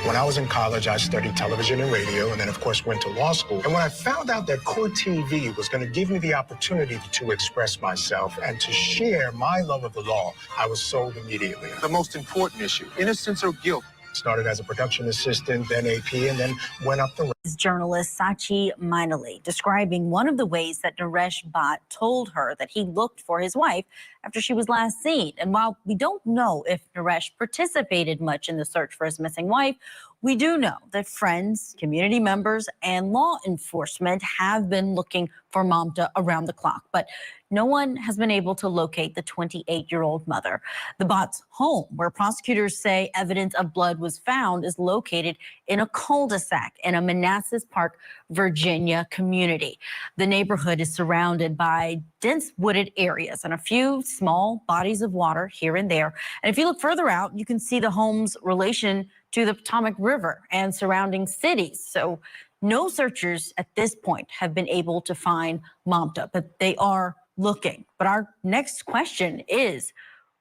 When I was in college, I studied television and radio, and then, of course, went to law school. And when I found out that Court TV was going to give me the opportunity to express myself and to share my love of the law, I was sold immediately. The most important issue, innocence or guilt. Started as a production assistant, then AP, and then went up the ranks. Journalist Sachi Mainali describing one of the ways that Naresh Bhatt told her that he looked for his wife after she was last seen. And while we don't know if Naresh participated much in the search for his missing wife, we do know that friends, community members, and law enforcement have been looking for Mamta around the clock. But no one has been able to locate the 28-year-old mother. The Bhatt's home, where prosecutors say evidence of blood was found, is located in a cul-de-sac in a Manassas Park, Virginia community. The neighborhood is surrounded by dense wooded areas and a few small bodies of water here and there. And if you look further out, you can see the home's relation to the Potomac River and surrounding cities. So no searchers at this point have been able to find Mamta, but they are looking. But our next question is,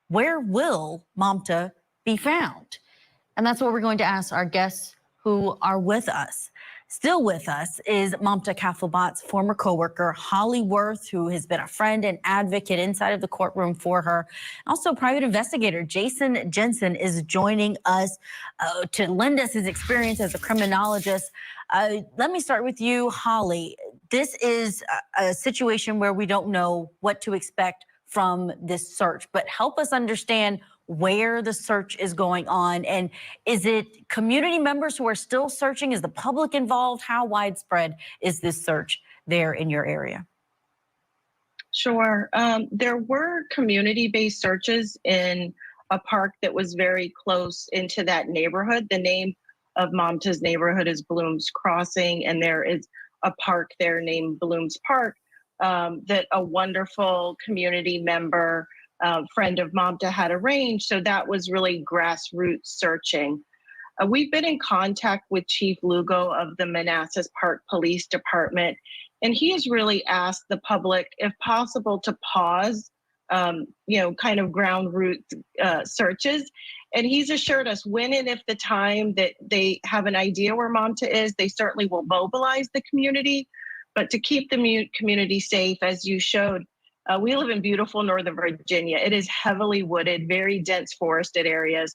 where will Mamta be found? And that's what we're going to ask our guests who are with us. Still with us is Mamta Kathilbhatt's former coworker, Holly Worth, who has been a friend and advocate inside of the courtroom for her. Also, private investigator Jason Jensen is joining us to lend us his experience as a criminologist. Let me start with you, Holly. This is a situation where we don't know what to expect from this search, but help us understand where the search is going on. And is it community members who are still searching? Is the public involved? How widespread is this search there in your area? Sure. There were community-based searches in a park that was very close into that neighborhood. The name of Mamta's neighborhood is Bloom's Crossing, and there is a park there named Bloom's Park. that a wonderful community member, friend of Mamta had arranged. So that was really grassroots searching. We've been in contact with Chief Lugo of the Manassas Park Police Department, and he has really asked the public, if possible, to pause, kind of ground root searches. And he's assured us when and if the time that they have an idea where Mamta is, they certainly will mobilize the community. But to keep the community safe, as you showed, we live in beautiful Northern Virginia. It is heavily wooded, very dense forested areas.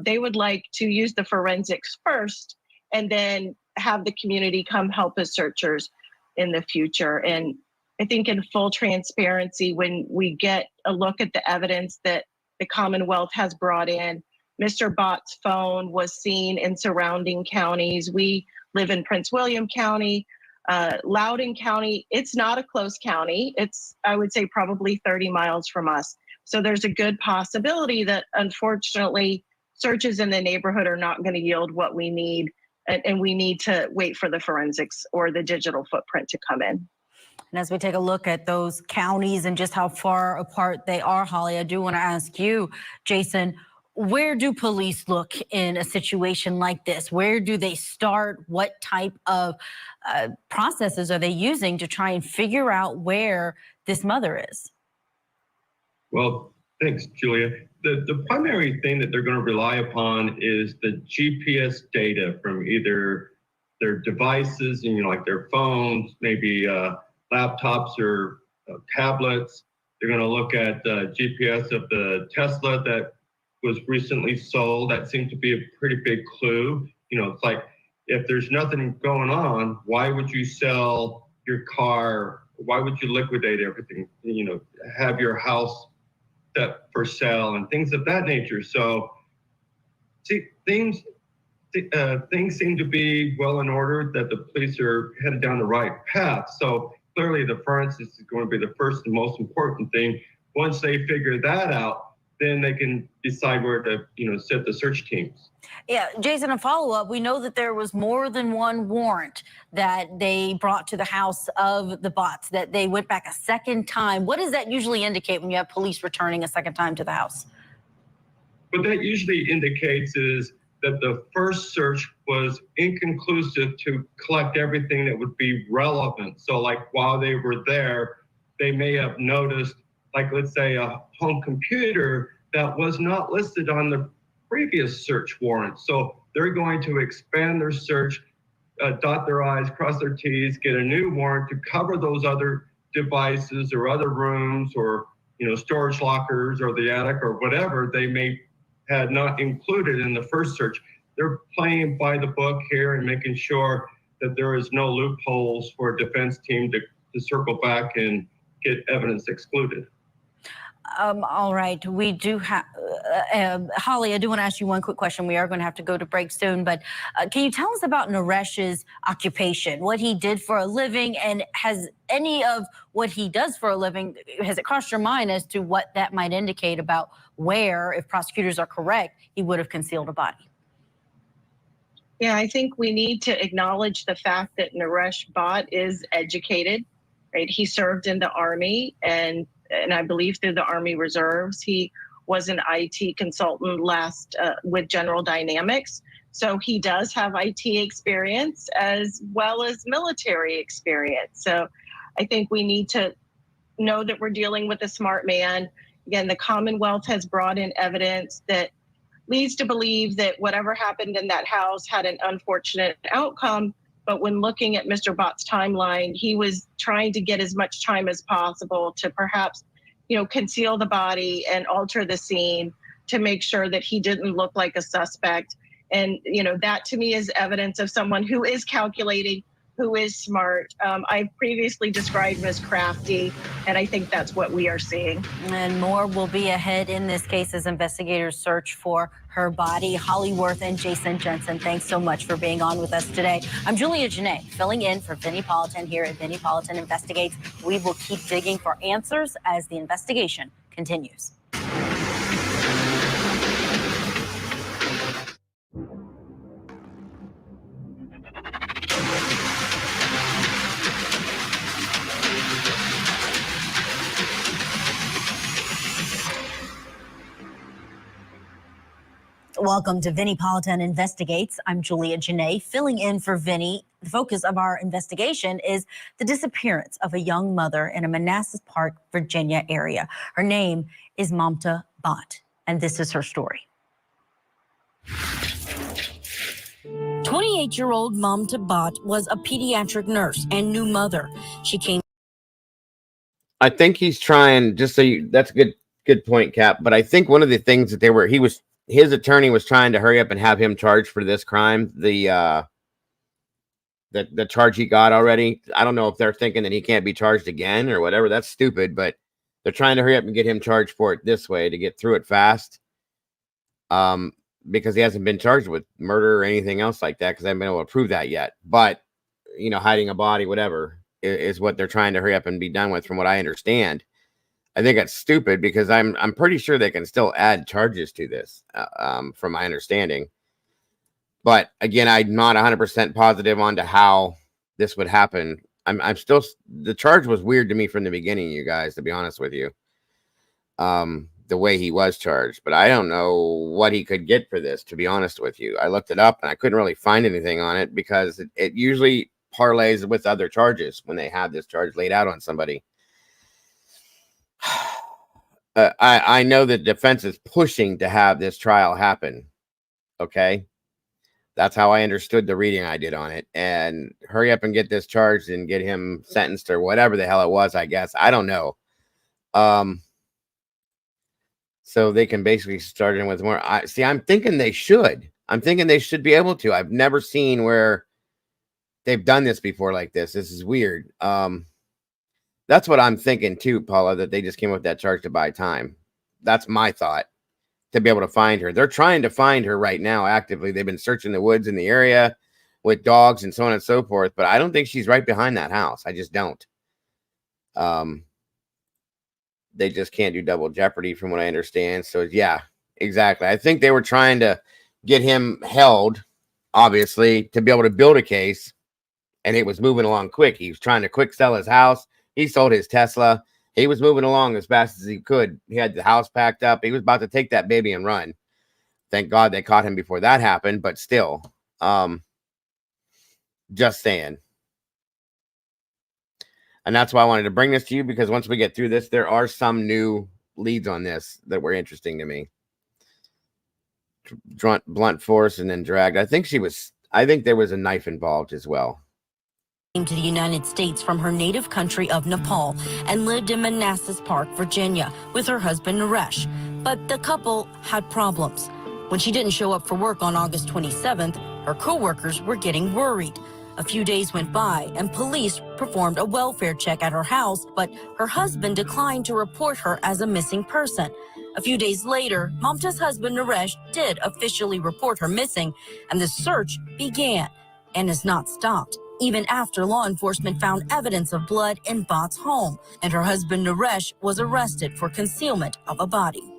They would like to use the forensics first and then have the community come help as searchers in the future. And I think in full transparency, when we get a look at the evidence that the Commonwealth has brought in, Mr. Bott's phone was seen in surrounding counties. We live in Prince William County, Loudoun County. It's not a close county. It's, I would say, probably 30 miles from us. So there's a good possibility that, unfortunately, searches in the neighborhood are not going to yield what we need, and we need to wait for the forensics or the digital footprint to come in. And as we take a look at those counties and just how far apart they are, Holly, I do want to ask you, Jason, where do police look in a situation like this? Where do they start? What type of processes are they using to try and figure out where this mother is? Well, thanks, Julia. The primary thing that they're going to rely upon is the GPS data from either their devices, like their phones, maybe laptops or tablets. They're going to look at GPS of the Tesla that was recently sold. That seemed to be a pretty big clue. It's like, if there's nothing going on, why would you sell your car? Why would you liquidate everything? Have your house set for sale and things of that nature. So, things seem to be well in order, that the police are headed down the right path. So clearly the forensics is going to be the first and most important thing. Once they figure that out, then they can decide where to, set the search teams. Yeah, Jason, a follow-up. We know that there was more than one warrant that they brought to the house of the Botts, that they went back a second time. What does that usually indicate when you have police returning a second time to the house? What that usually indicates is that the first search was inconclusive to collect everything that would be relevant. So like while they were there, they may have noticed, like let's say a home computer that was not listed on the previous search warrant. So they're going to expand their search, dot their I's, cross their T's, get a new warrant to cover those other devices or other rooms or, storage lockers or the attic or whatever they may had not included in the first search. They're playing by the book here and making sure that there is no loopholes for a defense team to circle back and get evidence excluded. All right, we do have, Holly, I do want to ask you one quick question. We are going to have to go to break soon, but can you tell us about Naresh's occupation, what he did for a living, and has any of what he does for a living, has it crossed your mind as to what that might indicate about where, if prosecutors are correct, he would have concealed a body? Yeah, I think we need to acknowledge the fact that Naresh Bhatt is educated, right? He served in the Army and I believe through the Army Reserves. He was an IT consultant with General Dynamics. So he does have IT experience as well as military experience. So I think we need to know that we're dealing with a smart man. Again, the Commonwealth has brought in evidence that leads to believe that whatever happened in that house had an unfortunate outcome. But when looking at Mr. Bott's timeline, he was trying to get as much time as possible to perhaps, conceal the body and alter the scene to make sure that he didn't look like a suspect. And, that to me is evidence of someone who is calculating, who is smart. I've previously described him as crafty, and I think that's what we are seeing. And more will be ahead in this case as investigators search for her body. Holly Worth and Jason Jensen, thanks so much for being on with us today. I'm Julia Janae, filling in for Vinnie Politan here at Vinnie Politan Investigates. We will keep digging for answers as the investigation continues. welcome to Vinnie Politan Investigates. I'm Julia Janae, filling in for Vinnie. The focus of our investigation is the disappearance of a young mother in a Manassas Park, Virginia area. Her name is Mamta Bhatt, and this is her story. 28-year-old Mamta Bhatt was a pediatric nurse and new mother. She came. I think he's trying, just so you, that's a good point, Cap. But I think one of the things that his attorney was trying to hurry up and have him charged for this crime. The charge he got already. I don't know if they're thinking that he can't be charged again or whatever. That's stupid, but they're trying to hurry up and get him charged for it this way to get through it fast. Because he hasn't been charged with murder or anything else like that, because I haven't been able to prove that yet. But, you know, hiding a body, whatever, is what they're trying to hurry up and be done with, from what I understand. I think that's stupid, because I'm pretty sure they can still add charges to this, from my understanding. But again, I'm not 100% positive on to how this would happen. I'm still, the charge was weird to me from the beginning, you guys, to be honest with you. The way he was charged, but I don't know what he could get for this, to be honest with you. I looked it up and I couldn't really find anything on it, because it usually parlays with other charges when they have this charge laid out on somebody. I know the defense is pushing to have this trial happen. Okay. That's how I understood the reading I did on it. And hurry up and get this charged and get him sentenced or whatever the hell it was, I guess. I don't know. So they can basically start in with more. I'm thinking they should. I'm thinking they should be able to. I've never seen where they've done this before like this. This is weird. That's what I'm thinking too, Paula, that they just came up with that charge to buy time. That's my thought, to be able to find her. They're trying to find her right now actively. They've been searching the woods in the area with dogs and so on and so forth, but I don't think she's right behind that house. I just don't. They just can't do double jeopardy from what I understand. So yeah, exactly. I think they were trying to get him held, obviously, to be able to build a case, and it was moving along quick. He was trying to quick sell his house. He sold his Tesla. He was moving along as fast as he could. He had the house packed up. He was about to take that baby and run. Thank God they caught him before that happened, but still, just saying. And that's why I wanted to bring this to you, because once we get through this, there are some new leads on this that were interesting to me. Blunt force and then dragged. I think there was a knife involved as well. Came to the United States from her native country of Nepal and lived in Manassas Park, Virginia, with her husband Naresh. But the couple had problems. When she didn't show up for work on August 27th, her co-workers were getting worried. A few days went by and police performed a welfare check at her house, but her husband declined to report her as a missing person. A few days later, Mamta's husband Naresh did officially report her missing, and the search began and has not stopped, even after law enforcement found evidence of blood in Bhatt's home, and her husband Naresh was arrested for concealment of a body.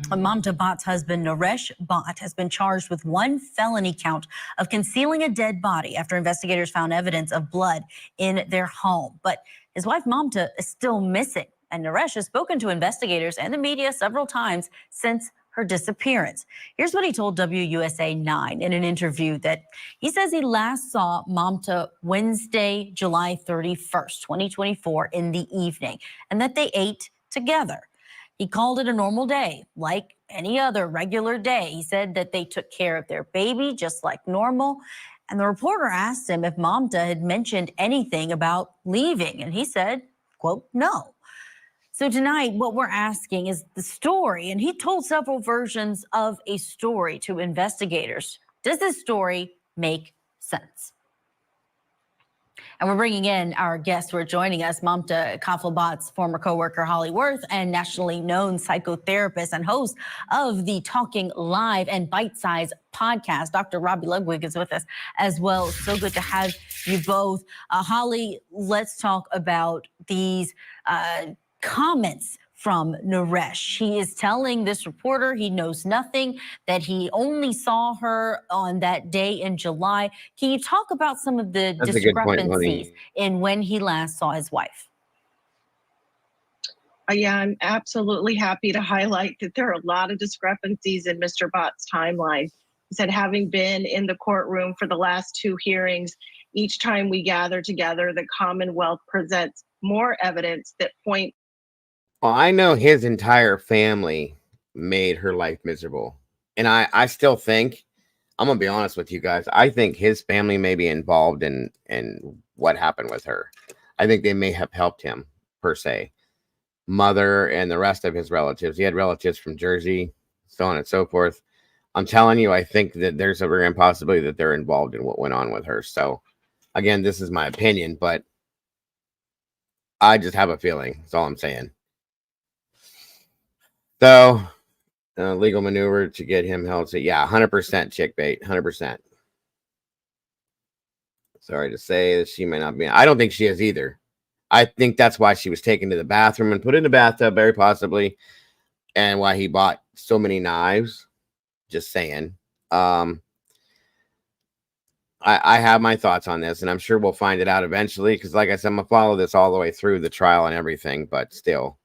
Mamta Bhatt's husband, Naresh Bhatt, has been charged with one felony count of concealing a dead body after investigators found evidence of blood in their home. But his wife, Mamta, is still missing, and Naresh has spoken to investigators and the media several times since her disappearance. Here's what he told WUSA 9 in an interview, that he says he last saw Mamta Wednesday, July 31st, 2024 in the evening, and that they ate together. He called it a normal day, like any other regular day. He said that they took care of their baby just like normal. And the reporter asked him if Mamta had mentioned anything about leaving, and he said, quote, no. So tonight, what we're asking is the story, and he told several versions of a story to investigators. Does this story make sense? And we're bringing in our guests who are joining us, Mamta Bhatt's former co-worker Holly Worth, and nationally known psychotherapist and host of the Talking Live and Bite Size podcast. Dr. Robbie Ludwig is with us as well. So good to have you both. Holly, let's talk about these comments from Naresh. He is telling this reporter he knows nothing, that he only saw her on that day in July. Can you talk about some of the discrepancies in when he last saw his wife? Yeah, I'm absolutely happy to highlight that there are a lot of discrepancies in Mr. Bott's timeline. He said, having been in the courtroom for the last 2 hearings, each time we gather together, the Commonwealth presents more evidence that point. Well, I know his entire family made her life miserable. And I still think, I'm gonna be honest with you guys, I think his family may be involved in what happened with her. I think they may have helped him, per se. Mother and the rest of his relatives. He had relatives from Jersey, so on and so forth. I'm telling you, I think that there's a very possibility that they're involved in what went on with her. So, again, this is my opinion, but I just have a feeling. That's all I'm saying. So, legal maneuver to get him held. So, yeah, 100% chick bait, 100%. Sorry to say that she may not be. I don't think she is either. I think that's why she was taken to the bathroom and put in the bathtub, very possibly, and why he bought so many knives. Just saying. I have my thoughts on this, and I'm sure we'll find it out eventually. Because, like I said, I'm gonna follow this all the way through the trial and everything. But still,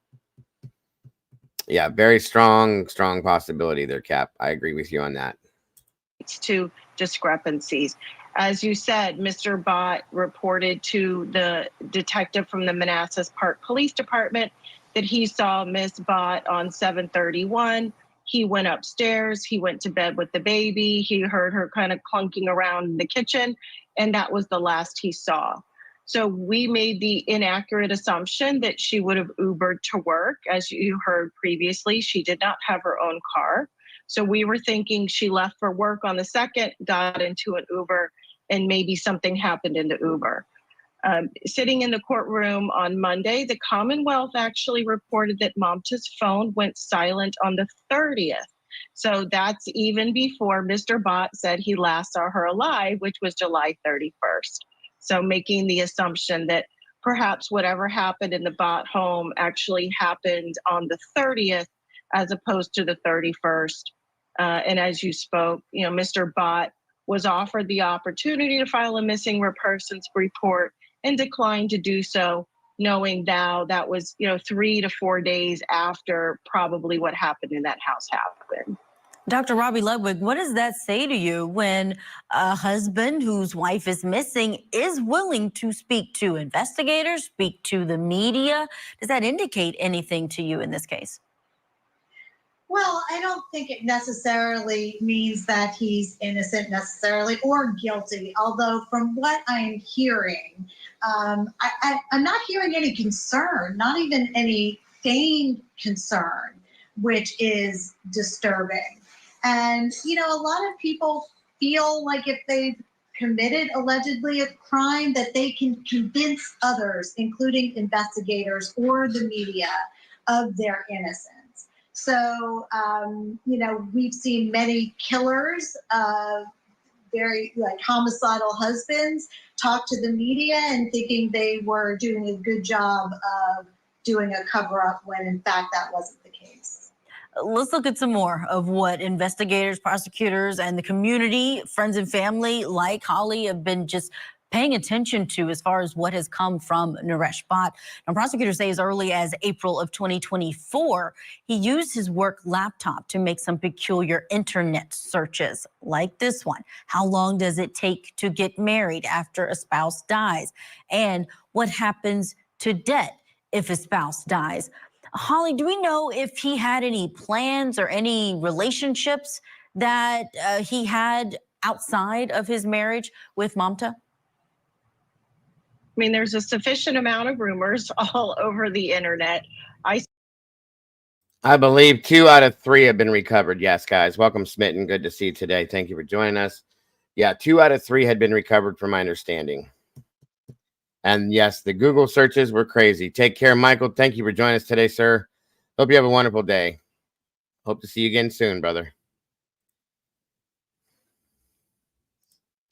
yeah, very strong possibility there, Cap. I agree with you on that. It's to discrepancies. As you said, Mr. Bott reported to the detective from the Manassas Park Police Department that he saw Miss Bott on 7/31. He went upstairs, he went to bed with the baby, he heard her kind of clunking around the kitchen, and that was the last he saw. So we made the inaccurate assumption that she would have Ubered to work. As you heard previously, she did not have her own car. So we were thinking she left for work on the 2nd, got into an Uber, and maybe something happened in the Uber. Sitting in the courtroom on Monday, the Commonwealth actually reported that Mamta's phone went silent on the 30th. So that's even before Mr. Bott said he last saw her alive, which was July 31st. So making the assumption that perhaps whatever happened in the Bott home actually happened on the 30th as opposed to the 31st. And as you spoke, Mr. Bott was offered the opportunity to file a missing persons report and declined to do so, knowing now that was 3 to 4 days after probably what happened in that house happened. Dr. Robbie Ludwig, what does that say to you when a husband whose wife is missing is willing to speak to investigators, speak to the media? Does that indicate anything to you in this case? Well, I don't think it necessarily means that he's innocent necessarily or guilty, although from what I'm hearing, I'm not hearing any concern, not even any feigned concern, which is disturbing. And, a lot of people feel like if they've committed allegedly a crime that they can convince others, including investigators or the media, of their innocence. So, we've seen many killers, very homicidal husbands talk to the media and thinking they were doing a good job of doing a cover-up when in fact that wasn't the case. Let's look at some more of what investigators, prosecutors, and the community, friends and family like Holly have been just paying attention to as far as what has come from Naresh Bott. Now, prosecutors say as early as April of 2024, he used his work laptop to make some peculiar internet searches like this one. How long does it take to get married after a spouse dies? And what happens to debt if a spouse dies? Holly, do we know if he had any plans or any relationships that he had outside of his marriage with Mamta? I mean, there's a sufficient amount of rumors all over the internet. I believe 2 out of 3 have been recovered. Yes, guys. Welcome, Smitten. Good to see you today. Thank you for joining us. Yeah, 2 out of 3 had been recovered from my understanding. And yes, the Google searches were crazy. Take care, Michael. Thank you for joining us today, sir. Hope you have a wonderful day. Hope to see you again soon, brother.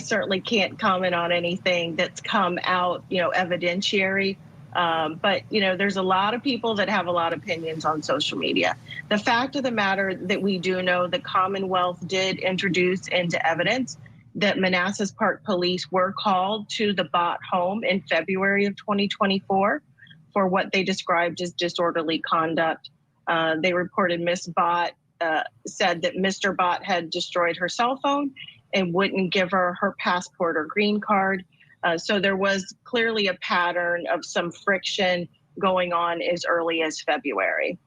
Certainly can't comment on anything that's come out, evidentiary. But, there's a lot of people that have a lot of opinions on social media. The fact of the matter that we do know the Commonwealth did introduce into evidence that Manassas Park Police were called to the Bott home in February of 2024 for for what they described as disorderly conduct. They reported Miss Bott said that Mr. Bott had destroyed her cell phone and wouldn't give her her passport or green card. So there was clearly a pattern of some friction going on as early as February.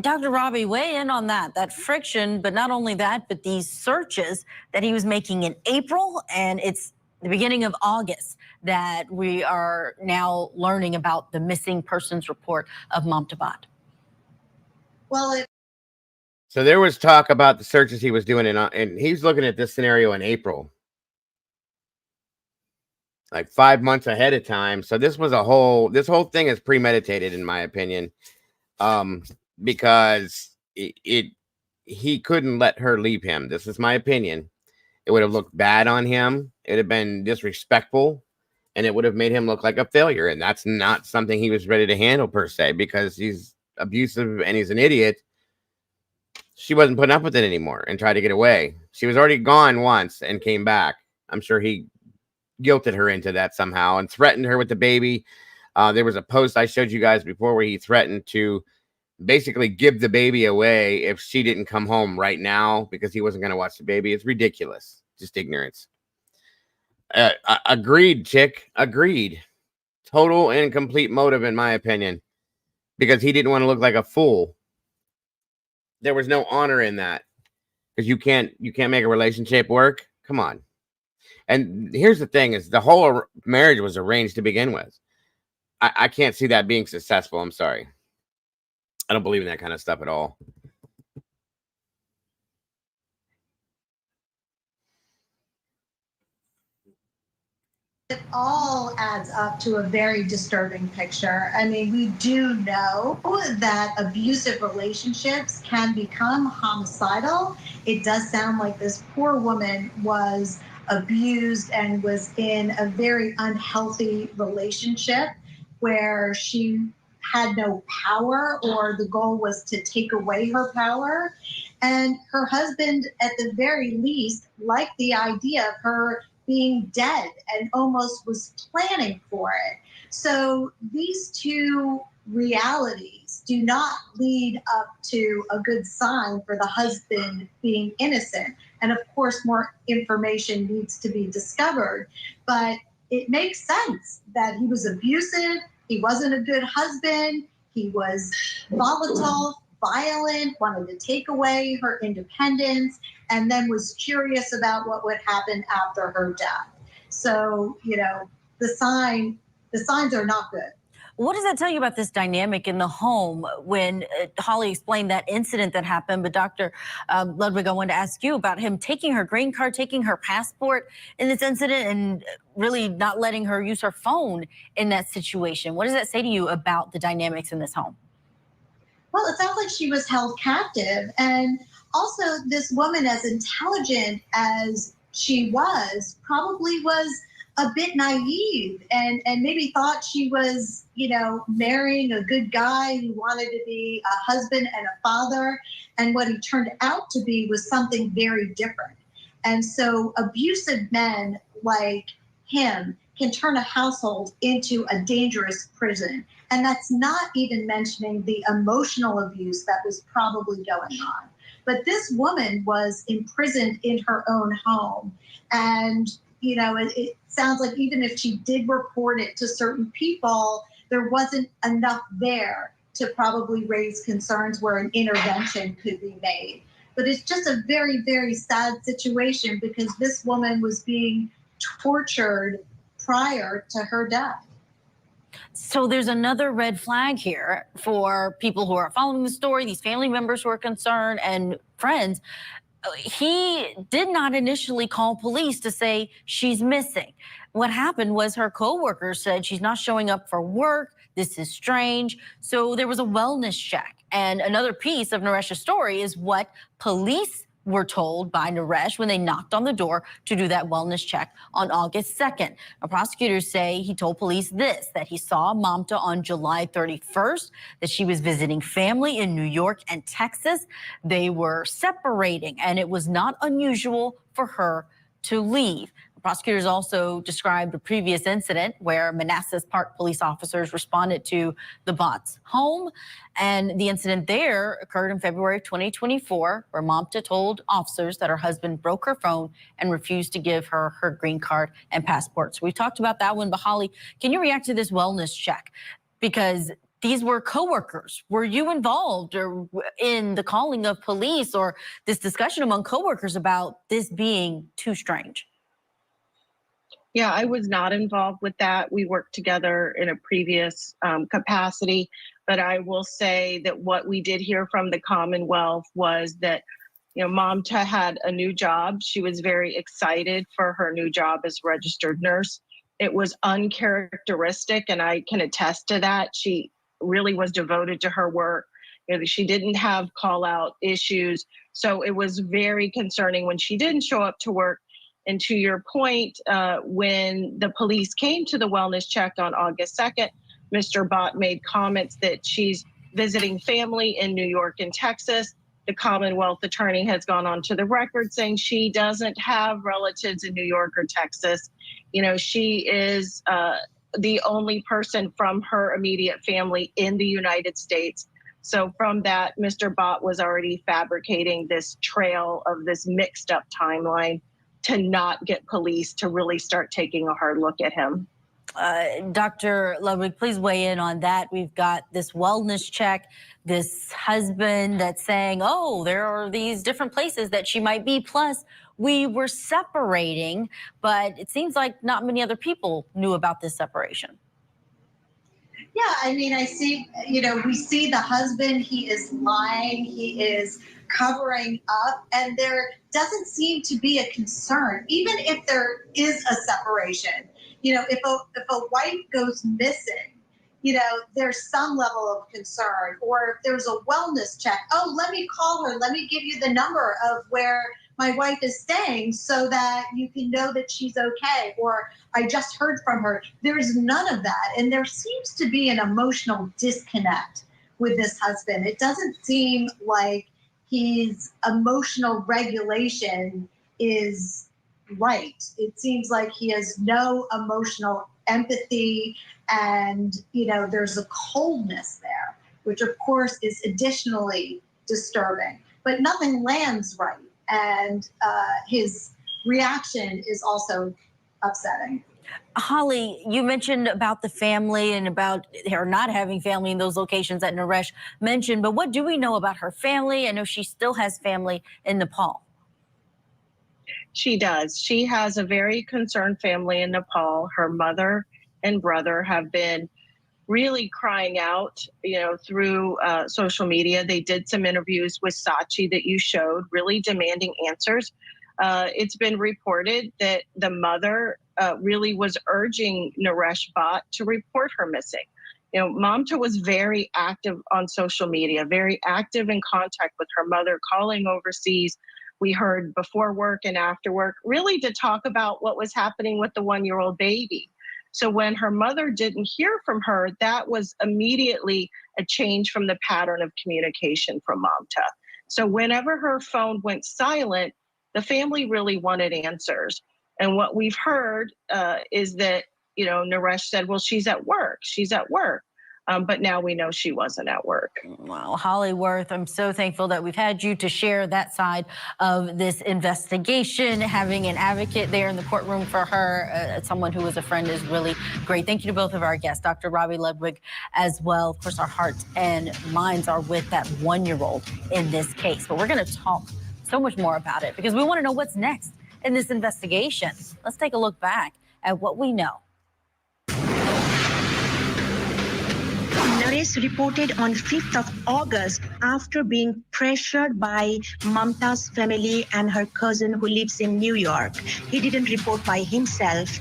Dr. Robbie, weigh in on that friction, but not only that, but these searches that he was making in April, and it's the beginning of August that we are now learning about the missing persons report of Mamta Bott. Well, so there was talk about the searches he was doing, and he's looking at this scenario in April, like 5 months ahead of time. So this whole thing is premeditated, in my opinion, because he couldn't let her leave him. This is my opinion. It would have looked bad on him. It would have been disrespectful, and it would have made him look like a failure. And that's not something he was ready to handle per se, because he's abusive and he's an idiot. She wasn't putting up with it anymore and tried to get away. She was already gone once and came back. I'm sure he guilted her into that somehow and threatened her with the baby. There was a post I showed you guys before where he threatened to basically give the baby away if she didn't come home right now because he wasn't going to watch the baby. It's ridiculous. Just ignorance. Agreed, chick. Agreed. Total and complete motive, in my opinion, because he didn't want to look like a fool. There was no honor in that, because you can't make a relationship work. Come on. And here's the thing: is the whole marriage was arranged to begin with. I can't see that being successful. I'm sorry. I don't believe in that kind of stuff at all. It all adds up to a very disturbing picture. I mean, we do know that abusive relationships can become homicidal. It does sound like this poor woman was abused and was in a very unhealthy relationship where she had no power, or the goal was to take away her power. And her husband, at the very least, liked the idea of her being dead and almost was planning for it. So these two realities do not lead up to a good sign for the husband being innocent. And of course, more information needs to be discovered, but it makes sense that he was abusive. He wasn't a good husband. He was volatile, violent, wanted to take away her independence, and then was curious about what would happen after her death. So, the signs are not good. What does that tell you about this dynamic in the home when Holly explained that incident that happened? But Dr. Ludwig, I wanted to ask you about him taking her green card, taking her passport in this incident, and really not letting her use her phone in that situation. What does that say to you about the dynamics in this home? Well, it sounds like she was held captive. And also, this woman, as intelligent as she was, probably was a bit naive and maybe thought she was, marrying a good guy who wanted to be a husband and a father. And what he turned out to be was something very different. And so abusive men like him can turn a household into a dangerous prison. And that's not even mentioning the emotional abuse that was probably going on. But this woman was imprisoned in her own home. And, it sounds like even if she did report it to certain people, there wasn't enough there to probably raise concerns where an intervention could be made. But it's just a very, very sad situation because this woman was being tortured prior to her death. So there's another red flag here for people who are following the story, these family members who are concerned and friends. He did not initially call police to say she's missing. What happened was her coworkers said she's not showing up for work. This is strange. So there was a wellness check. And another piece of Naresh's story is what police were told by Naresh when they knocked on the door to do that wellness check on August 2nd. Now, prosecutors say he told police this, that he saw Mamta on July 31st, that she was visiting family in New York and Texas. They were separating, and it was not unusual for her to leave. Prosecutors also described a previous incident where Manassas Park police officers responded to the Bott's home. And the incident there occurred in February of 2024, where Mamta told officers that her husband broke her phone and refused to give her her green card and passport. So we talked about that one. But Holly, can you react to this wellness check? Because these were coworkers. Were you involved or in the calling of police or this discussion among coworkers about this being too strange? Yeah, I was not involved with that. We worked together in a previous capacity, but I will say that what we did hear from the Commonwealth was that, Mamta had a new job. She was very excited for her new job as registered nurse. It was uncharacteristic, and I can attest to that. She really was devoted to her work. She didn't have call-out issues, so it was very concerning when she didn't show up to work. And to your point, when the police came to the wellness check on August 2nd, Mr. Bott made comments that she's visiting family in New York and Texas. The Commonwealth attorney has gone on to the record saying she doesn't have relatives in New York or Texas. She is the only person from her immediate family in the United States. So from that, Mr. Bott was already fabricating this trail of this mixed up timeline to not get police to really start taking a hard look at him. Dr. Ludwig, please weigh in on that. We've got this wellness check, this husband that's saying, oh, there are these different places that she might be. Plus, we were separating, but it seems like not many other people knew about this separation. Yeah, I mean, I see, we see the husband, he is lying, he is covering up, and there doesn't seem to be a concern, even if there is a separation. If a wife goes missing, there's some level of concern. Or if there's a wellness check, oh, let me call her, let me give you the number of where my wife is staying so that you can know that she's okay, or I just heard from her. There's none of that. And there seems to be an emotional disconnect with this husband. It doesn't seem like his emotional regulation is right. It seems like he has no emotional empathy, and, there's a coldness there, which of course is additionally disturbing, but nothing lands right. And his reaction is also upsetting. Holly, you mentioned about the family and about her not having family in those locations that Naresh mentioned, but what do we know about her family? I know she still has family in Nepal. She does. She has a very concerned family in Nepal. Her mother and brother have been really crying out, through social media. They did some interviews with Sachi that you showed, really demanding answers. It's been reported that the mother really was urging Naresh Bott to report her missing. Mamta was very active on social media, very active in contact with her mother, calling overseas. We heard before work and after work, really to talk about what was happening with the 1-year-old baby. So when her mother didn't hear from her, that was immediately a change from the pattern of communication from Mamta. So whenever her phone went silent, the family really wanted answers. And what we've heard is that, Naresh said, well, she's at work. She's at work. But now we know she wasn't at work. Wow, Holly Worth, I'm so thankful that we've had you to share that side of this investigation. Having an advocate there in the courtroom for her, someone who was a friend, is really great. Thank you to both of our guests, Dr. Robbie Ludwig as well. Of course, our hearts and minds are with that 1-year-old in this case. But we're going to talk so much more about it because we want to know what's next in this investigation. Let's take a look back at what we know. Naresh reported on 5th of August after being pressured by Mamta's family and her cousin who lives in New York. He didn't report by himself.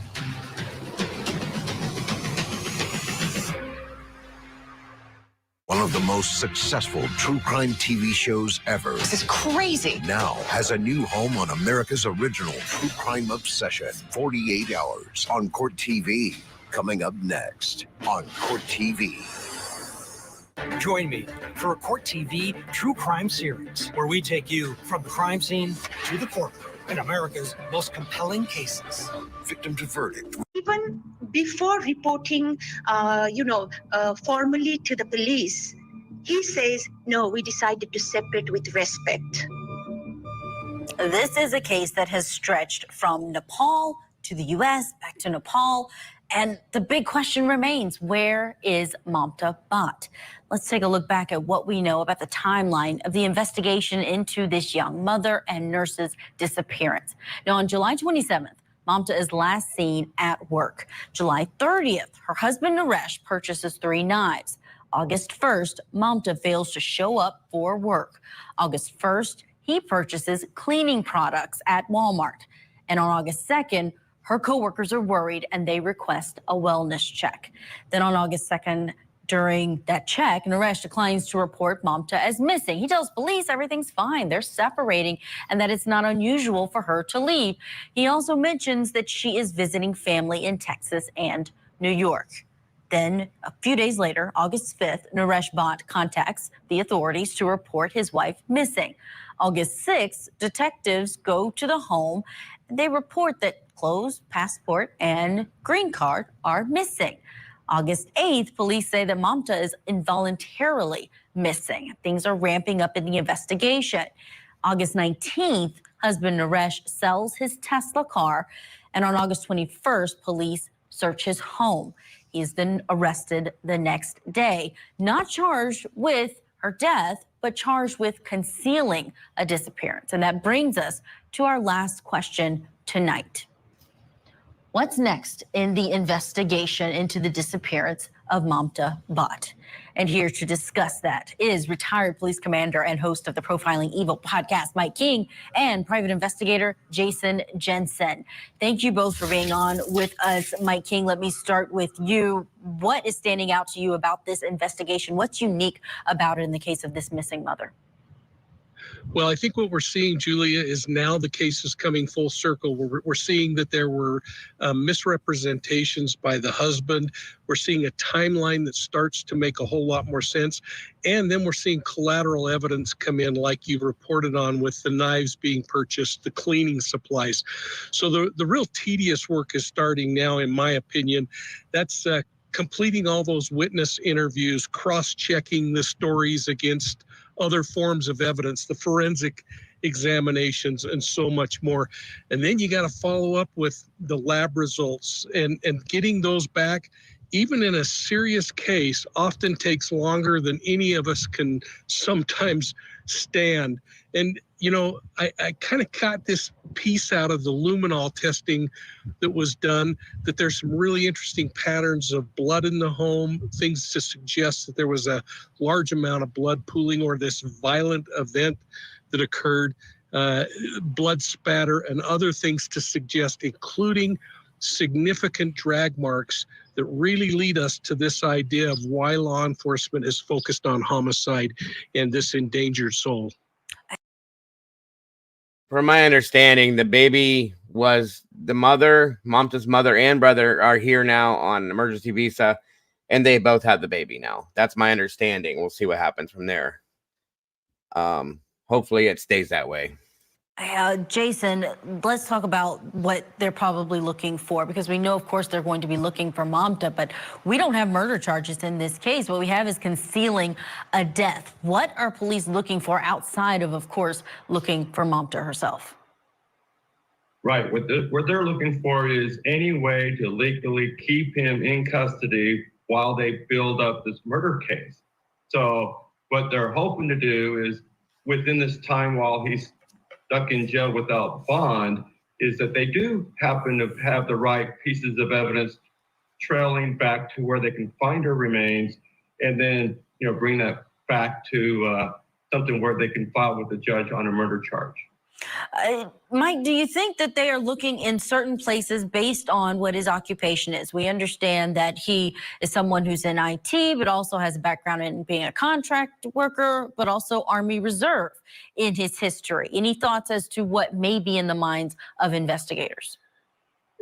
One of the most successful true crime TV shows ever. This is crazy. Now has a new home on America's original true crime obsession, 48 Hours on Court TV. Coming up next on Court TV. Join me for a Court TV true crime series where we take you from the crime scene to the courtroom in America's most compelling cases. Victim to verdict. Even before reporting, formally to the police, he says, no, we decided to separate with respect. This is a case that has stretched from Nepal to the U.S., back to Nepal, and the big question remains, where is Mamta Bhatt? Let's take a look back at what we know about the timeline of the investigation into this young mother and nurse's disappearance. Now, on July 27th, Mamta is last seen at work. July 30th, her husband Naresh purchases 3 knives. August 1st, Mamta fails to show up for work. August 1st, he purchases cleaning products at Walmart. And on August 2nd, her coworkers are worried and they request a wellness check. Then on August 2nd, during that check, Naresh declines to report Mamta as missing. He tells police everything's fine, they're separating, and that it's not unusual for her to leave. He also mentions that she is visiting family in Texas and New York. Then, a few days later, August 5th, Naresh Bhatt contacts the authorities to report his wife missing. August 6th, detectives go to the home. They report that clothes, passport, and green card are missing. August 8th, police say that Mamta is involuntarily missing. Things are ramping up in the investigation. August 19th, husband Naresh sells his Tesla car. And on August 21st, police search his home. He is then arrested the next day, not charged with her death, but charged with concealing a disappearance. And that brings us to our last question tonight. What's next in the investigation into the disappearance of Mamta Bhatt? And here to discuss that is retired police commander and host of the Profiling Evil podcast, Mike King, and private investigator Jason Jensen. Thank you both for being on with us. Mike King, let me start with you. What is standing out to you about this investigation? What's unique about it in the case of this missing mother? Well, I think what we're seeing, Julia, is now the case is coming full circle. We're seeing that there were misrepresentations by the husband. We're seeing a timeline that starts to make a whole lot more sense. And then we're seeing collateral evidence come in, like you reported on, with the knives being purchased, the cleaning supplies. So the real tedious work is starting now, in my opinion. That's completing all those witness interviews, cross-checking the stories against other forms of evidence, the forensic examinations, and so much more. And then you got to follow up with the lab results, and getting those back, even in a serious case, often takes longer than any of us can sometimes stand. And, you know, I kind of caught this piece out of the luminol testing that was done, that there's some really interesting patterns of blood in the home, things to suggest that there was a large amount of blood pooling or this violent event that occurred, blood spatter and other things to suggest, including significant drag marks that really lead us to this idea of why law enforcement is focused on homicide and this endangered soul. From my understanding, the baby was the mother, Mamta's mother and brother are here now on emergency visa, and they both have the baby now. That's my understanding. We'll see what happens from there. Hopefully it stays that way. Jason, let's talk about what they're probably looking for, because we know, of course, they're going to be looking for Mamta, but we don't have murder charges in this case. What we have is concealing a death. What are police looking for outside of course, looking for Mamta herself? Right. What they're looking for is any way to legally keep him in custody while they build up this murder case. So what they're hoping to do is, within this time while he's stuck in jail without bond, is that they do happen to have the right pieces of evidence trailing back to where they can find her remains, and then, you know, bring that back to something where they can file with the judge on a murder charge. Mike, do you think that they are looking in certain places based on what his occupation is? We understand that he is someone who's in IT, but also has a background in being a contract worker, but also Army Reserve in his history. Any thoughts as to what may be in the minds of investigators?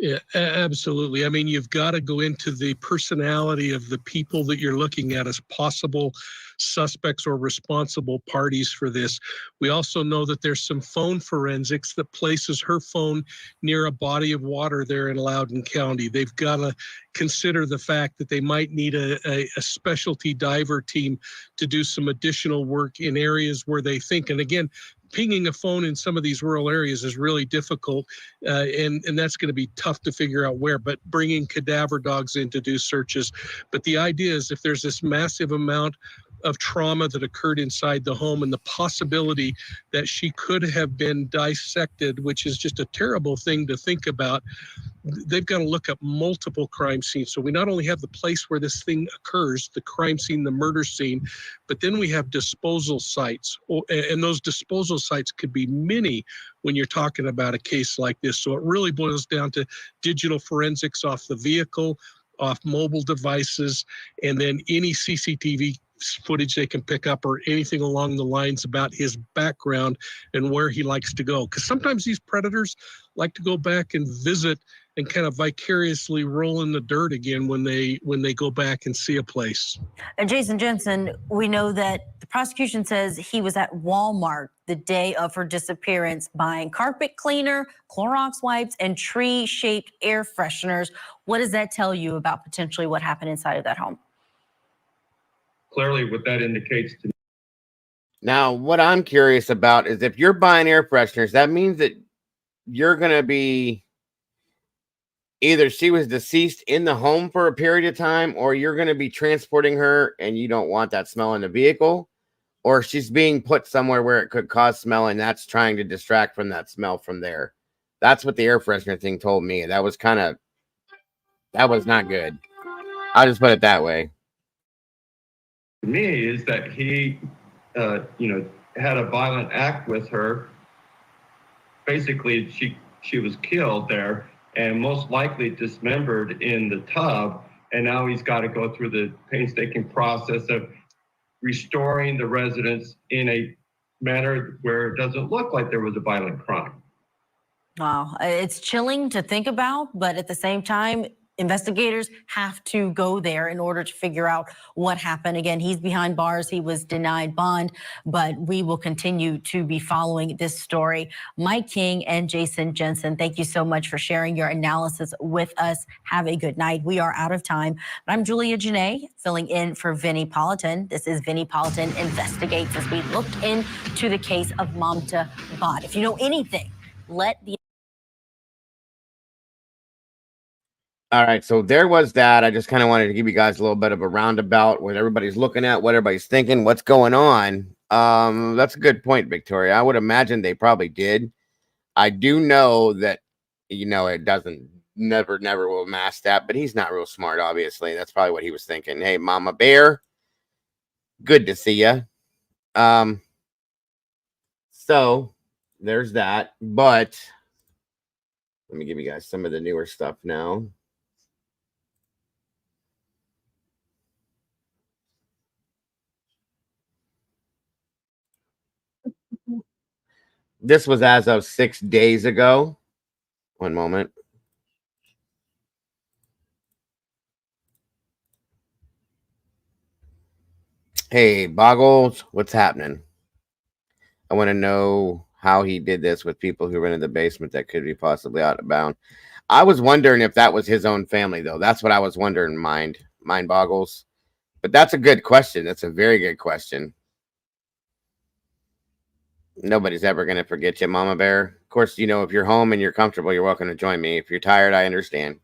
Yeah, absolutely. I mean, you've got to go into the personality of the people that you're looking at as possible suspects or responsible parties for this. We also know that there's some phone forensics that places her phone near a body of water there in Loudoun County. They've got to consider the fact that they might need a specialty diver team to do some additional work in areas where they think, and again, pinging a phone in some of these rural areas is really difficult, and that's going to be tough to figure out where, but bringing cadaver dogs in to do searches. But the idea is if there's this massive amount of trauma that occurred inside the home and the possibility that she could have been dissected, which is just a terrible thing to think about, they've got to look up multiple crime scenes. So we not only have the place where this thing occurs, the crime scene, the murder scene, but then we have disposal sites. And those disposal sites could be many when you're talking about a case like this. So it really boils down to digital forensics off the vehicle, off mobile devices, and then any CCTV footage they can pick up or anything along the lines about his background and where he likes to go. Because sometimes these predators like to go back and visit and kind of vicariously roll in the dirt again when they go back and see a place. And Jason Jensen, we know that the prosecution says he was at Walmart the day of her disappearance buying carpet cleaner, Clorox wipes, and tree-shaped air fresheners. What does that tell you about potentially what happened inside of that home? Clearly, what that indicates to me. Now, what I'm curious about is if you're buying air fresheners, that means that you're going to be either she was deceased in the home for a period of time, or you're going to be transporting her and you don't want that smell in the vehicle, or she's being put somewhere where it could cause smell and that's trying to distract from that smell from there. That's what the air freshener thing told me. That was not good. I'll just put it that way. To me is that he, had a violent act with her. Basically, she was killed there and most likely dismembered in the tub. And now he's got to go through the painstaking process of restoring the residence in a manner where it doesn't look like there was a violent crime. Wow, it's chilling to think about, but at the same time, investigators have to go there in order to figure out what happened. Again, he's behind bars. He was denied bond, but we will continue to be following this story. Mike King and Jason Jensen, thank you so much for sharing your analysis with us. Have a good night. We are out of time. I'm Julia Janae, filling in for Vinnie Politan. This is Vinnie Politan Investigates as we look into the case of Mamta Bot. If you know anything, let the All right, so there was that. I just kind of wanted to give you guys a little bit of a roundabout what everybody's looking at, what everybody's thinking, what's going on. That's a good point, Victoria. I would imagine they probably did. I do know that, it doesn't never will mask that, but he's not real smart, obviously. That's probably what he was thinking. Hey, Mama Bear, good to see you. So there's that, but let me give you guys some of the newer stuff now. This was as of 6 days ago. One moment. Hey, Boggles, what's happening? I want to know how he did this with people who rented the basement that could be possibly out of bound. I was wondering if that was his own family, though. That's what I was wondering, mind Boggles. But that's a good question. That's a very good question. Nobody's ever going to forget you, Mama Bear. Of course, if you're home and you're comfortable, you're welcome to join me. If you're tired, I understand.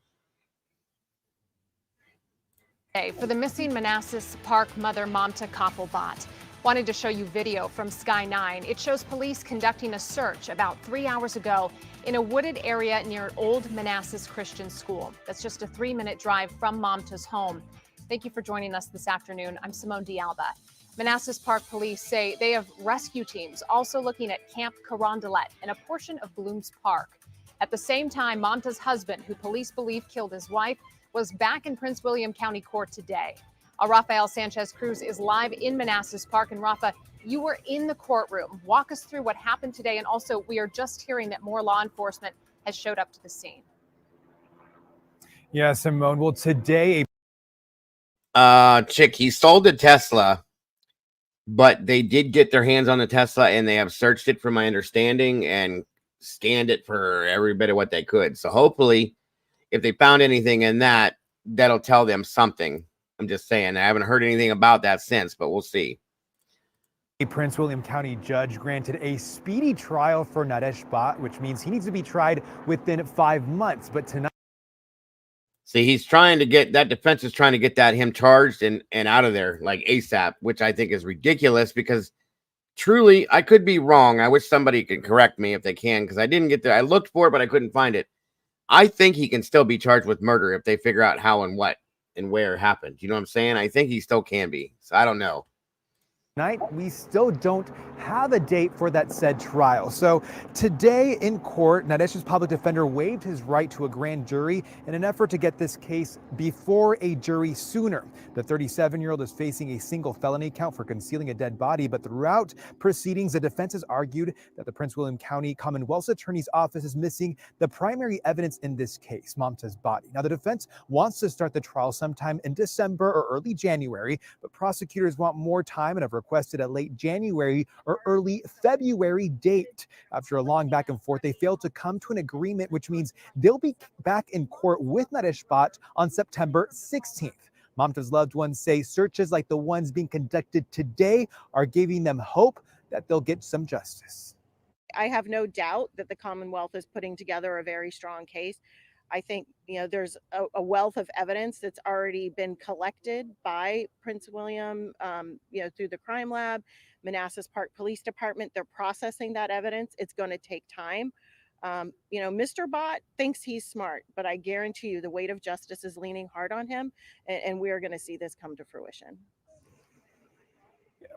For the missing Manassas Park mother Mamta Koppelbot. Wanted to show you video from Sky 9. It shows police conducting a search about 3 hours ago in a wooded area near Old Manassas Christian School. That's just a 3-minute drive from Mamta's home. Thank you for joining us this afternoon. I'm Simone D'Alba. Manassas Park police say they have rescue teams also looking at Camp Carondelet and a portion of Blooms Park. At the same time, Mamta's husband, who police believe killed his wife, was back in Prince William County Court today. Rafael Sanchez Cruz is live in Manassas Park. And Rafa, you were in the courtroom. Walk us through what happened today. And also, we are just hearing that more law enforcement has showed up to the scene. Yeah, Simone. Well, today, Chick, he sold the Tesla, but they did get their hands on the Tesla and they have searched it, from my understanding, and scanned it for every bit of what they could. So hopefully, if they found anything in that, that'll tell them something. I'm just saying. I haven't heard anything about that since, but we'll see. a Prince William County judge granted a speedy trial for Naresh Bhatt, which means he needs to be tried within 5 months. But tonight, See, he's trying to get that defense is trying to get that him charged and out of there like ASAP, which I think is ridiculous because truly I could be wrong. I wish somebody could correct me if they can, because I didn't get there. I looked for it, but I couldn't find it. I think he can still be charged with murder if they figure out how and what and where it happened. You know what I'm saying? I think he still can be. So I don't know. we still don't have a date for that said trial. So today in court, Naresh's public defender waived his right to a grand jury in an effort to get this case before a jury sooner. The 37-year-old is facing a single felony count for concealing a dead body, but throughout proceedings, the defense has argued that the Prince William County Commonwealth's Attorney's Office is missing the primary evidence in this case, Mamta's body. Now, the defense wants to start the trial sometime in December or early January, but prosecutors want more time and have requested a late January or early February date. After a long back and forth, they failed to come to an agreement, which means they'll be back in court with Naresh Bhatt on September 16th. Mamta's loved ones say searches like the ones being conducted today are giving them hope that they'll get some justice. I have no doubt that the Commonwealth is putting together a very strong case. I think, there's a wealth of evidence that's already been collected by Prince William, through the crime lab, Manassas Park Police Department. They're processing that evidence. It's going to take time. Mr. Bhatt thinks he's smart, but I guarantee you the weight of justice is leaning hard on him, and we are going to see this come to fruition.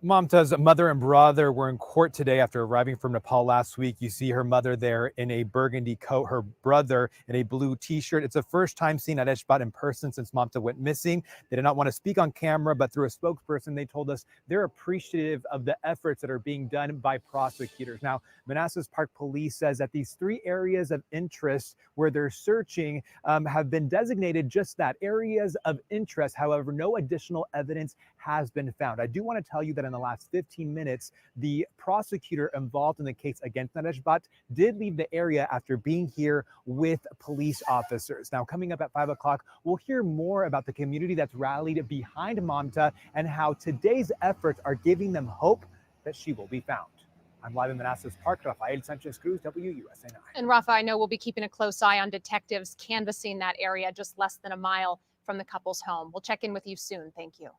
Mamta's mother and brother were in court today after arriving from Nepal last week. You see her mother there in a burgundy coat, her brother in a blue t-shirt. It's the first time seeing Naresh Bhatt in person since Mamta went missing. They did not want to speak on camera, but through a spokesperson, they told us they're appreciative of the efforts that are being done by prosecutors. Now, Manassas Park Police says that these 3 areas of interest where they're searching have been designated just that, areas of interest. However, no additional evidence has been found. I do want to tell you that in the last 15 minutes, the prosecutor involved in the case against Naresh Bhatt did leave the area after being here with police officers. Now, coming up at 5 o'clock, we'll hear more about the community that's rallied behind Mamta and how today's efforts are giving them hope that she will be found. I'm live in Manassas Park. Rafael Sanchez Cruz, WUSA 9. And Rafa, I know we'll be keeping a close eye on detectives canvassing that area just less than a mile from the couple's home. We'll check in with you soon. Thank you.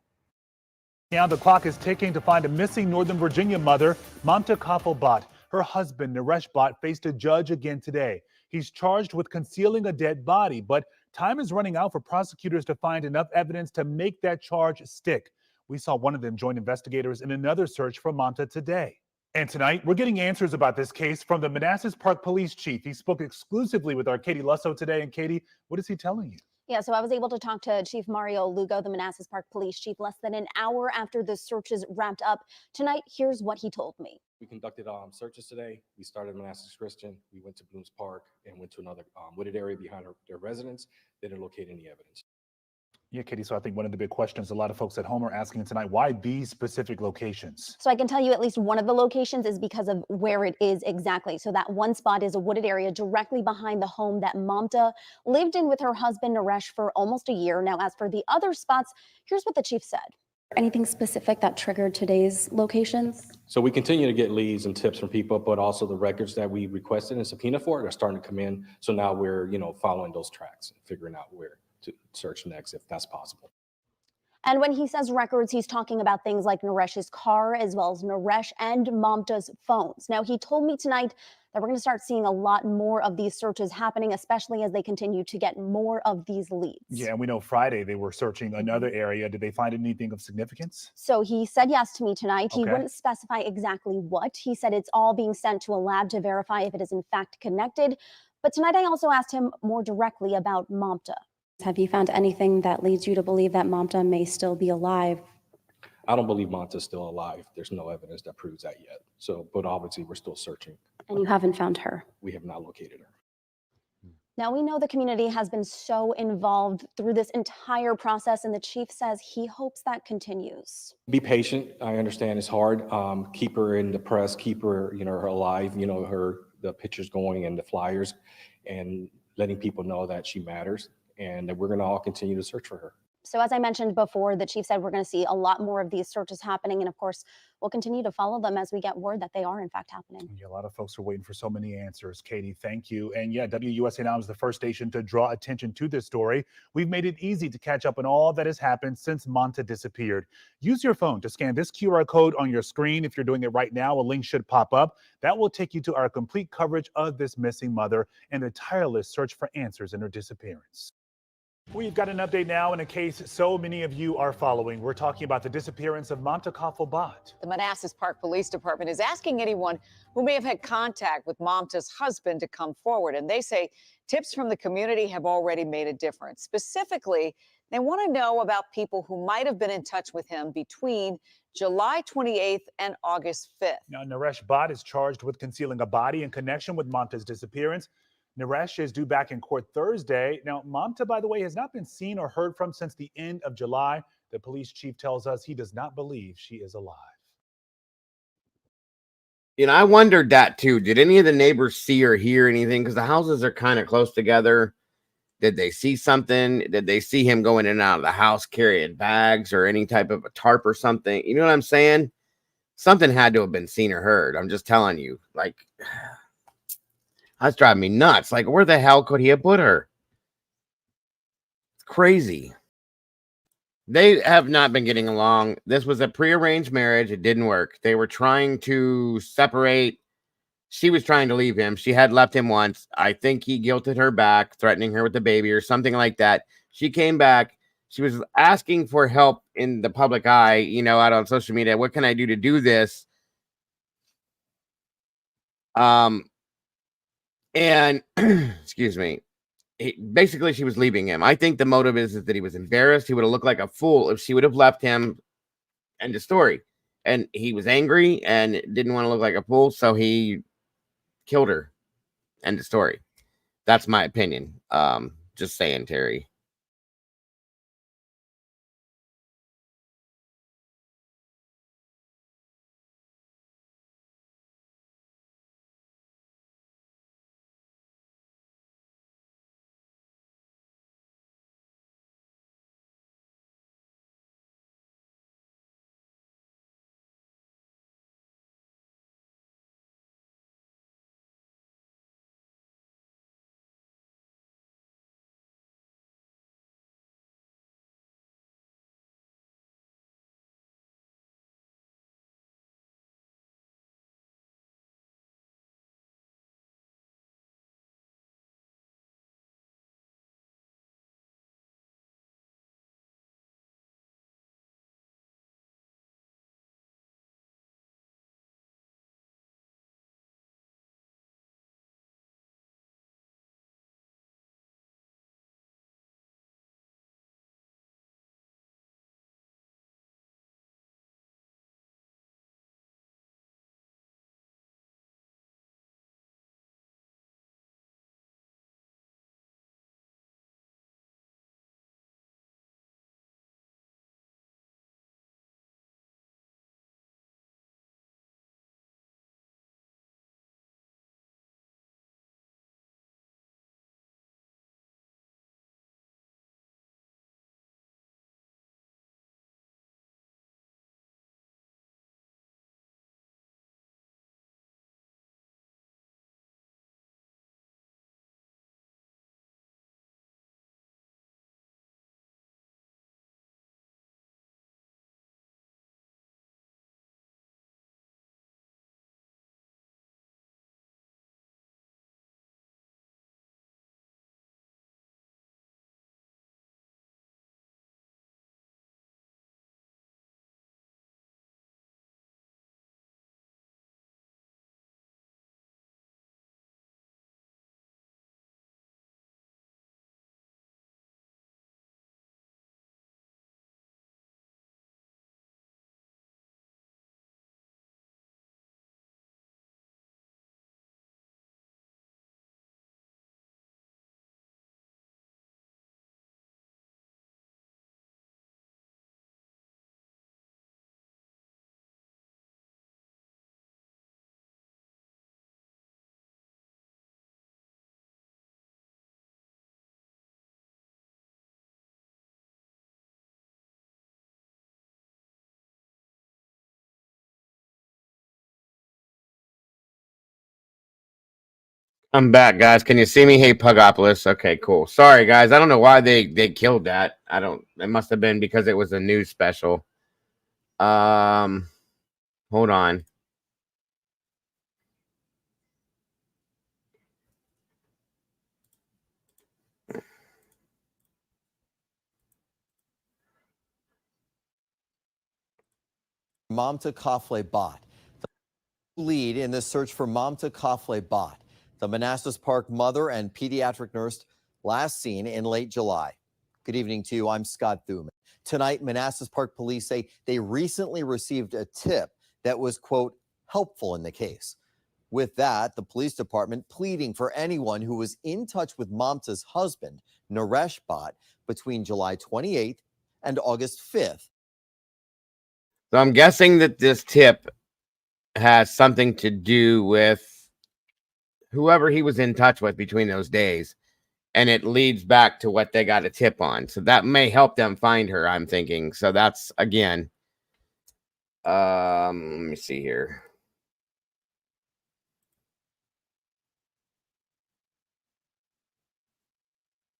Now the clock is ticking to find a missing Northern Virginia mother, Mamta Bhatt. Her husband, Naresh Bhatt, faced a judge again today. He's charged with concealing a dead body, but time is running out for prosecutors to find enough evidence to make that charge stick. We saw one of them join investigators in another search for Mamta today. And tonight, we're getting answers about this case from the Manassas Park Police Chief. He spoke exclusively with our Katie Lusso today. And Katie, what is he telling you? Yeah, so I was able to talk to Chief Mario Lugo, the Manassas Park Police Chief, less than an hour after the searches wrapped up. Tonight, here's what he told me. We conducted searches today. We started Manassas Christian. We went to Blooms Park and went to another wooded area behind their residence. They didn't locate any evidence. Yeah, Katie, so I think one of the big questions a lot of folks at home are asking tonight, why these specific locations? So I can tell you at least one of the locations is because of where it is exactly. So that one spot is a wooded area directly behind the home that Mamta lived in with her husband Naresh for almost a year. Now, as for the other spots, here's what the chief said. Anything specific that triggered today's locations? So we continue to get leads and tips from people, but also the records that we requested and subpoena for are starting to come in. So now we're, following those tracks and figuring out where to search next, if that's possible. And when he says records, he's talking about things like Naresh's car, as well as Naresh and Mamta's phones. Now, he told me tonight that we're going to start seeing a lot more of these searches happening, especially as they continue to get more of these leads. Yeah, and we know Friday they were searching another area. Did they find anything of significance? So he said yes to me tonight. He Okay. wouldn't specify exactly what. He said it's all being sent to a lab to verify if it is in fact connected. But tonight I also asked him more directly about Mamta. Have you found anything that leads you to believe that Mamta may still be alive? I don't believe Monta's still alive. There's no evidence that proves that yet. So, but obviously we're still searching. And you haven't found her? We have not located her. Now, we know the community has been so involved through this entire process, and the chief says he hopes that continues. Be patient. I understand it's hard. Keep her in the press, keep her, her alive, the pictures going and the flyers, and letting people know that she matters, and that we're going to all continue to search for her. So as I mentioned before, the chief said we're going to see a lot more of these searches happening. And of course, we'll continue to follow them as we get word that they are in fact happening. Yeah, a lot of folks are waiting for so many answers. Katie, thank you. And yeah, WUSA Now is the first station to draw attention to this story. We've made it easy to catch up on all that has happened since Manta disappeared. Use your phone to scan this QR code on your screen. If you're doing it right now, a link should pop up. That will take you to our complete coverage of this missing mother and the tireless search for answers in her disappearance. We've got an update now in a case so many of you are following. We're talking about the disappearance of Manta Koffel-Bott. The Manassas Park Police Department is asking anyone who may have had contact with Mamta's husband to come forward. And they say tips from the community have already made a difference. Specifically, they want to know about people who might have been in touch with him between July 28th and August 5th. Now, Naresh Bhatt is charged with concealing a body in connection with Mamta's disappearance. Naresh is due back in court Thursday. Now, Mamta, by the way, has not been seen or heard from since the end of July. The police chief tells us he does not believe she is alive. I wondered that too. Did any of the neighbors see or hear anything? Because the houses are kind of close together. Did they see something? Did they see him going in and out of the house carrying bags or any type of a tarp or something? You know what I'm saying? Something had to have been seen or heard. I'm just telling you. Like, that's driving me nuts. Like, where the hell could he have put her? It's crazy. They have not been getting along. This was a prearranged marriage. It didn't work. They were trying to separate. She was trying to leave him. She had left him once. I think he guilted her back, threatening her with the baby or something like that. She came back. She was asking for help in the public eye, out on social media. What can I do to do this? And excuse me. Basically, she was leaving him. I think the motive is that he was embarrassed. He would have looked like a fool if she would have left him. End of story. And he was angry and didn't want to look like a fool, so he killed her. End of story. That's my opinion. Just saying, Terry. I'm back, guys. Can you see me? Hey, Pugopolis. Okay, cool. Sorry, guys. I don't know why they killed that. I don't. It must have been because it was a news special. Hold on. Mamta Kafle Bot. The lead in the search for Mamta Kafle Bot, the Manassas Park mother and pediatric nurse last seen in late July. Good evening to you. I'm Scott Thuman. Tonight, Manassas Park police say they recently received a tip that was, quote, helpful in the case. With that, the police department pleading for anyone who was in touch with Mamta's husband, Naresh Bot, between July 28th and August 5th. So I'm guessing that this tip has something to do with whoever he was in touch with between those days. And it leads back to what they got a tip on. So that may help them find her, I'm thinking. So that's, again, let me see here.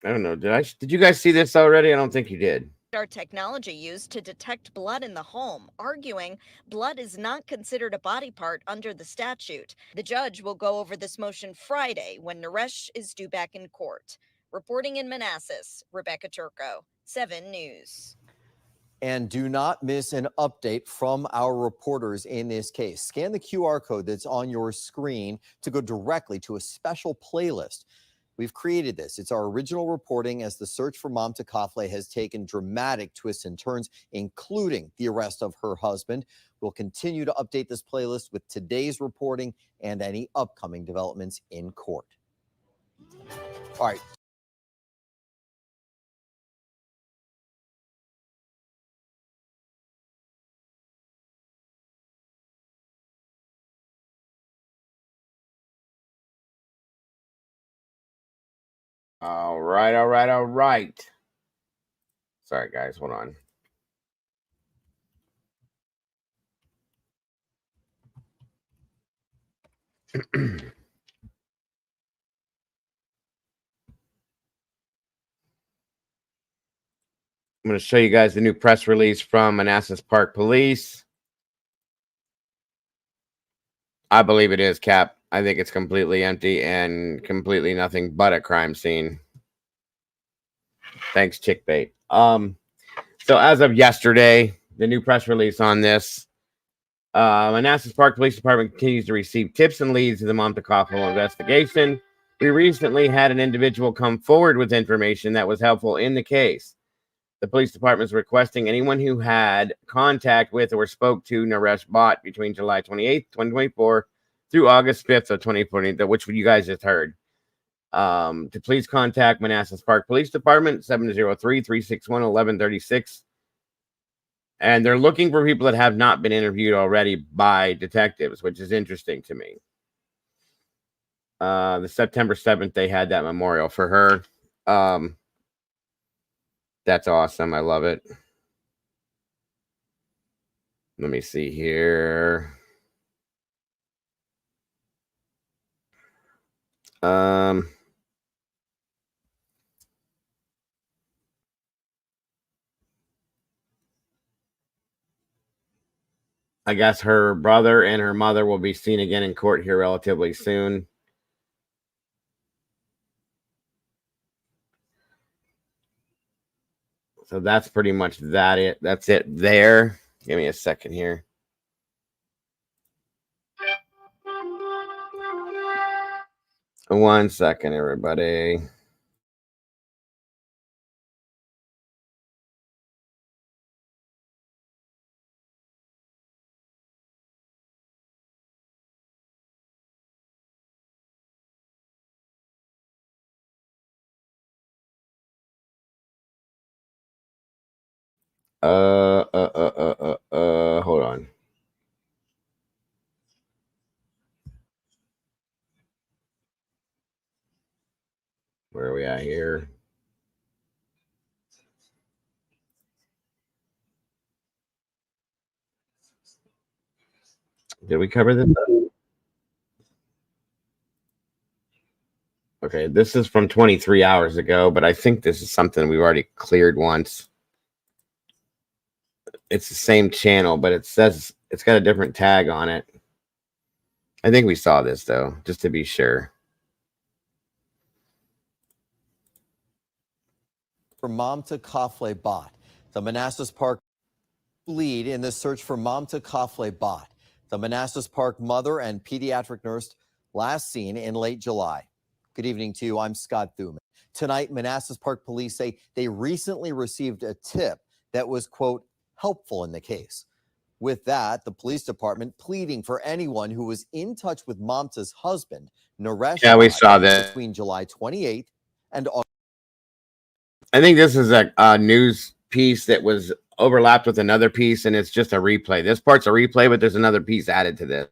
I don't know. Did you guys see this already? I don't think you did. Our technology used to detect blood in the home, arguing blood is not considered a body part under the statute. The judge will go over this motion Friday when Naresh is due back in court. Reporting in Manassas, Rebecca Turco, 7 News. And do not miss an update from our reporters in this case. Scan the QR code that's on your screen to go directly to a special playlist. We've created this. It's our original reporting as the search for Mamta Kafle has taken dramatic twists and turns, including the arrest of her husband. We'll continue to update this playlist with today's reporting and any upcoming developments in court. All right. All right. Sorry, guys. Hold on. I'm going to show you guys the new press release from Manassas Park Police. I believe it is, Cap. I think it's completely empty and completely nothing but a crime scene. Thanks, Chickbait. So as of yesterday, the new press release on this, Manassas Park Police Department continues to receive tips and leads to the Mamta Kafle investigation. We recently had an individual come forward with information that was helpful in the case. The police department is requesting anyone who had contact with or spoke to Naresh Bot between July 28th, 2024 through August 5th of 2020, which you guys just heard, to please contact Manassas Park Police Department, 703-361-1136. And they're looking for people that have not been interviewed already by detectives, which is interesting to me. The September 7th, they had that memorial for her. That's awesome. I love it. Let me see here. I guess her brother and her mother will be seen again in court here relatively soon. So that's pretty much that. That's it there. Give me a second here. One second, everybody. Hold on. Where are we at here? Did we cover this? Okay, this is from 23 hours ago, but I think this is something we've already cleared once. It's the same channel, but it says it's got a different tag on it. I think we saw this, though, just to be sure. For Mamta Kafle bot, the Manassas Park lead in the search for Mamta Kafle bot, the Manassas Park mother and pediatric nurse last seen in late July. Good evening to you. I'm Scott Thuman. Tonight, Manassas Park police say they recently received a tip that was, quote, helpful in the case. With that, the police department pleading for anyone who was in touch with Mamta's husband, Naresh, Yeah, we saw that. between July 28th and August. I think this is a news piece that was overlapped with another piece, and it's just a replay. This part's a replay, but there's another piece added to this.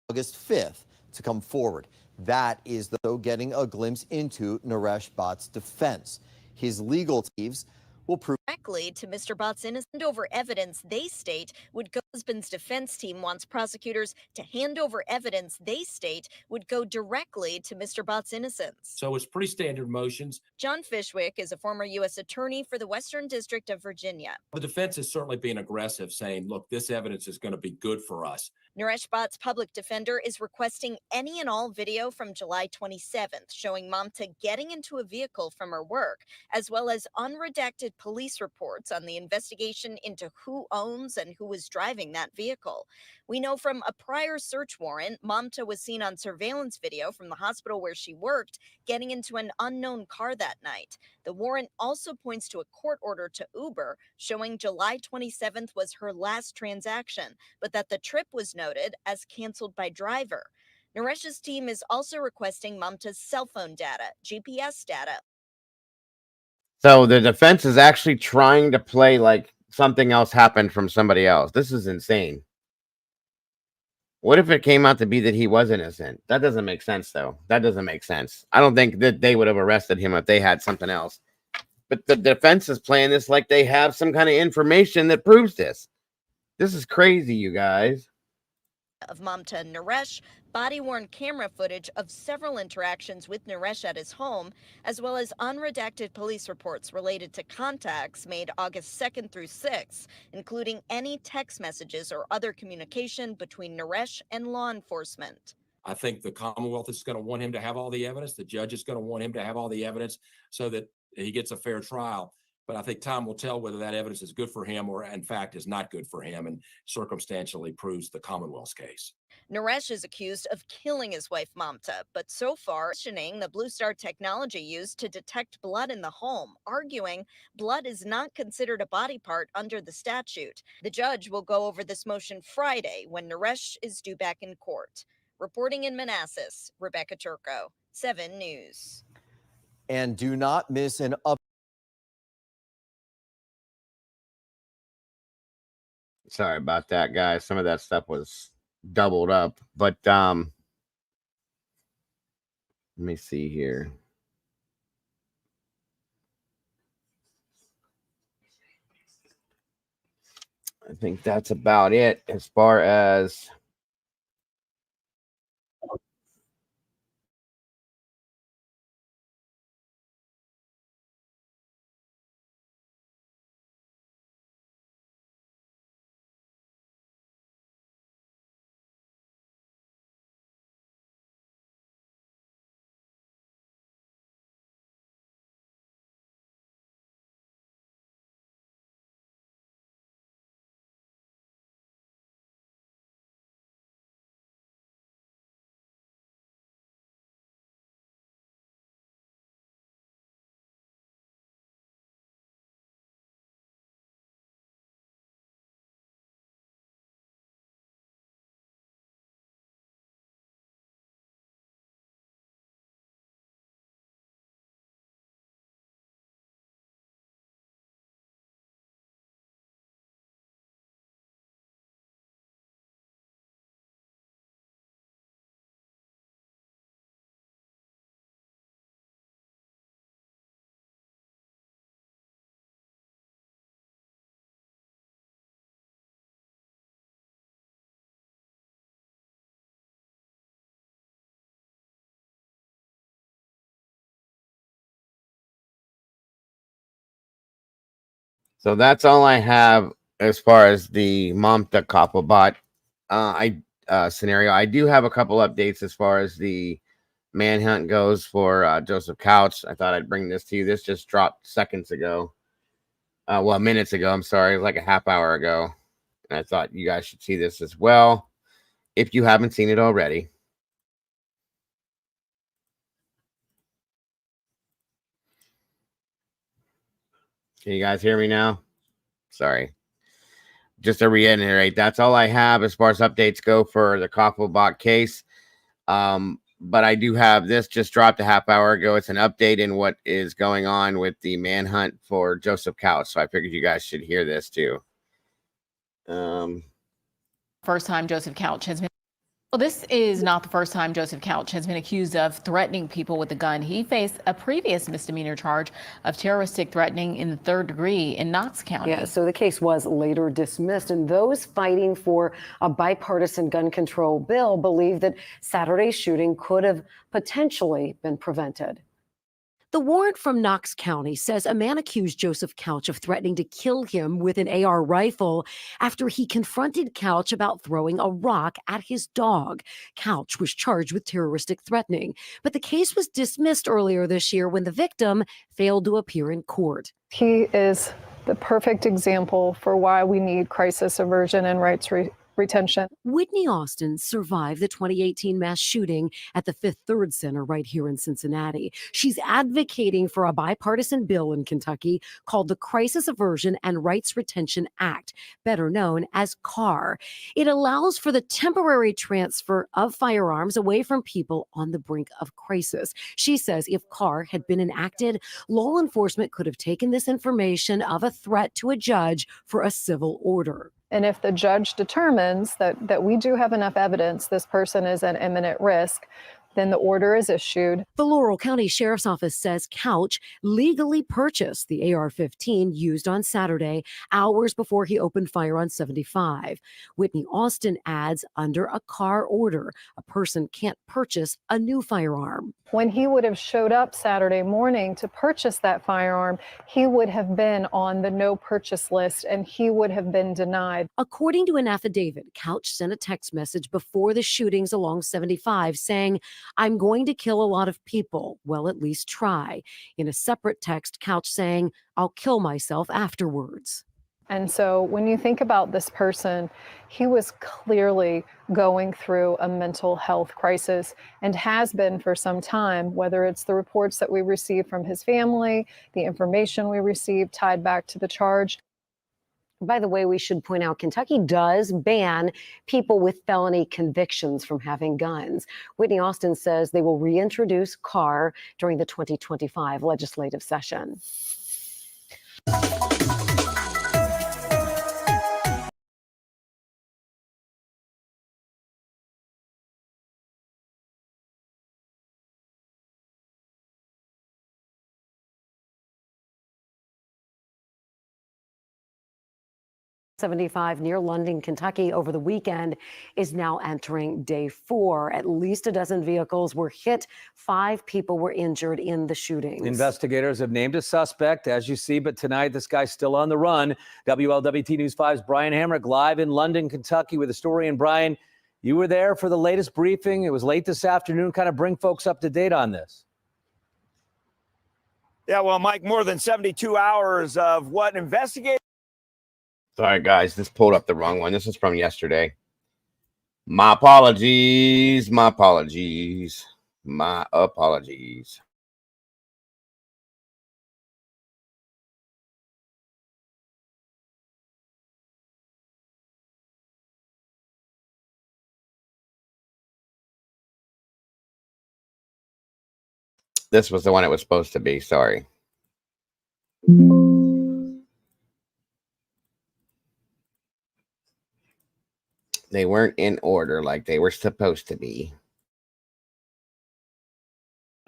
August 5th to come forward. That is, though, getting a glimpse into Naresh Bhatt's defense. His legal teams will prove directly to Mr. Bott's innocence over evidence they state would go. Husband's defense team wants prosecutors to hand over evidence they state would go directly to Mr. Bott's innocence. So it's pretty standard motions. John Fishwick is a former U.S. attorney for the Western District of Virginia. The defense is certainly being aggressive, saying, look, this evidence is going to be good for us. Naresh Bhatt's public defender is requesting any and all video from July 27th showing Mamta getting into a vehicle from her work, as well as unredacted police reports on the investigation into who owns and who was driving that vehicle. We know from a prior search warrant, Mamta was seen on surveillance video from the hospital where she worked getting into an unknown car that night. The warrant also points to a court order to Uber showing July 27th was her last transaction, but that the trip was noted as canceled by driver. Naresh's team is also requesting Mamta's cell phone data, GPS data. So the defense is actually trying to play like something else happened from somebody else. This is insane. What if it came out to be that he was innocent? That doesn't make sense, though. That doesn't make sense. I don't think that they would have arrested him if they had something else. But the defense is playing this like they have some kind of information that proves this. This is crazy, you guys. Of Mamta and Naresh, body-worn camera footage of several interactions with Naresh at his home, as well as unredacted police reports related to contacts made August 2nd through 6th, including any text messages or other communication between Naresh and law enforcement. I think the Commonwealth is going to want him to have all the evidence. The judge is going to want him to have all the evidence so that he gets a fair trial. But I think time will tell whether that evidence is good for him or, in fact, is not good for him and circumstantially proves the Commonwealth's case. Naresh is accused of killing his wife, Mamta, but so far questioning the Blue Star technology used to detect blood in the home, arguing blood is not considered a body part under the statute. The judge will go over this motion Friday when Naresh is due back in court. Reporting in Manassas, Rebecca Turco, 7 News. And do not miss an up. Sorry about that, guys. Some of that stuff was doubled up, but let me see here. I think that's about it as far as So that's all I have as far as the Mamta Koppelbot scenario. I do have a couple updates as far as the manhunt goes for Joseph Couch. I thought I'd bring this to you. This just dropped seconds ago. Well, minutes ago. I'm sorry, like a half hour ago. And I thought you guys should see this as well if you haven't seen it already. Can you guys hear me now? Sorry. Just to reiterate, that's all I have as far as updates go for the Koppelbot case. But I do have this just dropped a half hour ago. It's an update in what is going on with the manhunt for Joseph Couch. So I figured you guys should hear this too. First time Joseph Couch has been. Well, this is not the first time Joseph Couch has been accused of threatening people with a gun. He faced a previous misdemeanor charge of terroristic threatening in the 3rd degree in Knox County. Yeah, so the case was later dismissed, and those fighting for a bipartisan gun control bill believe that Saturday's shooting could have potentially been prevented. The warrant from Knox County says a man accused Joseph Couch of threatening to kill him with an AR rifle after he confronted Couch about throwing a rock at his dog. Couch was charged with terroristic threatening, but the case was dismissed earlier this year when the victim failed to appear in court. He is the perfect example for why we need crisis aversion and rights retention. Whitney Austin survived the 2018 mass shooting at the Fifth Third Center right here in Cincinnati. She's advocating for a bipartisan bill in Kentucky called the Crisis Aversion and Rights Retention Act, better known as CAR. It allows for the temporary transfer of firearms away from people on the brink of crisis. She says if CAR had been enacted, law enforcement could have taken this information of a threat to a judge for a civil order. And if the judge determines that we do have enough evidence this person is at imminent risk, then the order is issued. The Laurel County Sheriff's Office says Couch legally purchased the AR-15 used on Saturday, hours before he opened fire on 75. Whitney Austin adds, under a CAR order, a person can't purchase a new firearm. When he would have showed up Saturday morning to purchase that firearm, he would have been on the no purchase list and he would have been denied. According to an affidavit, Couch sent a text message before the shootings along 75 saying, "I'm going to kill a lot of people. Well, at least try." In a separate text, Couch saying, "I'll kill myself afterwards." And so when you think about this person, he was clearly going through a mental health crisis and has been for some time, whether it's the reports that we receive from his family, the information we receive tied back to the charge. By the way, we should point out Kentucky does ban people with felony convictions from having guns. Whitney Austin says they will reintroduce CAR during the 2025 legislative session. 75 near London, Kentucky over the weekend is now entering day 4. At least a dozen vehicles were hit. 5 people were injured in the shootings. Investigators have named a suspect, as you see, but tonight this guy's still on the run. WLWT News 5's Brian Hamrick live in London, Kentucky with a story. And Brian, you were there for the latest briefing. It was late this afternoon. Kind of bring folks up to date on this. Yeah, well, Mike, more than 72 hours of what investigators. Sorry, guys. This pulled up the wrong one. This is from yesterday. My apologies. My apologies. My apologies. This was the one it was supposed to be. Sorry. They weren't in order like they were supposed to be.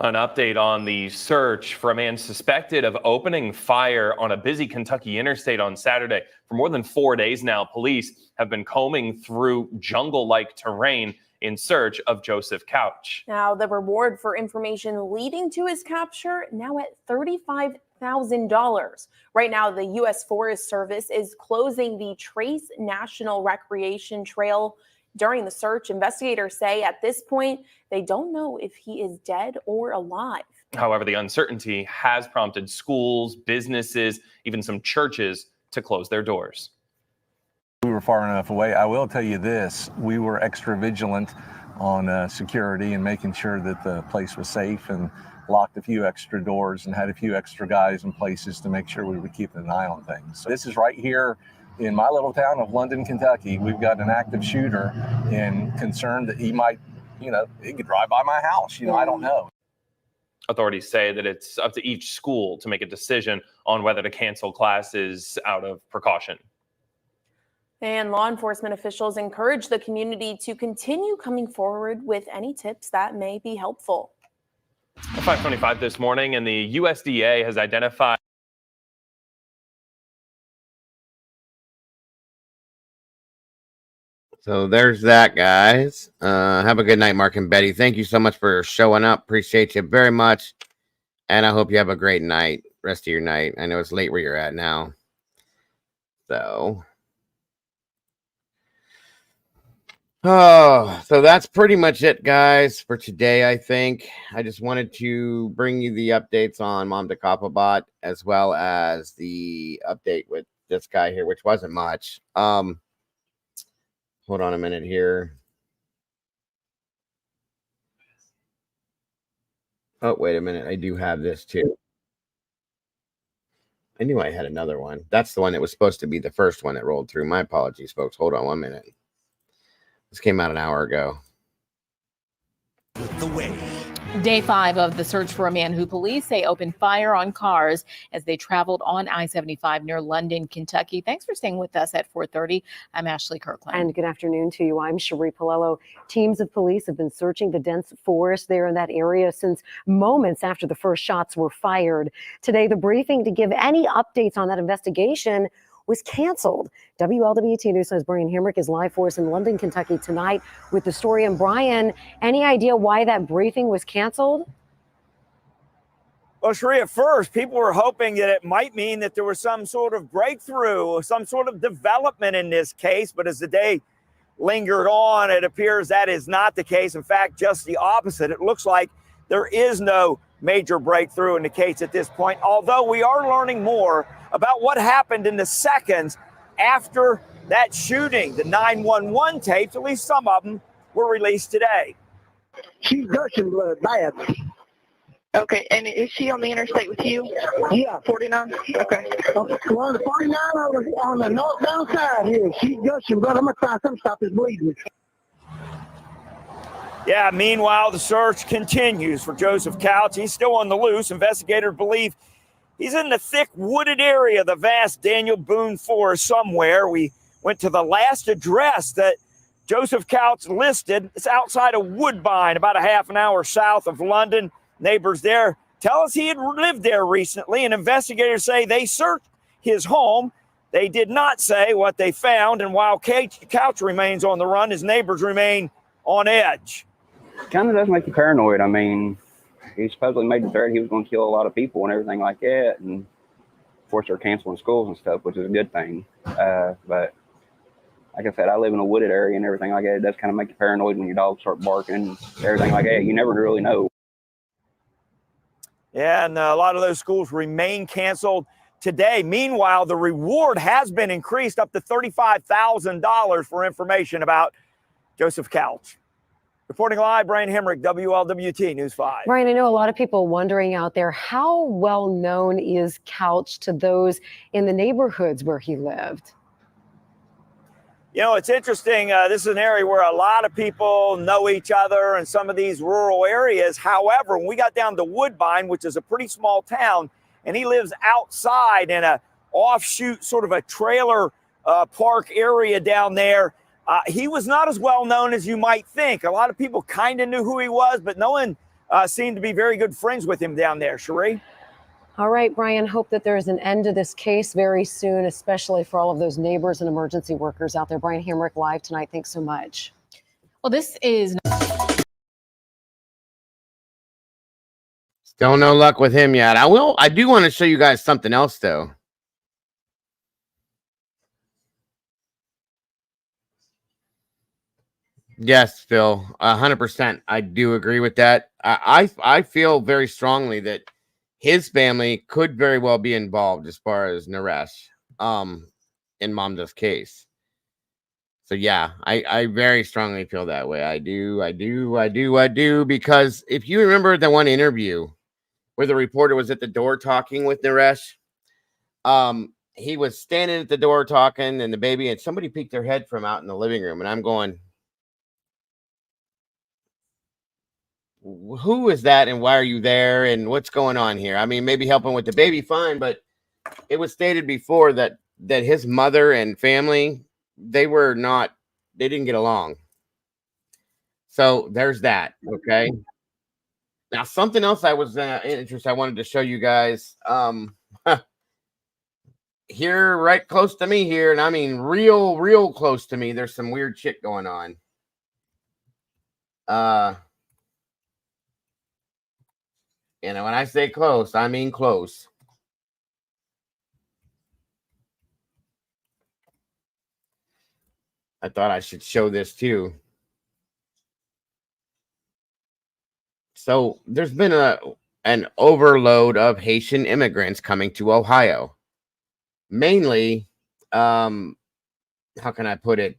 An update on the search for a man suspected of opening fire on a busy Kentucky interstate on Saturday. For more than 4 days now, police have been combing through jungle-like terrain in search of Joseph Couch. Now, the reward for information leading to his capture now at $35,000. $100,000. Right now, the U.S. Forest Service is closing the Trace National Recreation Trail. During the search, investigators say at this point, they don't know if he is dead or alive. However, the uncertainty has prompted schools, businesses, even some churches to close their doors. We were far enough away. I will tell you this, we were extra vigilant on security and making sure that the place was safe, and locked a few extra doors and had a few extra guys in places to make sure we were keeping an eye on things. So this is right here in my little town of London, Kentucky. We've got an active shooter and concerned that he might, he could drive by my house. I don't know. Authorities say that it's up to each school to make a decision on whether to cancel classes out of precaution. And law enforcement officials encourage the community to continue coming forward with any tips that may be helpful. At 5:25 this morning, and the USDA has identified So there's that, guys. Have a good night, Mark and Betty. Thank you so much for showing up. Appreciate you very much. And I hope you have a great night, rest of your night. I know it's late where you're at now. So that's pretty much it, guys, for today, I think. I just wanted to bring you the updates on Mom to Coppabot, as well as the update with this guy here, which wasn't much. Hold on a minute here. Oh, wait a minute. I do have this too. I knew I had another one. That's the one that was supposed to be the first one that rolled through. My apologies, folks. Hold on 1 minute. This came out an hour ago. The way. Day 5 of the search for a man who police say opened fire on cars as they traveled on I-75 near London, Kentucky. Thanks for staying with us at 4:30. I'm Ashley Kirkland. And good afternoon to you. I'm Cherie Palello. Teams of police have been searching the dense forest there in that area since moments after the first shots were fired. Today, the briefing to give any updates on that investigation was canceled. WLWT News' Brian Hamrick is live for us in London, Kentucky tonight with the story. And Brian, any idea why that briefing was canceled? Well, Sheree, at first, people were hoping that it might mean that there was some sort of breakthrough or some sort of development in this case. But as the day lingered on, it appears that is not the case. In fact, just the opposite. It looks like there is no major breakthrough in the case at this point, although we are learning more about what happened in the seconds after that shooting. The 911 tapes, at least some of them, were released today. She's gushing blood bad. Okay, and is she on the interstate with you? Yeah. 49? Okay. We're on the 49 on the northbound side here. She's gushing blood. I'm going to try something to stop this bleeding. Yeah, meanwhile, the search continues for Joseph Couch. He's still on the loose. Investigators believe he's in the thick wooded area of the vast Daniel Boone Forest somewhere. We went to the last address that Joseph Couch listed. It's outside of Woodbine, about a half an hour south of London. Neighbors there tell us he had lived there recently, and investigators say they searched his home. They did not say what they found, and while Couch remains on the run, his neighbors remain on edge. Kind of does make you paranoid. I mean, he supposedly made the threat he was going to kill a lot of people and everything like that. And of course, they're canceling schools and stuff, which is a good thing. But like I said, I live in a wooded area and everything like that. It does kind of make you paranoid when your dogs start barking, everything like that. You never really know. Yeah, and a lot of those schools remain canceled today. Meanwhile, the reward has been increased up to $35,000 for information about Joseph Couch. Reporting live, Brian Hamrick, WLWT News 5. Brian, I know a lot of people wondering out there, how well known is Couch to those in the neighborhoods where he lived? You know, it's interesting. This is an area where a lot of people know each other in some of these rural areas. However, when we got down to Woodbine, which is a pretty small town, and he lives outside in a offshoot, sort of a trailer park area down there, he was not as well known as you might think. A lot of people kind of knew who he was, but no one seemed to be very good friends with him down there. Cherie? All right, Brian, hope that there is an end to this case very soon, especially for all of those neighbors and emergency workers out there. Brian Hamrick live tonight. Thanks so much. Well, this is Still no luck with him yet. I do want to show you guys something else, though. Yes, Phil, 100%. I do agree with that. I feel very strongly that his family could very well be involved as far as Naresh, in Mamda's case. So yeah, I very strongly feel that way. I do, because if you remember the one interview where the reporter was at the door talking with Naresh, he was standing at the door talking, and the baby, and somebody peeked their head from out in the living room, and I'm going, who is that, and why are you there, and what's going on here? I mean, maybe helping with the baby, fine, but it was stated before that his mother and family, they didn't get along. So there's that. Okay. Now something else I was interested, I wanted to show you guys. Here, right close to me here, and I mean real close to me, there's some weird shit going on. And when I say close, I mean close. I thought I should show this too. So there's been an overload of Haitian immigrants coming to Ohio. Mainly, how can I put it?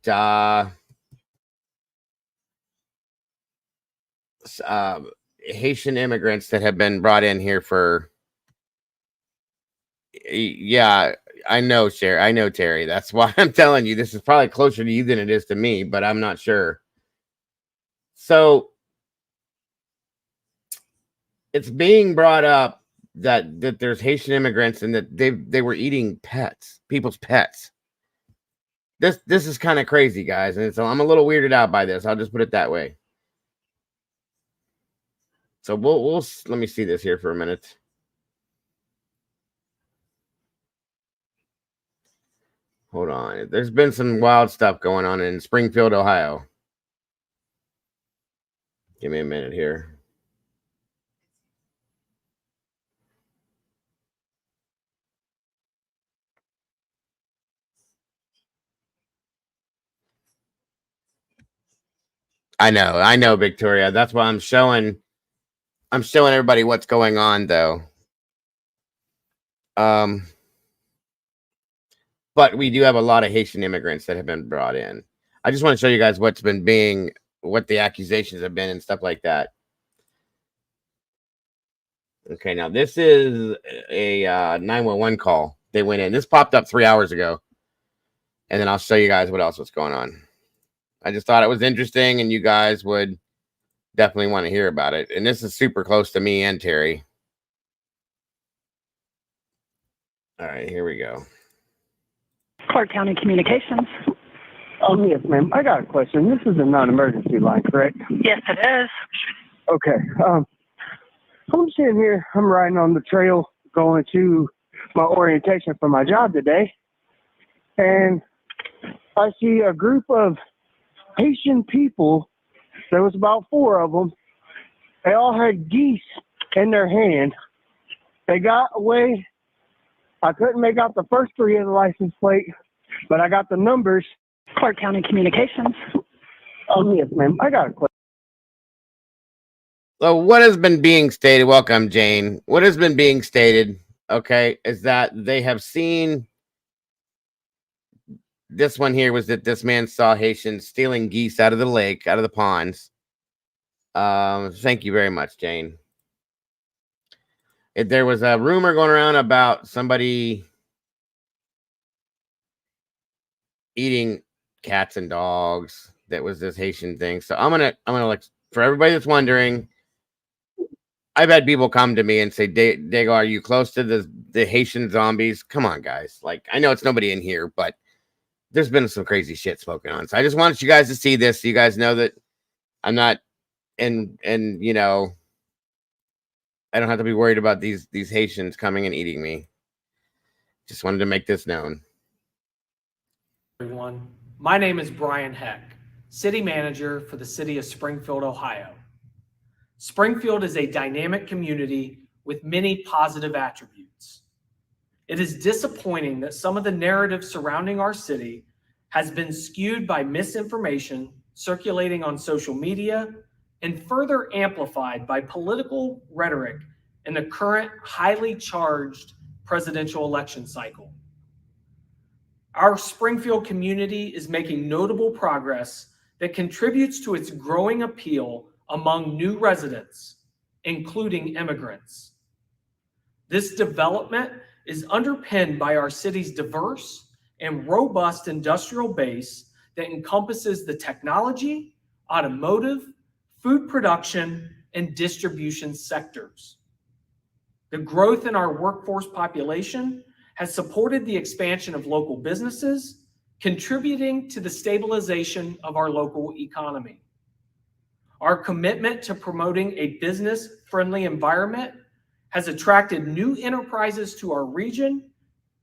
Haitian immigrants that have been brought in here for, yeah, I know, Sherry. I know, Terry. That's why I'm telling you, this is probably closer to you than it is to me, but I'm not sure. So it's being brought up that there's Haitian immigrants and that they were eating people's pets. This is kind of crazy, guys, and so I'm a little weirded out by this. I'll just put it that way. So we'll let me see this here for a minute. Hold on. There's been some wild stuff going on in Springfield, Ohio. Give me a minute here. I know, Victoria. That's why I'm showing everybody what's going on, though. But we do have a lot of Haitian immigrants that have been brought in. I just want to show you guys what the accusations have been and stuff like that. Okay, now this is a 911 call. They went in. This popped up 3 hours ago. And then I'll show you guys what else was going on. I just thought it was interesting, and you guys would definitely want to hear about it. And this is super close to me and Terry. All right, here we go. Clark County Communications. Oh, yes, ma'am. I got a question. This is a non-emergency line, correct? Yes, it is. Okay. I'm sitting here. I'm riding on the trail going to my orientation for my job today. And I see a group of Haitian people. There was about 4 of them. They all had geese in their hand. They got away. I couldn't make out the first 3 of the license plate, but I got the numbers. Clark County Communications. Oh, yes, ma'am. I got a question. So what has been being stated, welcome, Jane. What has been being stated, okay, is that they have seen, this one here was that this man saw Haitians stealing geese out of the lake, out of the ponds. Thank you very much, Jane. There was a rumor going around about somebody eating cats and dogs. That was this Haitian thing. So I'm gonna like, for everybody that's wondering, I've had people come to me and say, Dago, are you close to the Haitian zombies? Come on, guys. Like, I know it's nobody in here, but there's been some crazy shit spoken on. So I just wanted you guys to see this, so you guys know that I'm not, and you know, I don't have to be worried about these Haitians coming and eating me. Just wanted to make this known. Everyone, my name is Brian Heck, City Manager for the City of Springfield, Ohio. Springfield is a dynamic community with many positive attributes. It is disappointing that some of the narrative surrounding our city has been skewed by misinformation circulating on social media and further amplified by political rhetoric in the current highly charged presidential election cycle. Our Springfield community is making notable progress that contributes to its growing appeal among new residents, including immigrants. This development is underpinned by our city's diverse and robust industrial base that encompasses the technology, automotive, food production, and distribution sectors. The growth in our workforce population has supported the expansion of local businesses, contributing to the stabilization of our local economy. Our commitment to promoting a business-friendly environment has attracted new enterprises to our region,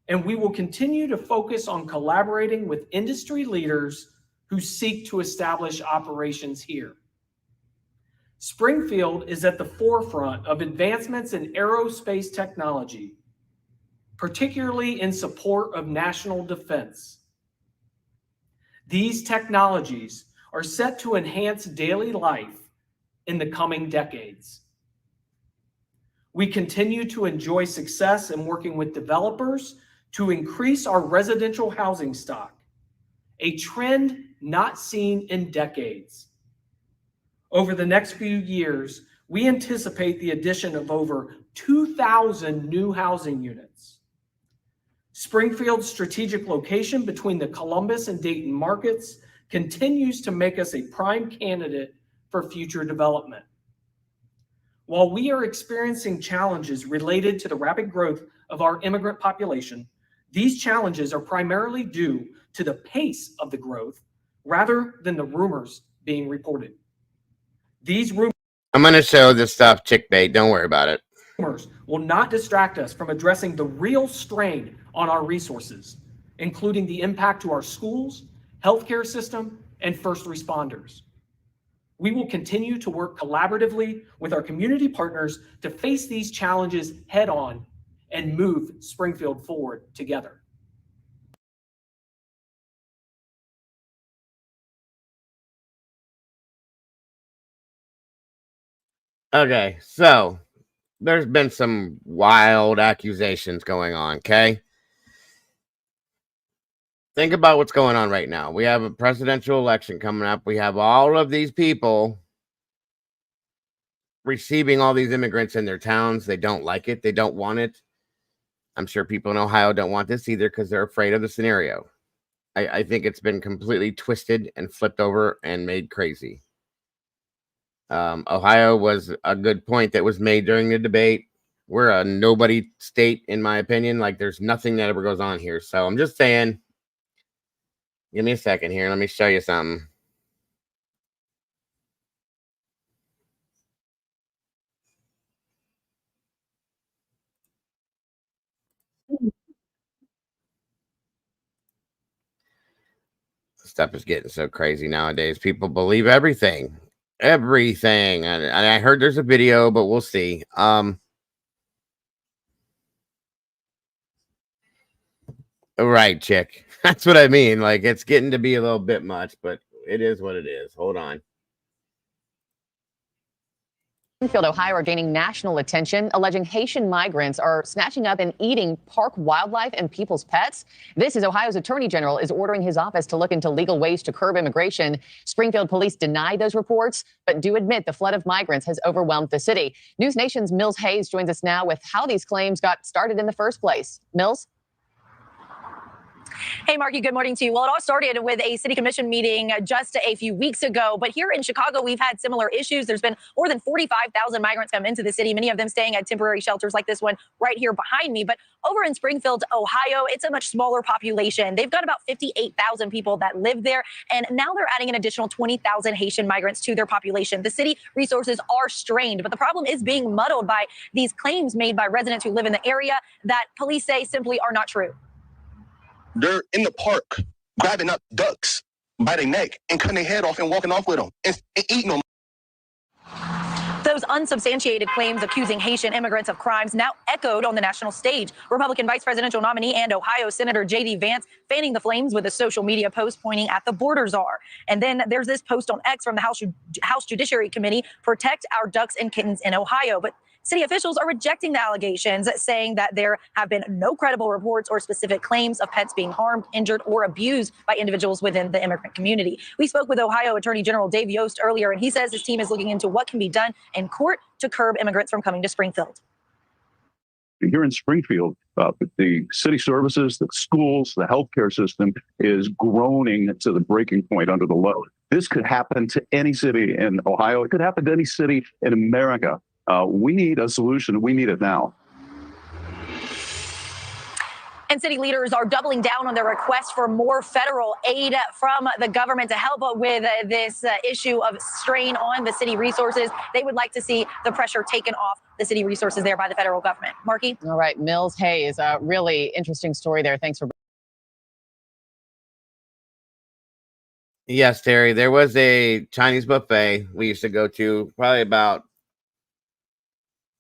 and we will continue to focus on collaborating with industry leaders who seek to establish operations here. Springfield is at the forefront of advancements in aerospace technology, particularly in support of national defense. These technologies are set to enhance daily life in the coming decades. We continue to enjoy success in working with developers to increase our residential housing stock, a trend not seen in decades. Over the next few years, we anticipate the addition of over 2,000 new housing units. Springfield's strategic location between the Columbus and Dayton markets continues to make us a prime candidate for future development. While we are experiencing challenges related to the rapid growth of our immigrant population, these challenges are primarily due to the pace of the growth rather than the rumors being reported. These rumors I'm going to show this stuff chick bait. Don't worry about it. Will not distract us from addressing the real strain on our resources, including the impact to our schools, healthcare system, and first responders. We will continue to work collaboratively with our community partners to face these challenges head on and move Springfield forward together. Okay, so there's been some wild accusations going on, okay? Think about what's going on right now. We have a presidential election coming up. We have all of these people receiving all these immigrants in their towns. They don't like it. They don't want it. I'm sure people in Ohio don't want this either because they're afraid of the scenario. I think it's been completely twisted and flipped over and made crazy. Ohio was a good point that was made during the debate. We're a nobody state, in my opinion. Like, there's nothing that ever goes on here. So I'm just saying, give me a second here. Let me show you something. Stuff is getting so crazy nowadays. People believe everything. Everything. And I heard there's a video, but we'll see. Right, chick. That's what I mean. Like, it's getting to be a little bit much, but it is what it is. Hold on. Springfield, Ohio are gaining national attention, alleging Haitian migrants are snatching up and eating park wildlife and people's pets. This is Ohio's Attorney General is ordering his office to look into legal ways to curb immigration. Springfield police deny those reports, but do admit the flood of migrants has overwhelmed the city. News Nation's Mills Hayes joins us now with how these claims got started in the first place. Mills? Hey, Marky, good morning to you. Well, it all started with a city commission meeting just a few weeks ago. But here in Chicago, we've had similar issues. There's been more than 45,000 migrants come into the city, many of them staying at temporary shelters like this one right here behind me. But over in Springfield, Ohio, it's a much smaller population. They've got about 58,000 people that live there. And now they're adding an additional 20,000 Haitian migrants to their population. The city resources are strained, but the problem is being muddled by these claims made by residents who live in the area that police say simply are not true. They're in the park grabbing up ducks by their neck and cutting their head off and walking off with them and eating them. Those unsubstantiated claims accusing Haitian immigrants of crimes now echoed on the national stage. Republican vice presidential nominee and Ohio Senator J.D. Vance fanning the flames with a social media post pointing at the border czar. And then there's this post on X from the House Judiciary Committee, protect our ducks and kittens in Ohio. But city officials are rejecting the allegations, saying that there have been no credible reports or specific claims of pets being harmed, injured, or abused by individuals within the immigrant community. We spoke with Ohio Attorney General Dave Yost earlier, and he says his team is looking into what can be done in court to curb immigrants from coming to Springfield. Here in Springfield, the city services, the schools, the healthcare system is groaning to the breaking point under the load. This could happen to any city in Ohio. It could happen to any city in America. We need a solution. We need it now. And city leaders are doubling down on their request for more federal aid from the government to help with this issue of strain on the city resources. They would like to see the pressure taken off the city resources there by the federal government. Marky? All right, Mills Hayes, a really interesting story there. Thanks for. Yes, Terry, there was a Chinese buffet we used to go to probably about,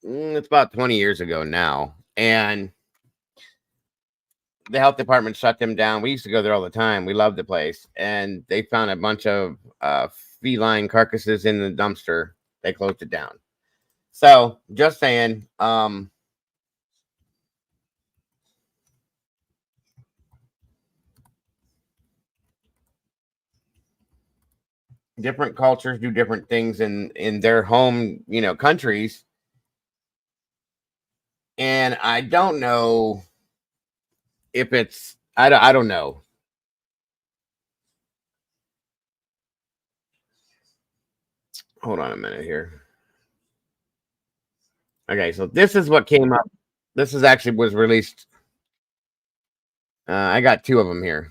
it's about 20 years ago now. And the health department shut them down. We used to go there all the time. We loved the place. And they found a bunch of feline carcasses in the dumpster. They closed it down. So just saying, different cultures do different things in their home, countries. And I don't know if it's, I don't know. Hold on a minute here. Okay, so this is what came up. This is actually was released. I got two of them here.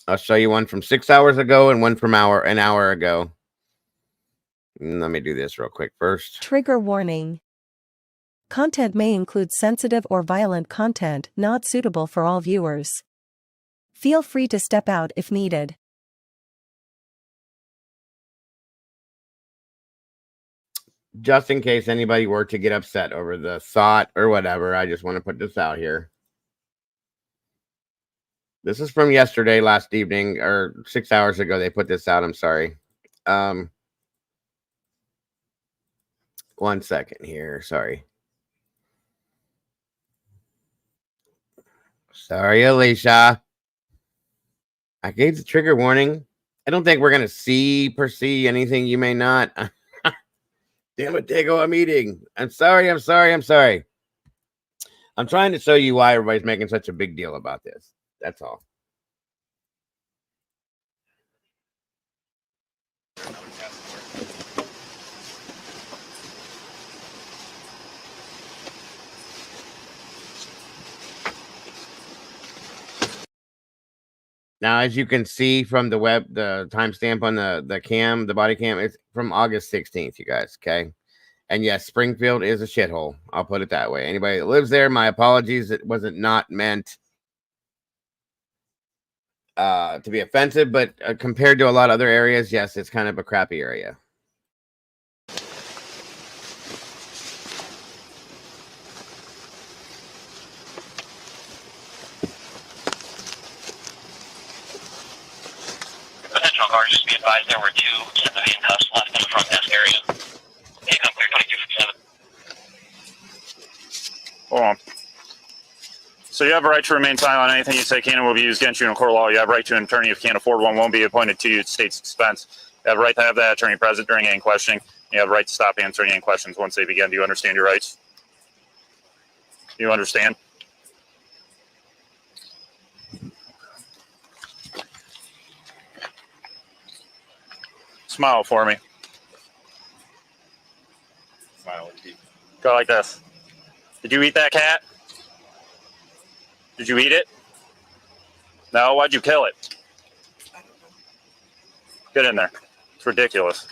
I'll show you one from 6 hours ago and one from an hour ago. Let me do this real quick first. Trigger warning. Content may include sensitive or violent content not suitable for all viewers. Feel free to step out if needed. Just in case anybody were to get upset over the thought or whatever, I just want to put this out here. This is from yesterday, last evening, or 6 hours ago. They put this out. I'm sorry. 1 second here. Sorry. Sorry, Alicia. I gave the trigger warning. I don't think we're going to perceive anything you may not. Damn it, Dago, I'm eating. I'm sorry. I'm trying to show you why everybody's making such a big deal about this. That's all. Now, as you can see from the the timestamp on the cam, the body cam, it's from August 16th, you guys, okay? And yes, Springfield is a shithole. I'll put it that way. Anybody that lives there, my apologies. It wasn't not meant to be offensive, but compared to a lot of other areas, yes, it's kind of a crappy area. Attention cars, just be advised there were 2 sets of handcuffs left in the front desk area. Okay, come clear 2257. Hold on. So you have a right to remain silent on anything you say can and will be used against you in a court of law. You have a right to an attorney if you can't afford one, won't be appointed to you at state's expense. You have a right to have that attorney present during any questioning. You have a right to stop answering any questions once they begin. Do you understand your rights? Do you understand? Smile for me. Smile. Go like this. Did you eat that cat? Did you eat it? No? Why'd you kill it? Get in there. It's ridiculous.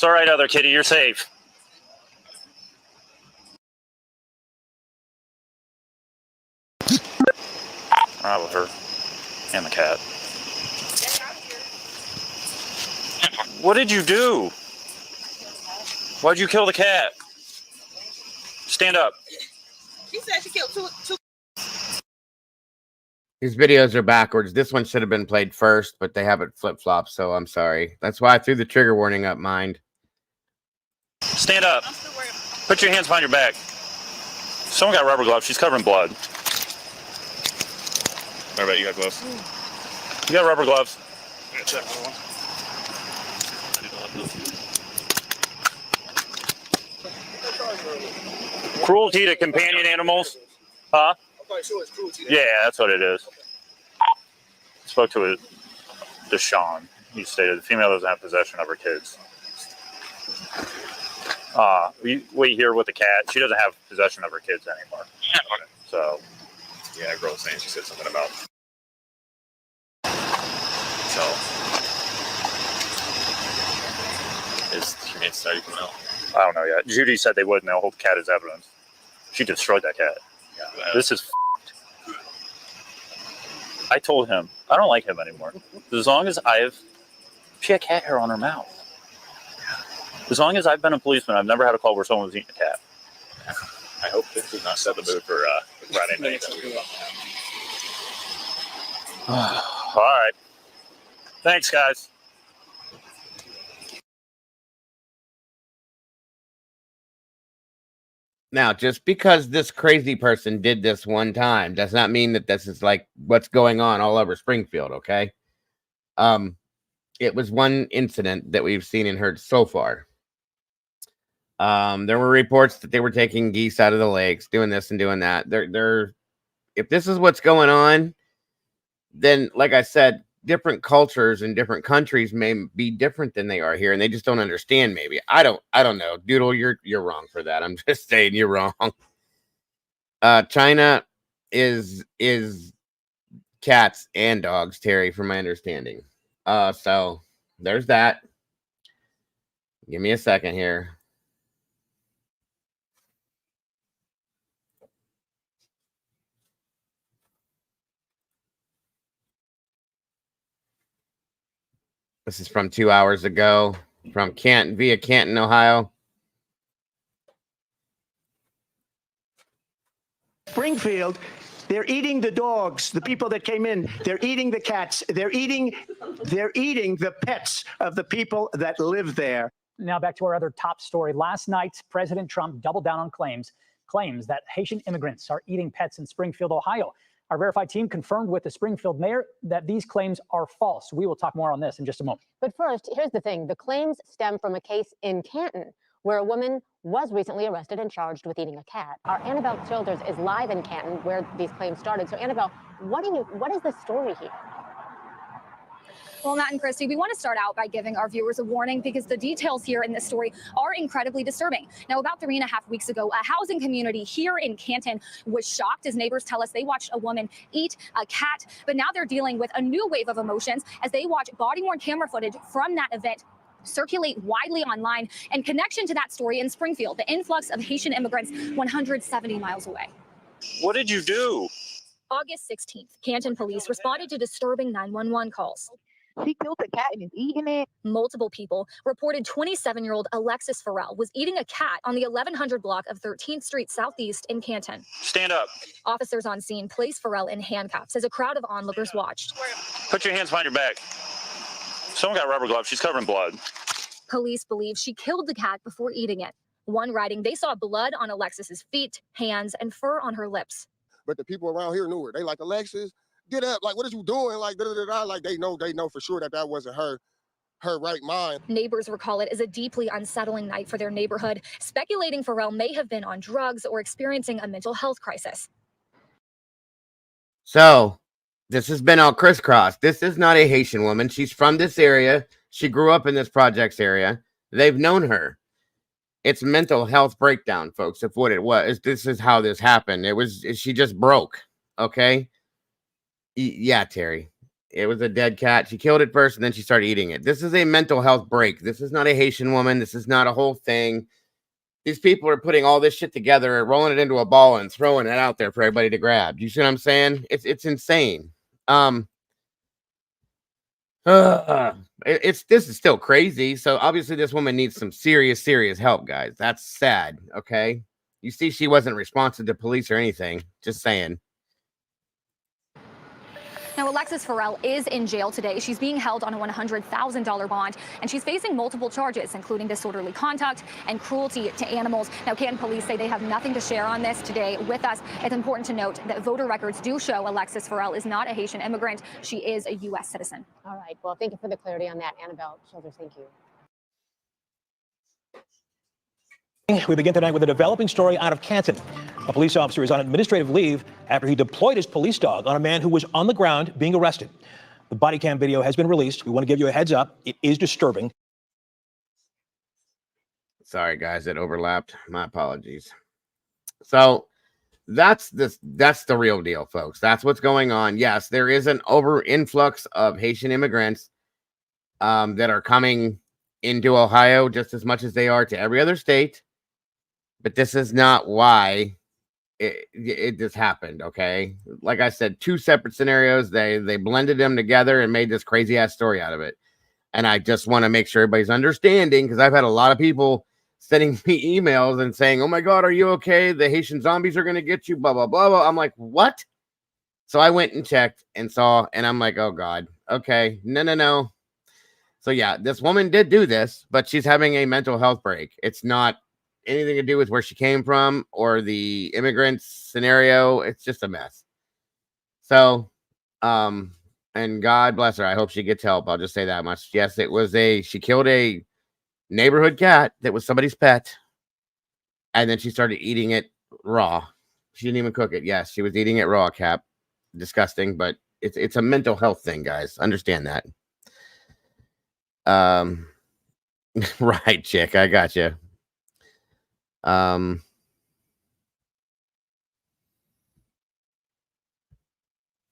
It's all right, other kitty. You're safe. All right with her and the cat. What did you do? Why'd you kill the cat? Stand up. She said she killed two. These videos are backwards. This one should have been played first, but they have it flip-flop, so I'm sorry. That's why I threw the trigger warning up, mind. Stand up. Put your hands behind your back. Someone got rubber gloves. She's covered in blood. What about you got gloves? You got rubber gloves. I'm gonna check for one. Cruelty to companion animals? Huh? I'm quite sure it's cruelty. Yeah, that's what it is. Spoke to it, Deshaun. He stated the female doesn't have possession of her kids. Wait here with the cat. She doesn't have possession of her kids anymore. So, Yeah, girl was saying she said something about. So, is Humane Society coming out? I don't know yet. Judy said they wouldn't. They'll hold the cat as evidence. She destroyed that cat. Yeah, This is I told him I don't like him anymore. As long as she had cat hair on her mouth. As long as I've been a policeman, I've never had a call where someone was eating a cat. I hope this does not set the mood for Friday night. All right. Thanks, guys. Now, just because this crazy person did this one time does not mean that this is like what's going on all over Springfield, okay? It was one incident that we've seen and heard so far. There were reports that they were taking geese out of the lakes, doing this and doing that. If this is what's going on, then like I said, different cultures and different countries may be different than they are here, and they just don't understand. Maybe I don't know. Doodle, you're wrong for that. I'm just saying you're wrong. China is cats and dogs, Terry, from my understanding. So there's that. Give me a second here. This is from 2 hours ago from Canton, Ohio. Springfield, they're eating the dogs, the people that came in. They're eating the cats. They're eating the pets of the people that live there. Now back to our other top story. Last night, President Trump doubled down on claims that Haitian immigrants are eating pets in Springfield, Ohio. Our verified team confirmed with the Springfield mayor that these claims are false. We will talk more on this in just a moment. But first, here's the thing. The claims stem from a case in Canton where a woman was recently arrested and charged with eating a cat. Our Annabelle Childers is live in Canton where these claims started. So Annabelle, what is the story here? Well, Matt and Christy, we want to start out by giving our viewers a warning because the details here in this story are incredibly disturbing. Now, about 3.5 weeks ago, a housing community here in Canton was shocked as neighbors tell us they watched a woman eat a cat. But now they're dealing with a new wave of emotions as they watch body-worn camera footage from that event circulate widely online in connection to that story in Springfield, the influx of Haitian immigrants 170 miles away. What did you do? August 16th, Canton police responded to disturbing 911 calls. He killed the cat and is eating it. Multiple people reported 27-year-old Alexis Farrell was eating a cat on the 1100 block of 13th Street Southeast in Canton. Stand up. Officers on scene placed Farrell in handcuffs as a crowd of onlookers watched. Put your hands behind your back. Someone got rubber gloves. She's covered in blood. Police believe she killed the cat before eating it. One writing they saw blood on Alexis's feet, hands, and fur on her lips. But the people around here knew her. They like, Alexis, get up. Like, what are you doing? Like, like they know for sure that wasn't her right mind. Neighbors recall it as a deeply unsettling night for their neighborhood, speculating Farrell may have been on drugs or experiencing a mental health crisis. So this has been all crisscrossed. This is not a Haitian woman. She's from this area. She grew up in this projects area. They've known her. It's mental health breakdown, folks, of what it was. This is how this happened. She just broke. Okay. Yeah, Terry. It was a dead cat. She killed it first, and then she started eating it. This is a mental health break. This is not a Haitian woman. This is not a whole thing. These people are putting all this shit together, rolling it into a ball, and throwing it out there for everybody to grab. You see what I'm saying? It's insane. This is still crazy. So obviously, this woman needs some serious help, guys. That's sad. Okay, you see, she wasn't responsive to police or anything. Just saying. Now, Alexis Farrell is in jail today. She's being held on a $100,000 bond, and she's facing multiple charges, including disorderly conduct and cruelty to animals. Now, Canton police say they have nothing to share on this today with us. It's important to note that voter records do show Alexis Farrell is not a Haitian immigrant. She is a U.S. citizen. All right. Well, thank you for the clarity on that, Annabelle Childers. Thank you. We begin tonight with a developing story out of Canton. A police officer is on administrative leave after he deployed his police dog on a man who was on the ground being arrested. The body cam video has been released. We want to give you a heads up. It is disturbing. Sorry, guys, it overlapped. My apologies. So that's the real deal, folks. That's what's going on. Yes, there is an over influx of Haitian immigrants that are coming into Ohio just as much as they are to every other state. But this is not why it just happened, okay? Like I said, two separate scenarios. They blended them together and made this crazy ass story out of it. And I just want to make sure everybody's understanding, because I've had a lot of people sending me emails and saying, "Oh my God, are you okay? The Haitian zombies are going to get you, blah, blah, blah, blah." I'm like, what? So I went and checked and saw, and I'm like, oh God, okay, no. So yeah, this woman did do this, but she's having a mental health break. It's not anything to do with where she came from or the immigrant scenario. It's just a mess. So, and God bless her. I hope she gets help. I'll just say that much. Yes, she killed a neighborhood cat that was somebody's pet. And then she started eating it raw. She didn't even cook it. Yes, she was eating it raw, Cap. Disgusting, but it's a mental health thing, guys. Understand that. Right, chick. I got you.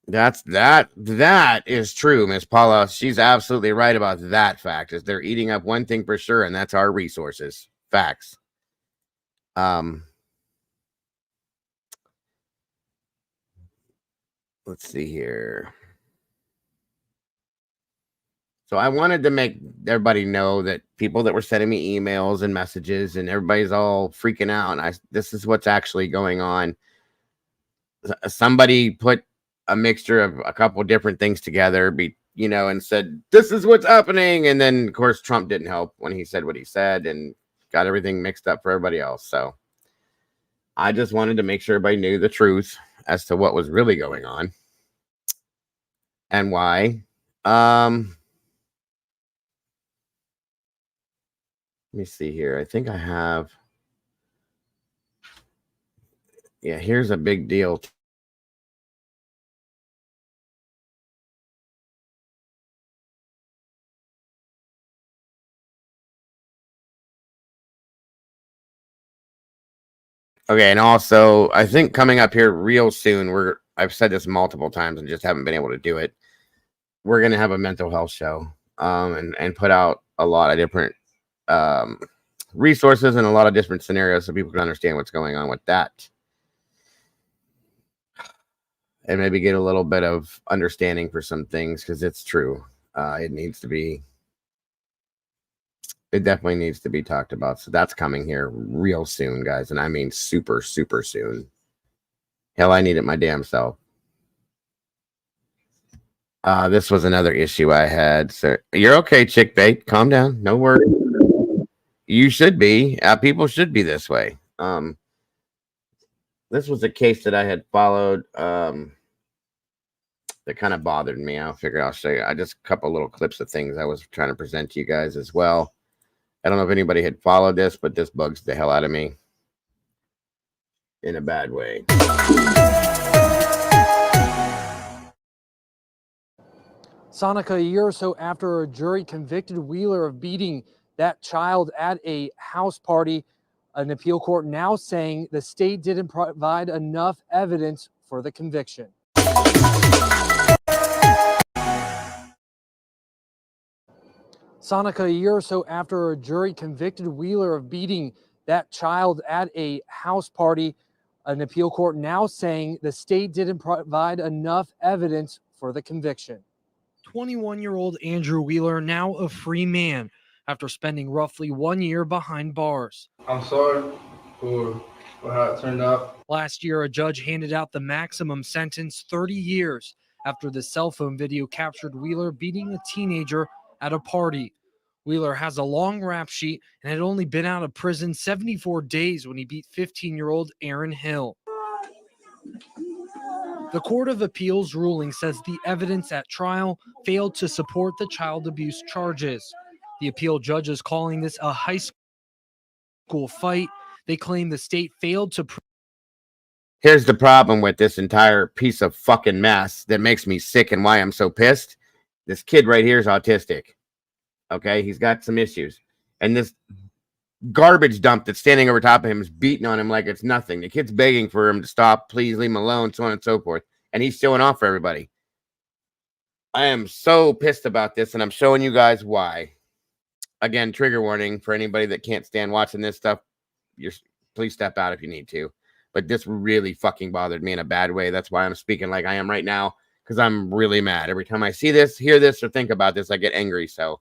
That is true, Miss Paula. She's absolutely right about that fact. Is they're eating up one thing for sure, and that's our resources. Facts. Let's see here. So I wanted to make everybody know that people that were sending me emails and messages and everybody's all freaking out. And this is what's actually going on. Somebody put a mixture of a couple different things together, and said, this is what's happening. And then, of course, Trump didn't help when he said what he said and got everything mixed up for everybody else. So I just wanted to make sure everybody knew the truth as to what was really going on and why. Let me see here. I think I have. Yeah, here's a big deal. Okay, and also, I think coming up here real soon, I've said this multiple times and just haven't been able to do it. We're going to have a mental health show and put out a lot of different resources and a lot of different scenarios so people can understand what's going on with that. And maybe get a little bit of understanding for some things, because it's true. It definitely needs to be talked about. So that's coming here real soon, guys. And I mean super, super soon. Hell, I need it my damn self. This was another issue I had. So you're okay, chick bait. Calm down. No worries. You should be. People should be this way. This was a case that I had followed that kind of bothered me. I'll show you. Just a couple little clips of things I was trying to present to you guys as well. I don't know if anybody had followed this, but this bugs the hell out of me in a bad way. Sonica, a year or so after a jury convicted Wheeler of beating that child at a house party, an appeal court now saying the state didn't provide enough evidence for the conviction. Sonica, a year or so after a jury convicted Wheeler of beating that child at a house party, an appeal court now saying the state didn't provide enough evidence for the conviction. 21-year-old Andrew Wheeler, now a free man after spending roughly 1 year behind bars. I'm sorry for how it turned out. Last year, a judge handed out the maximum sentence, 30 years, after the cell phone video captured Wheeler beating a teenager at a party. Wheeler has a long rap sheet and had only been out of prison 74 days when he beat 15-year-old Aaron Hill. The Court of Appeals ruling says the evidence at trial failed to support the child abuse charges. The appeal judge is calling this a high school fight. They claim the state failed to Here's the problem with this entire piece of fucking mess that makes me sick and why I'm so pissed. This kid right here is autistic. Okay, he's got some issues. And this garbage dump that's standing over top of him is beating on him like it's nothing. The kid's begging for him to stop, please leave him alone, so on and so forth. And he's showing off for everybody. I am so pissed about this, and I'm showing you guys why. Again, trigger warning for anybody that can't stand watching this stuff. Please step out if you need to. But this really fucking bothered me in a bad way. That's why I'm speaking like I am right now, because I'm really mad. Every time I see this, hear this, or think about this, I get angry. So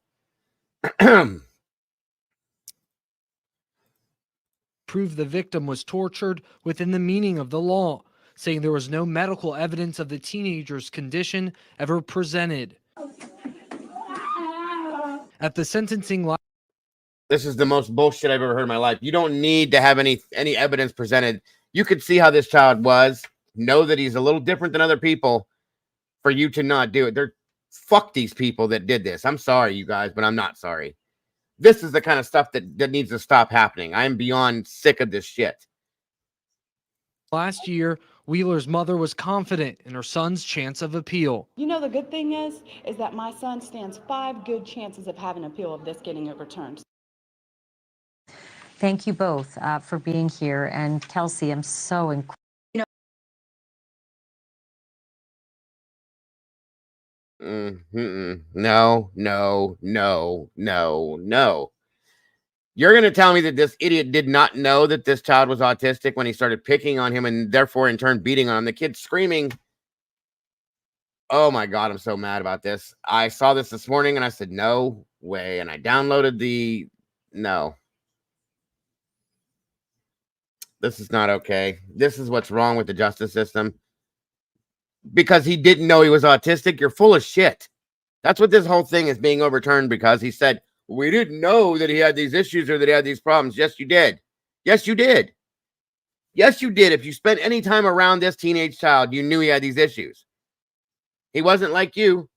prove the victim was tortured within the meaning of the law, saying there was no medical evidence of the teenager's condition ever presented. At the sentencing this is the most bullshit I've ever heard in my life. You don't need to have any evidence presented. You could see how this child was, know that he's a little different than other people for you to not do it. Fuck these people that did this. I'm sorry, you guys, but I'm not sorry. This is the kind of stuff that needs to stop happening. I'm beyond sick of this shit. Last year, Wheeler's mother was confident in her son's chance of appeal. You know, the good thing is that my son stands 5 good chances of having an appeal of this getting overturned. Thank you both for being here. And Kelsey, I'm so incredible. No. You're going to tell me that this idiot did not know that this child was autistic when he started picking on him and therefore in turn beating on him. The kid screaming. Oh my God, I'm so mad about this. I saw this morning and I said, no way. And I downloaded no. This is not okay. This is what's wrong with the justice system. Because he didn't know he was autistic, you're full of shit. That's what this whole thing is being overturned because he said, we didn't know that he had these issues or that he had these problems. Yes, you did. Yes, you did. Yes, you did. If you spent any time around this teenage child, you knew he had these issues. He wasn't like you.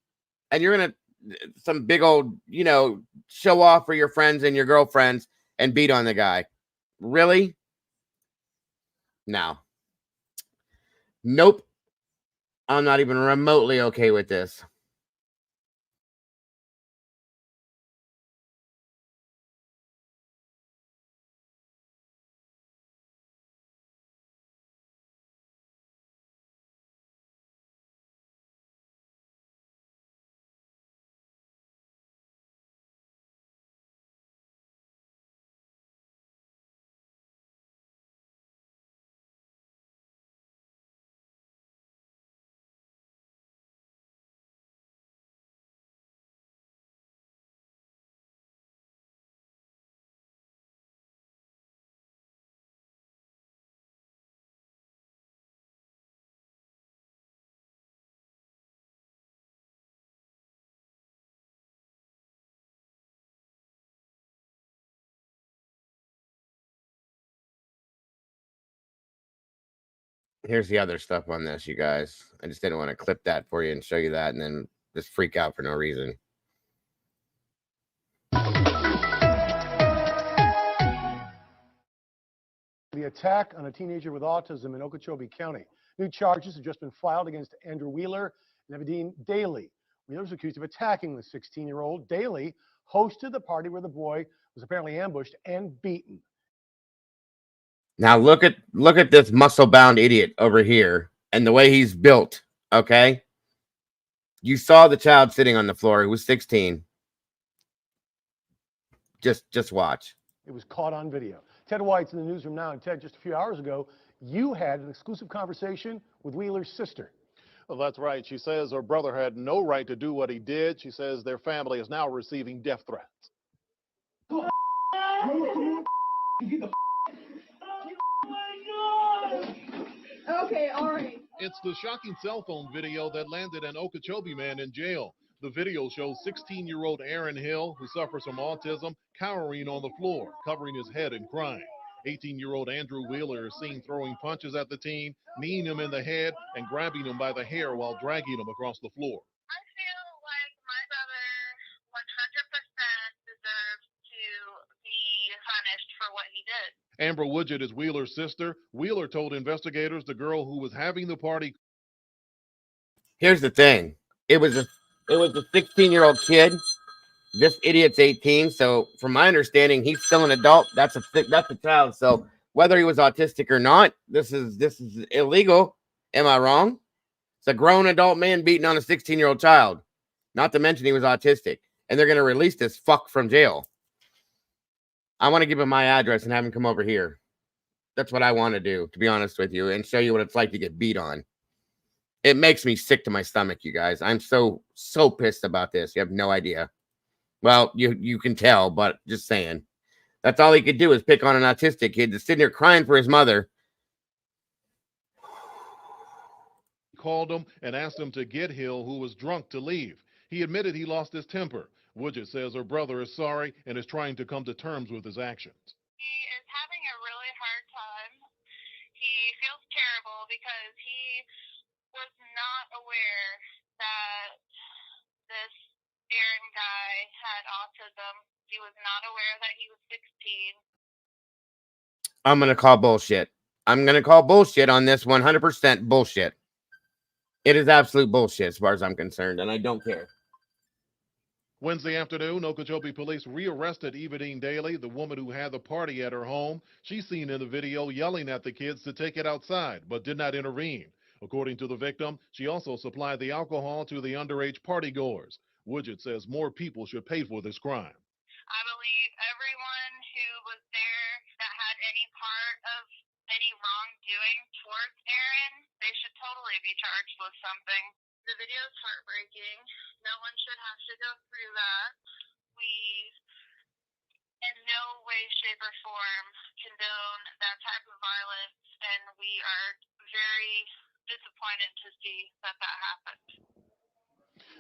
And you're going to some big old, show off for your friends and your girlfriends and beat on the guy. Really? No. Nope. I'm not even remotely okay with this. Here's the other stuff on this, you guys. I just didn't want to clip that for you and show you that and then just freak out for no reason. The attack on a teenager with autism in Okeechobee County. New charges have just been filed against Andrew Wheeler and Evadine Daly. Wheeler was accused of attacking the 16-year-old. Daly hosted the party where the boy was apparently ambushed and beaten. Now look at this muscle-bound idiot over here and the way he's built, okay? You saw the child sitting on the floor. He was 16. Just watch. It was caught on video. Ted White's in the newsroom now. And Ted, just a few hours ago, you had an exclusive conversation with Wheeler's sister. Well, that's right. She says her brother had no right to do what he did. She says their family is now receiving death threats. Okay, all right. It's the shocking cell phone video that landed an Okeechobee man in jail. The video shows 16-year-old Aaron Hill, who suffers from autism, cowering on the floor, covering his head and crying. 18-year-old Andrew Wheeler is seen throwing punches at the teen, kneeing him in the head, and grabbing him by the hair while dragging him across the floor. I feel like my brother 100% deserves to be punished for what he did. Amber Woodgett is Wheeler's sister. Wheeler told investigators the girl who was having the party. Here's the thing. It was a 16-year-old kid. This idiot's 18. So from my understanding, he's still an adult. That's a child. So whether he was autistic or not, this is illegal. Am I wrong? It's a grown adult man beating on a 16-year-old child. Not to mention he was autistic. And they're going to release this fuck from jail. I want to give him my address and have him come over here. That's what I want to do, to be honest with you, and show you what it's like to get beat on. It makes me sick to my stomach, you guys. I'm so pissed about this. You have no idea. Well, you can tell, but just saying. That's all he could do is pick on an autistic kid that's sitting there crying for his mother. Called him and asked him to get Hill, who was drunk, to leave. He admitted he lost his temper. Woodgett says her brother is sorry and is trying to come to terms with his actions. He is having a really hard time. He feels terrible because he was not aware that this Aaron guy had autism. He was not aware that he was 16. I'm going to call bullshit. I'm going to call bullshit on this 100% bullshit. It is absolute bullshit as far as I'm concerned, and I don't care. Wednesday afternoon, Okeechobee police rearrested Evadine Daly, the woman who had the party at her home. She's seen in the video yelling at the kids to take it outside, but did not intervene. According to the victim, she also supplied the alcohol to the underage partygoers. Woodgett says more people should pay for this crime. I believe everyone who was there that had any part of any wrongdoing towards Aaron, they should totally be charged with something. The video is heartbreaking. No one should have to go through that. We, in no way, shape, or form, condone that type of violence, and we are very disappointed to see that happened.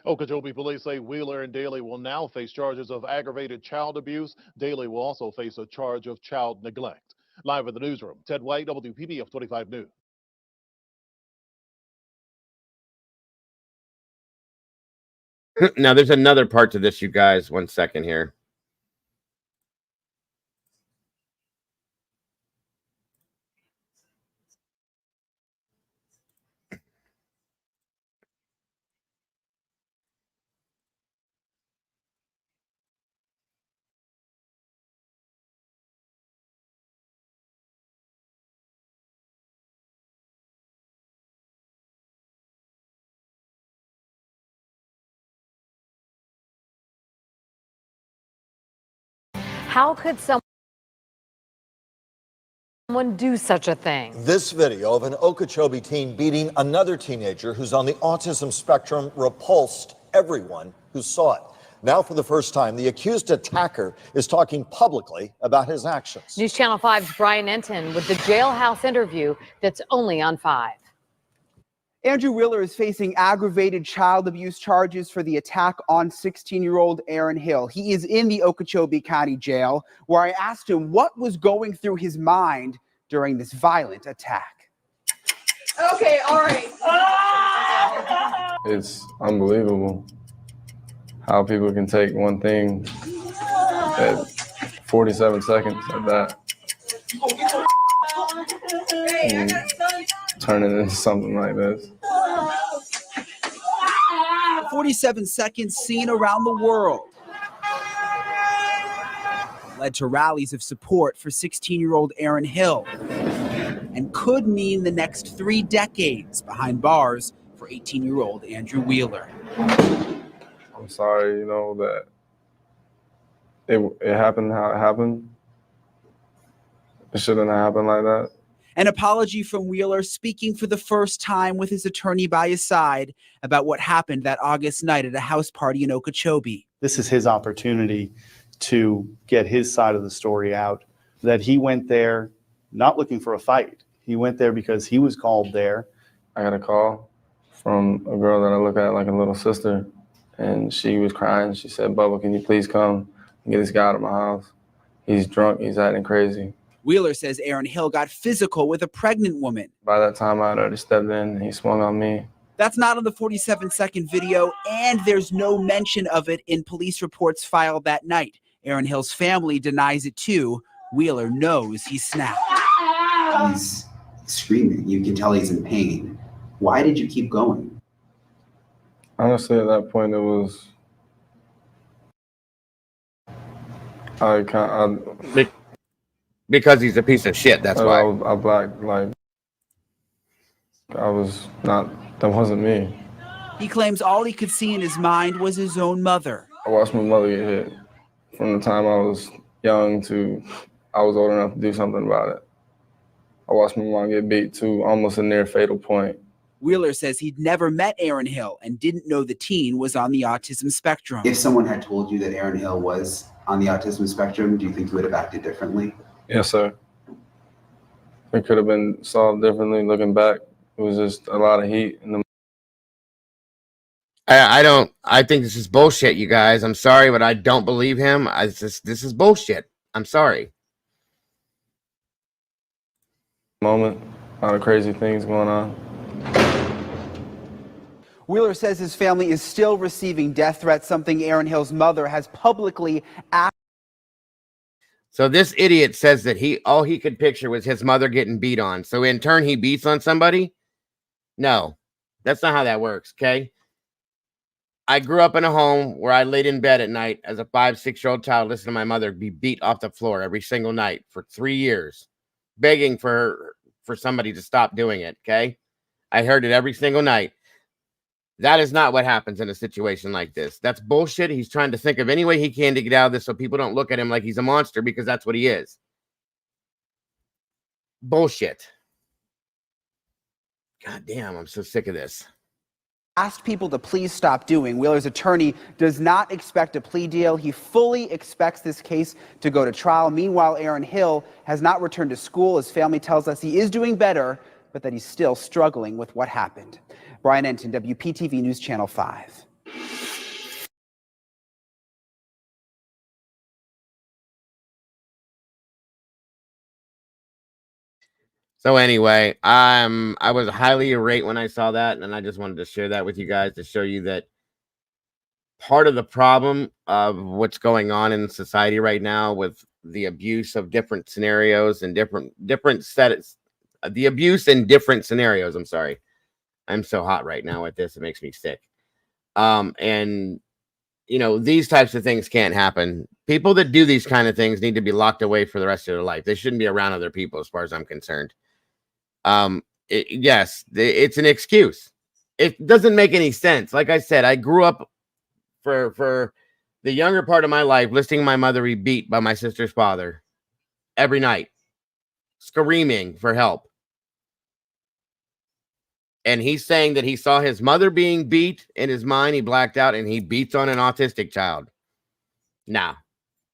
Okeechobee police say Wheeler and Daly will now face charges of aggravated child abuse. Daly will also face a charge of child neglect. Live in the newsroom, Ted White, WPBF 25 News. Now, there's another part to this, you guys. 1 second here. How could someone do such a thing? This video of an Okeechobee teen beating another teenager who's on the autism spectrum repulsed everyone who saw it. Now, for the first time, the accused attacker is talking publicly about his actions. News Channel 5's Brian Enton with the jailhouse interview that's only on 5. Andrew Wheeler is facing aggravated child abuse charges for the attack on 16-year-old Aaron Hill. He is in the Okeechobee County Jail, where I asked him what was going through his mind during this violent attack. Okay, all right. It's unbelievable how people can take one thing at 47 seconds like that and turn it into something like this. 47 seconds seen around the world led to rallies of support for 16-year-old Aaron Hill and could mean the next 3 decades behind bars for 18-year-old Andrew Wheeler. I'm sorry, that it happened how it happened. It shouldn't have happened like that. An apology from Wheeler, speaking for the first time with his attorney by his side about what happened that August night at a house party in Okeechobee. This is his opportunity to get his side of the story out, that he went there not looking for a fight. He went there because he was called there. I got a call from a girl that I look at like a little sister, and she was crying. She said, "Bubba, can you please come and get this guy out of my house? He's drunk, he's acting crazy." Wheeler says Aaron Hill got physical with a pregnant woman. By that time, I had already stepped in, and he swung on me. That's not on the 47-second video, and there's no mention of it in police reports filed that night. Aaron Hill's family denies it too. Wheeler knows he snapped. He's screaming. You can tell he's in pain. Why did you keep going? Honestly, at that point, it was... Because he's a piece of shit, that's why. That wasn't me. He claims all he could see in his mind was his own mother. I watched my mother get hit from the time I was young to I was old enough to do something about it. I watched my mom get beat to almost a near fatal point. Wheeler says he'd never met Aaron Hill and didn't know the teen was on the autism spectrum. If someone had told you that Aaron Hill was on the autism spectrum, do you think you would have acted differently? Yes, sir. It could have been solved differently. Looking back, it was just a lot of heat in the... I think this is bullshit, you guys. I'm sorry, but I don't believe him. This is bullshit. I'm sorry. Moment, a lot of crazy things going on. Wheeler says his family is still receiving death threats, something Aaron Hill's mother has publicly asked. So this idiot says that all he could picture was his mother getting beat on. So in turn, he beats on somebody? No, that's not how that works, okay? I grew up in a home where I laid in bed at night as a 5-6-year-old child, listening to my mother be beat off the floor every single night for 3 years, begging for somebody to stop doing it, okay? I heard it every single night. That is not what happens in a situation like this. That's bullshit. He's trying to think of any way he can to get out of this so people don't look at him like he's a monster, because that's what he is. Bullshit. God damn, I'm so sick of this. Asked people to please stop doing. Wheeler's attorney does not expect a plea deal. He fully expects this case to go to trial. Meanwhile, Aaron Hill has not returned to school. His family tells us he is doing better, but that he's still struggling with what happened. Brian Enton, WPTV News Channel 5. So anyway, I was highly irate when I saw that, and I just wanted to share that with you guys to show you that part of the problem of what's going on in society right now with the abuse of different scenarios and different settings, the abuse in different scenarios. I'm sorry. I'm so hot right now with this. It makes me sick. And you know, these types of things can't happen. People that do these kind of things need to be locked away for the rest of their life. They shouldn't be around other people, as far as I'm concerned. Yes, it's an excuse. It doesn't make any sense. Like I said, I grew up for the younger part of my life listening to my mother be beat by my sister's father every night, screaming for help. And he's saying that he saw his mother being beat in his mind. He blacked out and he beats on an autistic child. Nah.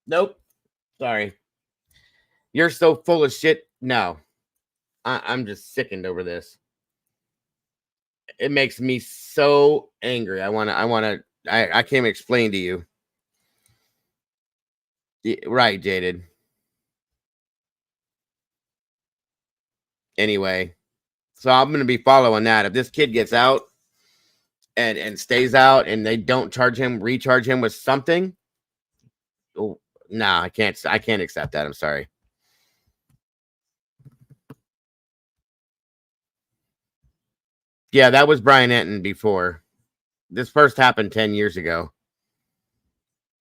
Nope. Sorry. You're so full of shit. No. I'm just sickened over this. It makes me so angry. I can't explain to you. Right, Jaded. Anyway. So I'm going to be following that. If this kid gets out and stays out and they don't recharge him with something. Oh, nah, I can't accept that. I'm sorry. Yeah, that was Brian Enton before. This first happened 10 years ago.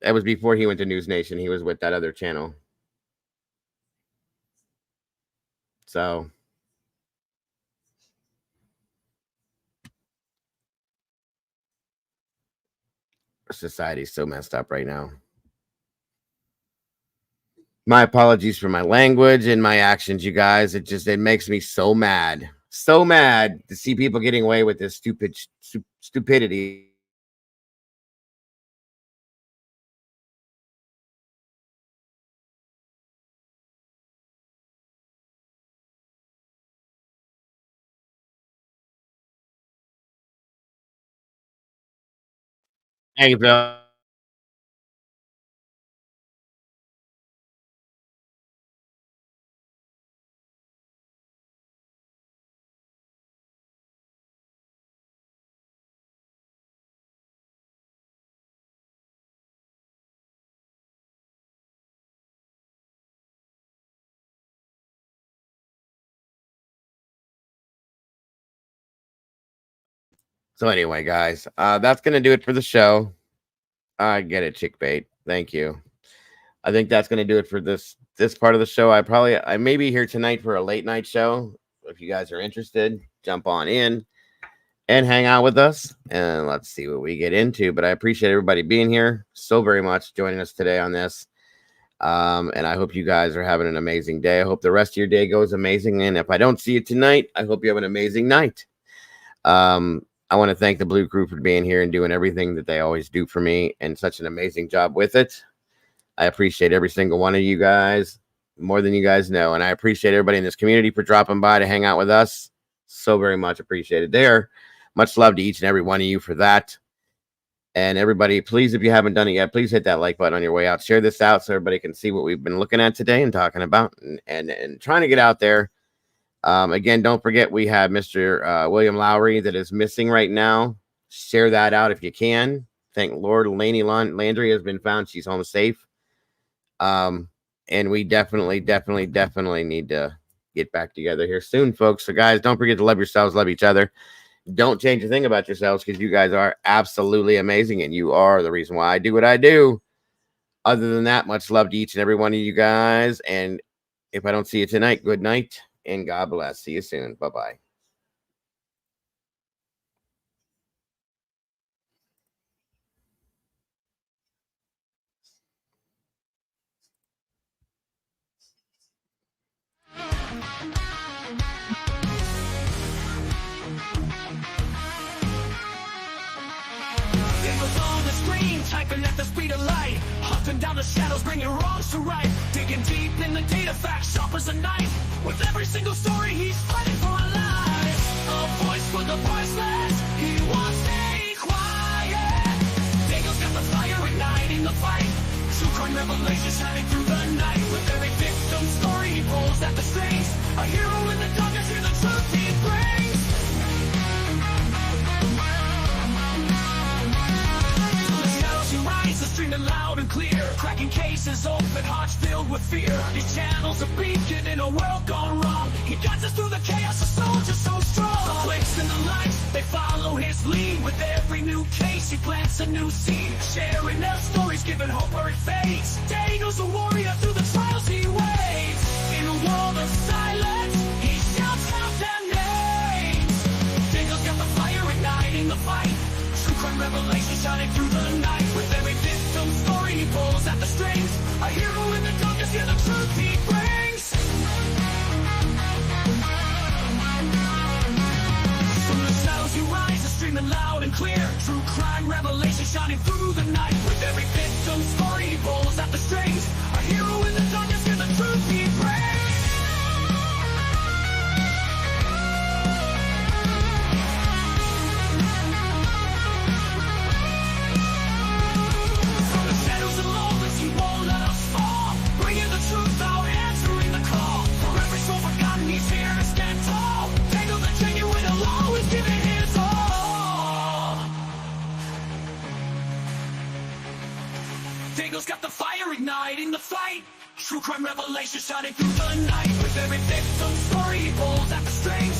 That was before he went to News Nation. He was with that other channel. So society's so messed up right now. My apologies for my language and my actions, you guys. It makes me so mad to see people getting away with this stupidity. Hey, Bill. So anyway, guys, that's gonna do it for the show. I get it, chick bait. Thank you. I think that's gonna do it for this part of the show. I may be here tonight for a late night show. If you guys are interested, jump on in and hang out with us, and let's see what we get into. But I appreciate everybody being here so very much, joining us today on this. And I hope you guys are having an amazing day. I hope the rest of your day goes amazing. And if I don't see you tonight, I hope you have an amazing night. I want to thank the Blue Crew for being here and doing everything that they always do for me, and such an amazing job with it. I appreciate every single one of you guys more than you guys know. And I appreciate everybody in this community for dropping by to hang out with us. So very much appreciated there. Much love to each and every one of you for that. And everybody, please, if you haven't done it yet, please hit that like button on your way out. Share this out so everybody can see what we've been looking at today and talking about and trying to get out there. Again, don't forget we have Mr. William Lowry that is missing right now. Share that out if you can. Thank Lord Laney Landry has been found. She's home safe. And we definitely need to get back together here soon, folks. So guys, don't forget to love yourselves, love each other. Don't change a thing about yourselves, because you guys are absolutely amazing, and you are the reason why I do what I do. Other than that, much love to each and every one of you guys. And if I don't see you tonight, good night and God bless. See you soon. Bye-bye. Typing at the speed of light, hunting down the shadows, bringing wrongs to right, digging deep in the data facts, sharp as a knife. With every single story, he's fighting for our lives. A voice for the voiceless, he won't stay quiet. Daniel's got the fire igniting the fight. True crime revelations shining through the night. With every victim story, he pulls at the strings. A hero in the darkness, hear the truth he brings. Rise, streaming loud and clear, cracking cases, open hearts filled with fear. These channels are beacon in a world gone wrong. He guides us through the chaos, a soldier so strong. The clicks and the lights, they follow his lead. With every new case, he plants a new seed. Sharing their stories, giving hope where it fades. Daniel's a warrior through the trials he waits. In a world of silence, he shouts out their names. Daniel's got the fire igniting the fight. True crime revelation shining through the night. With every victim story, he pulls at the strings. A hero in the darkness, hear the truth he brings. From the shadows you rise, streaming loud and clear. True crime revelation shining through the night. With every victim story, he pulls at the strings. A hero in the darkness, hear the truth he brings. Daniel's got the fire igniting the fight. True crime revelation shining through the night. With every victim story, he pulls at the strings.